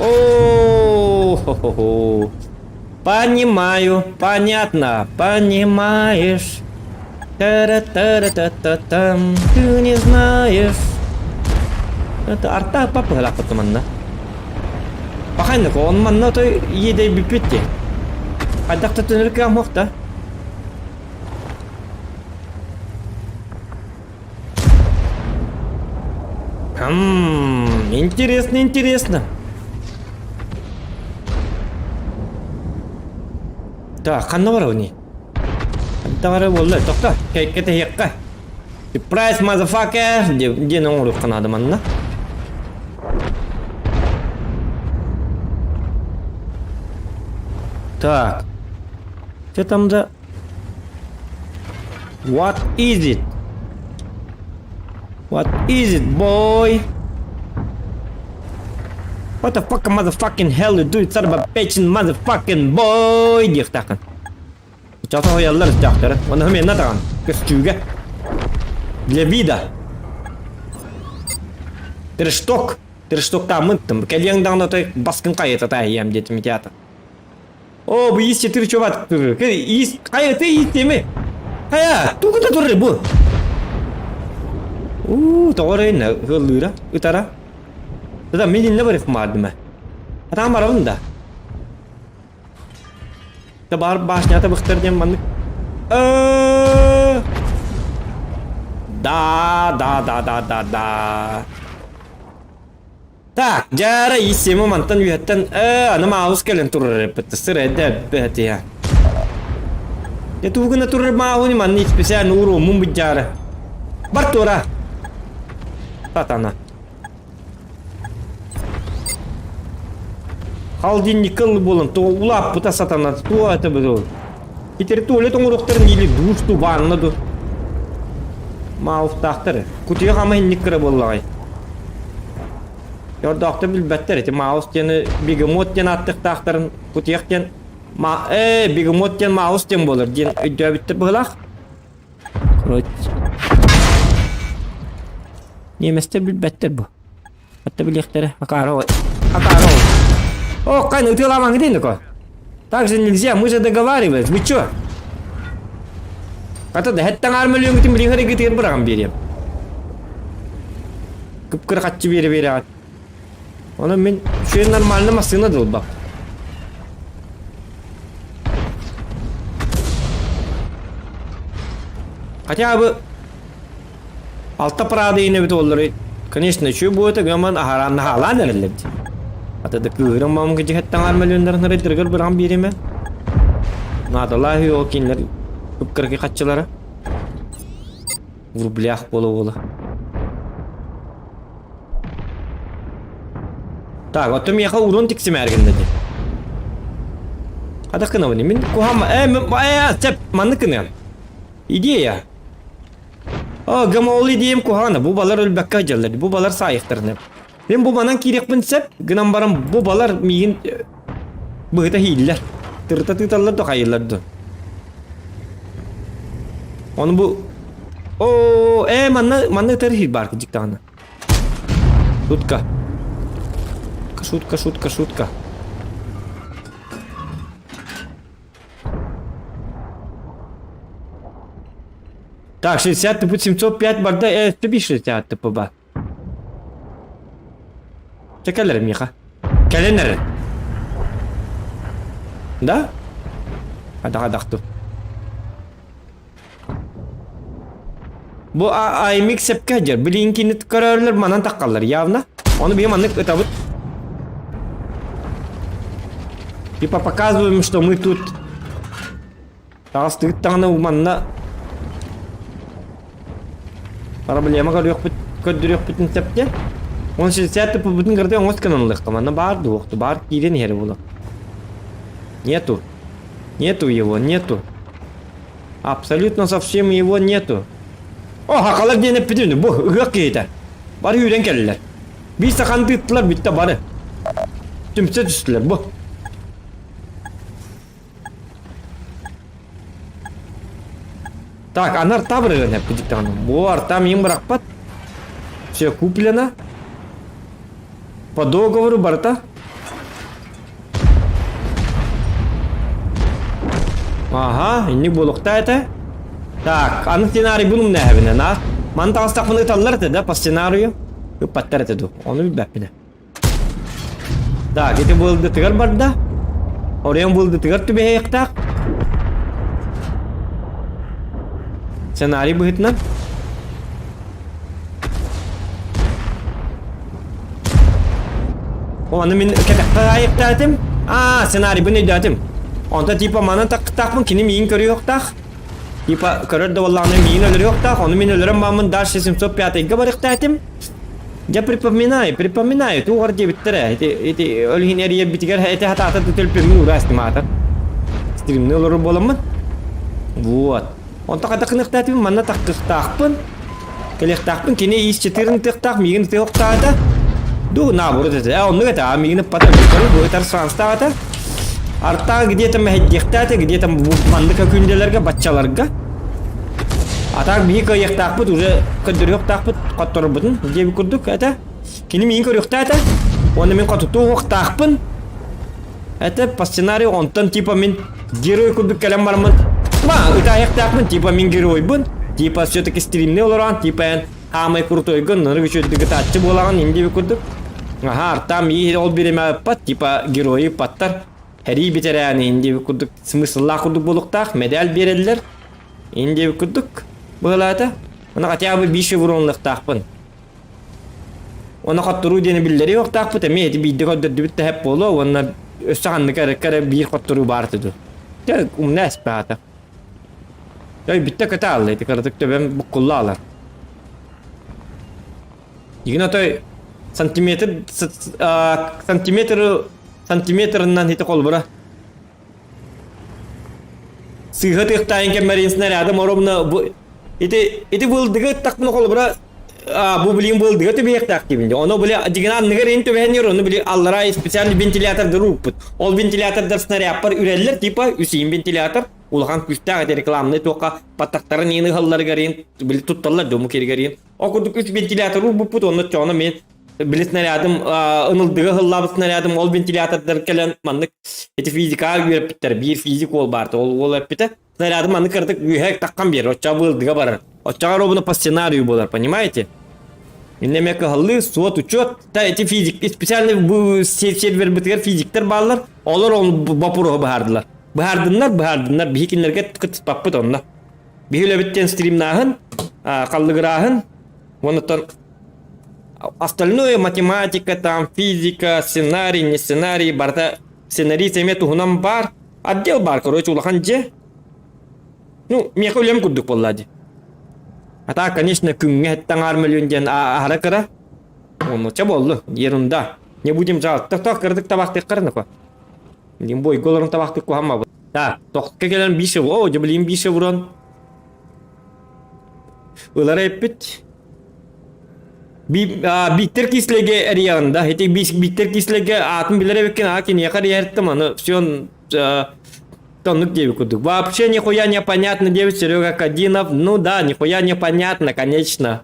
О-хо-хо-хо. Понимаю, понятно, понимаешь. Та-ра-та-ра-та-та-там. Ты не знаешь. Это арта папа галак потоманда. Пахайны ко, он манна то едей бипетти. Адакта төнөркө амокта. Интересно, интересно. Так, қанна бар өне? Қанна бар болды, тоқта, кәйкеті еққа. Surprise, motherfucker! Дені оңырып қанады манна. Так. Что там за... What is it? What is it, boy? What the fuck motherfucking hell you do, son of a bitchin' motherfucking boy? Diye takın. Çata hoyallar istiyorlar. Onu hemen ne takın? Küstüge. Для вида. Трешток. Трештокта мыттым. Келеңден нотой баскын кайыта таям детим театр. О, bu iş çetir çobat. İş kayıtı iş demi. Haya, tuğda durur bu. Doğru ne hırlıra, utara. Da men ne barif mardım. Adam var onda. Da bar başnata bıktırdım manlık. Da. Так, жара исем мантан үйәттен аны маус келен турыр петсер эдә бәтия. Я тугына турыр мауни манни специаль нуру мум биджара. Бартора. Татана. Халдин никыл болын, то улап бута сатана, то это был. Итер туалет оңроқтарын или душту ваннаду. Маус тахтыры. Кутия хамай никкыра боллагай. Yordaqta bilbətlər eti mouse deni Bigamot den atdıq taxtarın kutiyaq den Bigamot den mouse den bolur den ödö bittir bılaq. Kroç. Nemeste bilbətlər bu. Hatta biлектері Акарова. О, кайны утыламан гиден ко. Так же нельзя, мы же договаривались. Вы чё? Ката да хеттан армылыйын гитин билиңер гитин бираган берем. Кыпкыр катчы бере. Ona men şu normalde masına dol bak. Хотя бы altta parada yine bir olları. Конечно, şu bu öte gaman aharan hala nereledi. Hatta da kıvırım mamın gıcık ettan armeliyonların redirgir bir an birime. Nadallahi o kinler kıpkırki kaççılara. Vurblях bolu. Так, вот я хау урон тикси мәрген dedi. Ada kena ini min kuham cep mana kena. Idea ya. Gamoli diyeyim kuhana. Bu balar ölbekka hacırlar. Bu balar sayıktırını. Ben bu banan kirek binsep. Gınan baram bu balar miyin... Bıhıta hiller. Tırta tıtallar da hayırlardı. Onu bu... Oo, manna terhir barkı ciktağına. Шутка. Шутка. Так, 60 типу 705 барда, тобі 60 типу ба. Çekerlerim yıka. Gelenler. Da? Hadi dur. Bu mix sepke hajar. Blinkini kararlar manan takallar явно. Onu bir маннык это вот. Типа показываем, что мы тут. Тастык таңна уманна. Проблема көрдүрөк бүтүн септе. 60 типа бүтүн кырды оңос каналык команда бар докту бар кирен хери болот. Нету его. Абсолютно совсем его нету. О, хакалар денеп бүтүн. Бу ыгак кейтер. Бар үйрен келдилер. Bir sakantı ıttılar bitti bari. Tümse düştüler bu. Так, она рта вырывает по диктану. Вот, там им бракпат. Все куплено. По договору барта. Ага, не булукта это. Так, аны сценарий bunun ne hevine na? Manta astafını tallar da по сценарию. Patlar itu, onu bir bakmına. Da, kita buldu tıgar barda. Oraya buldu tıgar tübe yaktak. Senaryo bu hitna. Onu min ketakta ayaktadım. Senaryo bu ne dedim. Onda tipa mana tak mı kini min körü yaktak. Tipa körü de vallahi min ölür yaktak. Onu min ölürüm mamın dar 705 gabar yaktadım. Я припоминаю, ту горде биттере, эти өлгинерия битигер, эти хатата тутелпеми урасты матар. Стримны олору боламын. Вот. Он так атакнықтатым, манна таққықтақпын. Келектақпын, кене ис 4 тықтақ, мигін тықтақта. Ду, наоборот, это, он это, мигін патар биттере, будет арсанстата. Арта где-то мәхеддектаты, где-то мандыка күнделерге, батчаларга. А так бии каяктакпыт уже көдөрөктакпыт котторбутун деп көрдүк это кини мин көрөктата оны мен котутуктакпын это по сценарию онтон типа мен герой көрдүк келем бармын это аяктакпын типа мен геройбун типа все-таки стримный олоран типа хамай крутой гон ныргычөдүгү татчы болаган инде көрдүк там и ол береме пат типа герои паттар хери битерани инде көрдүк смысылла көрдүк болуктак медаль берелер инде көрдүк Бұғылады, оны қатя бұл 5 vuronлық тақпын. Оны қаттыру дені білдері оқ тақпыт, әме әді бейді көдірді бітті әп болу, оны өсі қанды кәрі бір қаттыру бартыды. Тәк, ұмына әспі ата. Тәк, бітті көті алды, әді қырдық төбен бұққылы алар. Егін өтой сантиметрынан хеті қол бұра. Сыйғы тықтайын кәмәрін снарядым оромны Эти был дыгат так много бра, бублин был дыгат и бег так кивинде. Оно были дигнан нигерин то венер, оно были аллара специальный вентилятор дыруппут. Ол вентилятор дар снаряппар үреллер типа үсейин вентилятор. Улхан күстәгә рекламны тока паттактарын ені халлар гарин, били тутталлар дому кергәрин. Окудук үс вентилятор урбуппут, оны чона мен били снарядым ынылдыгы халлабы снарядым ол вентилятордар келен маннык. Эти физика үйрәп bir fizik ol bardı. Ol әппите. Снарядым аны кырдык үйәк таккан бер, оча булдыга барар. Оча робуна по сценарию болар, понимаете? Иннемеке халлы, суот, учет, та эти физик, специальный bu сервер битер физиктер баллар, олар он бапуруга бахардылар. Бахардыннар, бихикинлерге кыт паппыт онна. Бихиле биттен стримнахын, каллыгырахын, онотон остальное математика, там физика, сценарий, не сценарий, барта сценарий семету хунам бар, отдел бар, короче, улахан же. Ну, мне хулем кудук поллади. А так, конечно, күнге таңар миллион ара кыра. Он че болду, ерунда. Не будем жалт. Так, кырдык табакты кырны ко. Билим бой голорун табакты ко хамма. Так, токка келен 5 о, же билим 5 вурон. ылара эппит. Биттер кислеге эрияғында, эти биттер кислеге атын билere беккен аки не қар ерттім, аны все он тоннук девик кудук. Вообще нихуя непонятно, девит Серега Кадинов. Ну да, нихуя непонятно, конечно.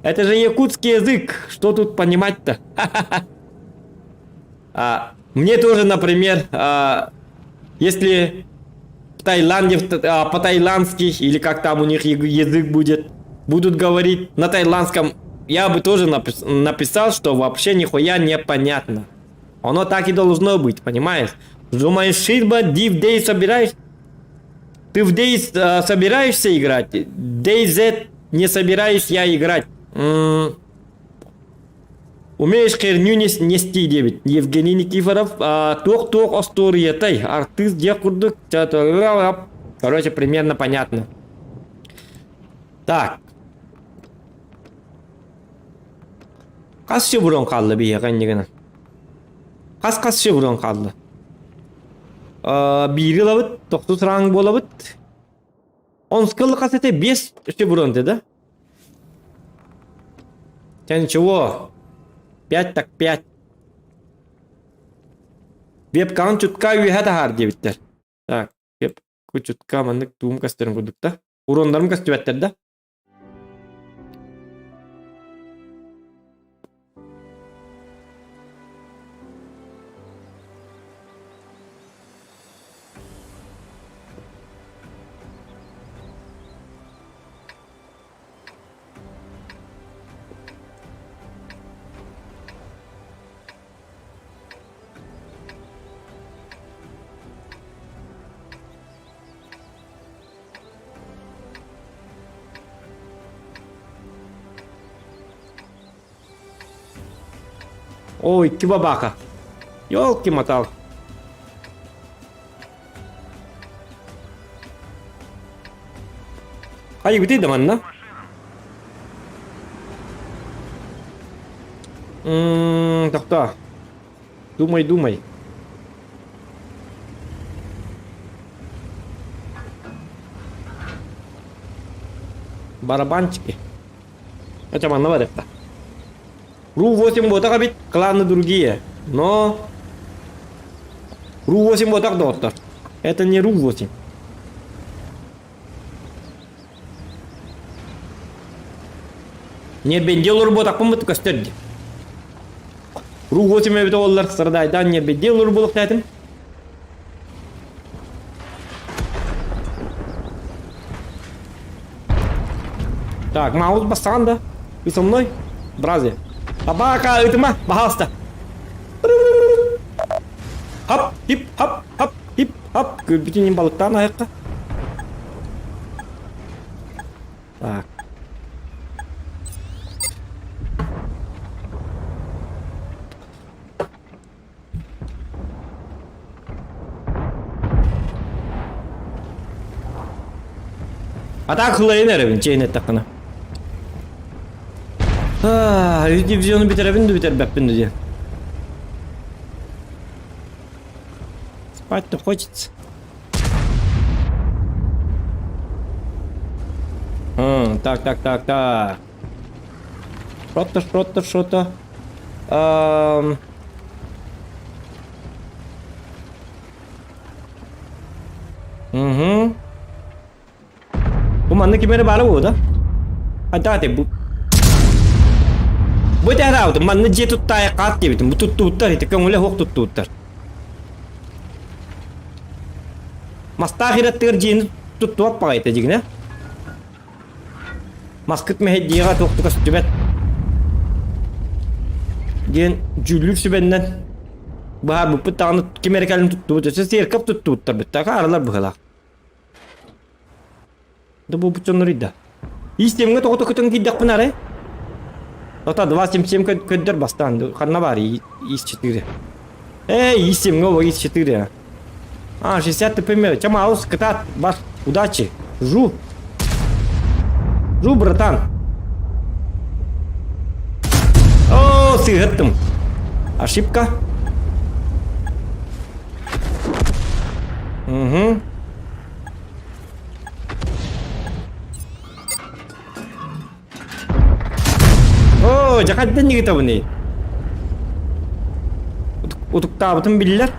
Это же якутский язык, что тут понимать-то? Мне тоже, например, если в Таиланде по-таиландски, или как там у них язык будет, будут говорить на таиландском, я бы тоже написал, что вообще нихуя непонятно. Оно так и должно быть, понимаешь? Думаешь, Ширба, в Days собираешь? Ты в Days собираешься играть? DayZ не собираюсь я играть. Умеешь херню нести, девять. Евгений Никифоров. Тох Осториятай. Артист Декурдук. Короче, примерно понятно. Так. Қас шыбырон қалды бейе қаннегені. Қас шыбырон қалды. Бири лабыт, 9 ранг болабыт. 10 скылы қасете 5 шыбырон деді. Тя ничего. 5 так 5. Вебкан чутка үйәді хар дебіттер. Так, веб чутка мандық туым кастерін күдікті. Урондарым кастебеттерді. Ой, iki бабака. Ёлки-мотал. Ай, где даманна? Так. Думай. Барабанчики. Это манна варепта. Ру-8 ботака бит кланы другие, но Ру-8 ботак доктор. Это не Ру-8. Не бенделур ботак помыт костерди. Ру-8 бит олар сырдайдан не бенделур болук тайтын. Так, маус бассан да? Ты со мной? Бразе. Бабака, ытыма, пожалуйста. Хап, хип, хап. Көрбітінен балықтан аяққа. Так. А так хылайын әрі, чейін әттіққына. Üç divizyonu biter бәппін де. Спать-то хочется. Так. Что-то. Угу. Bu manna kimere bala bu da? Hadi bu. Bu da ravdı. Manna je tutay qat debitim. Bu tuttutar ite kamule hoq tuttutar. Mastahirat terjin tuttuap payta jigna. Maskıt me hediye toqtu kastübet. Gen jülür sübenden. Bahar bu pıtağını kimere kalın tuttu. Bu da serkap tuttutar bitta aralar bu hala. Да был путем рида. Истем гато гато кутун гиддак панаре. Тота 277 кэддер бастан. Ханнавари из 4. Истем го из 4. 60 ТПМ. Чамаус катат баш. Удачи. Жу, братан. О, сыгаттым. Ошибка. Угу. Oo, jakaddan ne kitabı ne? Utukta bütün biller.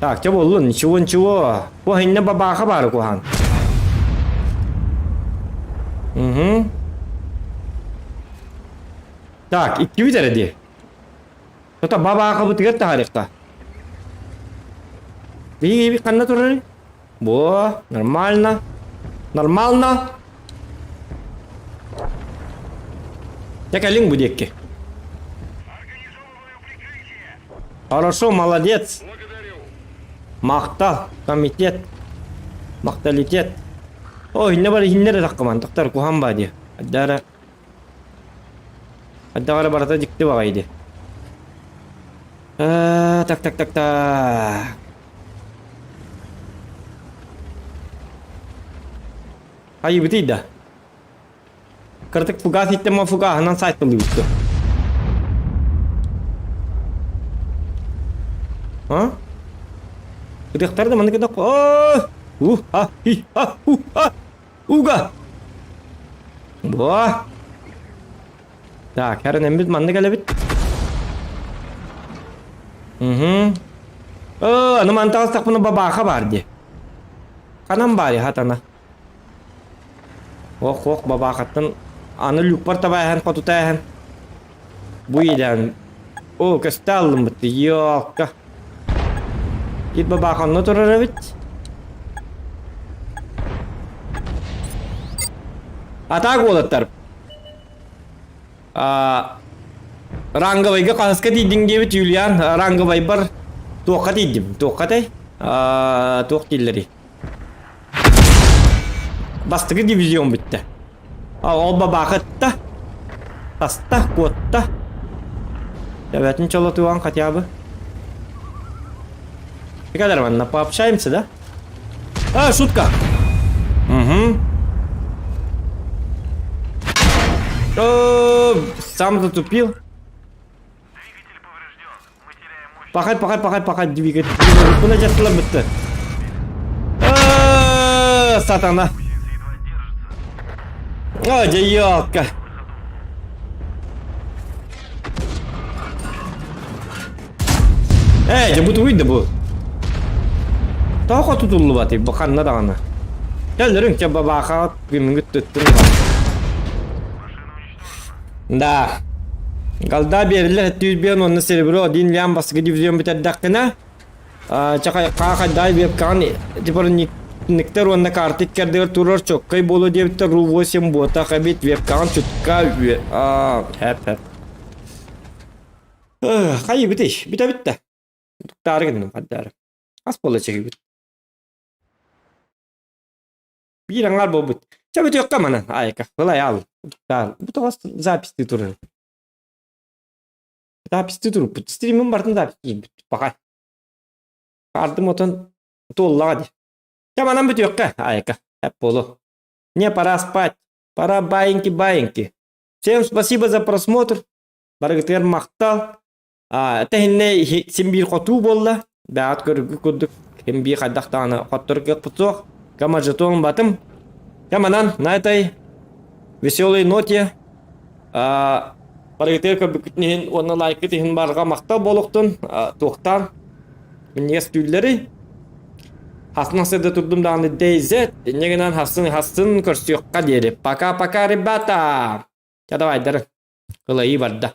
Так, чего лун, ничего. Кухань на баба хабар кухан. Угу. Так, iki biterdi. Tota baba kabut gerta harika. Bir kanna turari. Во, нормально. Нормально. Я калин будекки. Хорошо, молодец. Благодарю. Мақтал, комитет. Мақталитет. Ой, не бар хиннер таккаман. Доктор кухан бади. Аддара. Аддара барата дикти багайды. Так. Hayır bitti de. Kırtık fuga sistem o fuga hanan site buluyordu. Ha? Kırtıklar da bana kadar. Ha hi ha ha. Uga. Boah. Так, her nembit manda gelebit. Anu mantal tak puna babaka bardi. Kanam bari hatana.Ох, бабахаттан аны люкпар табайхан котутайхан. Буйдан. О, касталлым битти, ёлка. Кит бабаханны турар бит. Атак болаттар. Рангавайга каска дейдин дебит Юлиан. Рангавай бар тоққа дейдим. Тоққатай. Тоқ дейлери. Бастығы дивизион бітті. Ол бабақытта. Таста, котта. Давайте чоло туан хотя бы. Пикадар, ладно, пообщаемся, да? Шутка. Угу. Сам затупил. Пахать, двигатель. Куда часто бітті? Сатана. Ой, ёлка. Жабут uydu bu. Taqa tutullu bati bakanna dağına. Geldirin ki babaqa gümüngüt tuttun. Da. Galda beriler hatta 101 onun cerebro din liam basgı divizyon biter dakina. Çaka qaqa day bir kan tiporni Некоторые на карте кардер турор чоккай болу дебитте ру 8 бота хабит вебкан чутка хэп. Хай битиш, бита. Таргын паддар. Ас болу чеги бит. Бираңар болбут. Чабыт жокка мана айка. Былай ал. Тар. Бу тоғас записти турар. Записти туруп. Стримим бартын записи. Бакай. Кардым отон толлади. Чама нам бит жокка айка. Хэп болу. Мне пора спать. Пора баиньки. Всем спасибо за просмотр. Баргытер мактал. Тахинне симбир коту болла. Баат көрдүк. Симбир кайдактаны коттурга путсок. Кама жетон батым. Каманан найтай. Веселой ноте. Баргытер көбүкүтнен оны лайк этин барга мактал болуктун. Токтан. Мне стүллери. Хасын сырда турдум дағаны дейзет. Негенен хасын көрсөкка дери. Пока-пока, ребята. Давай, дары. Кылайы барда.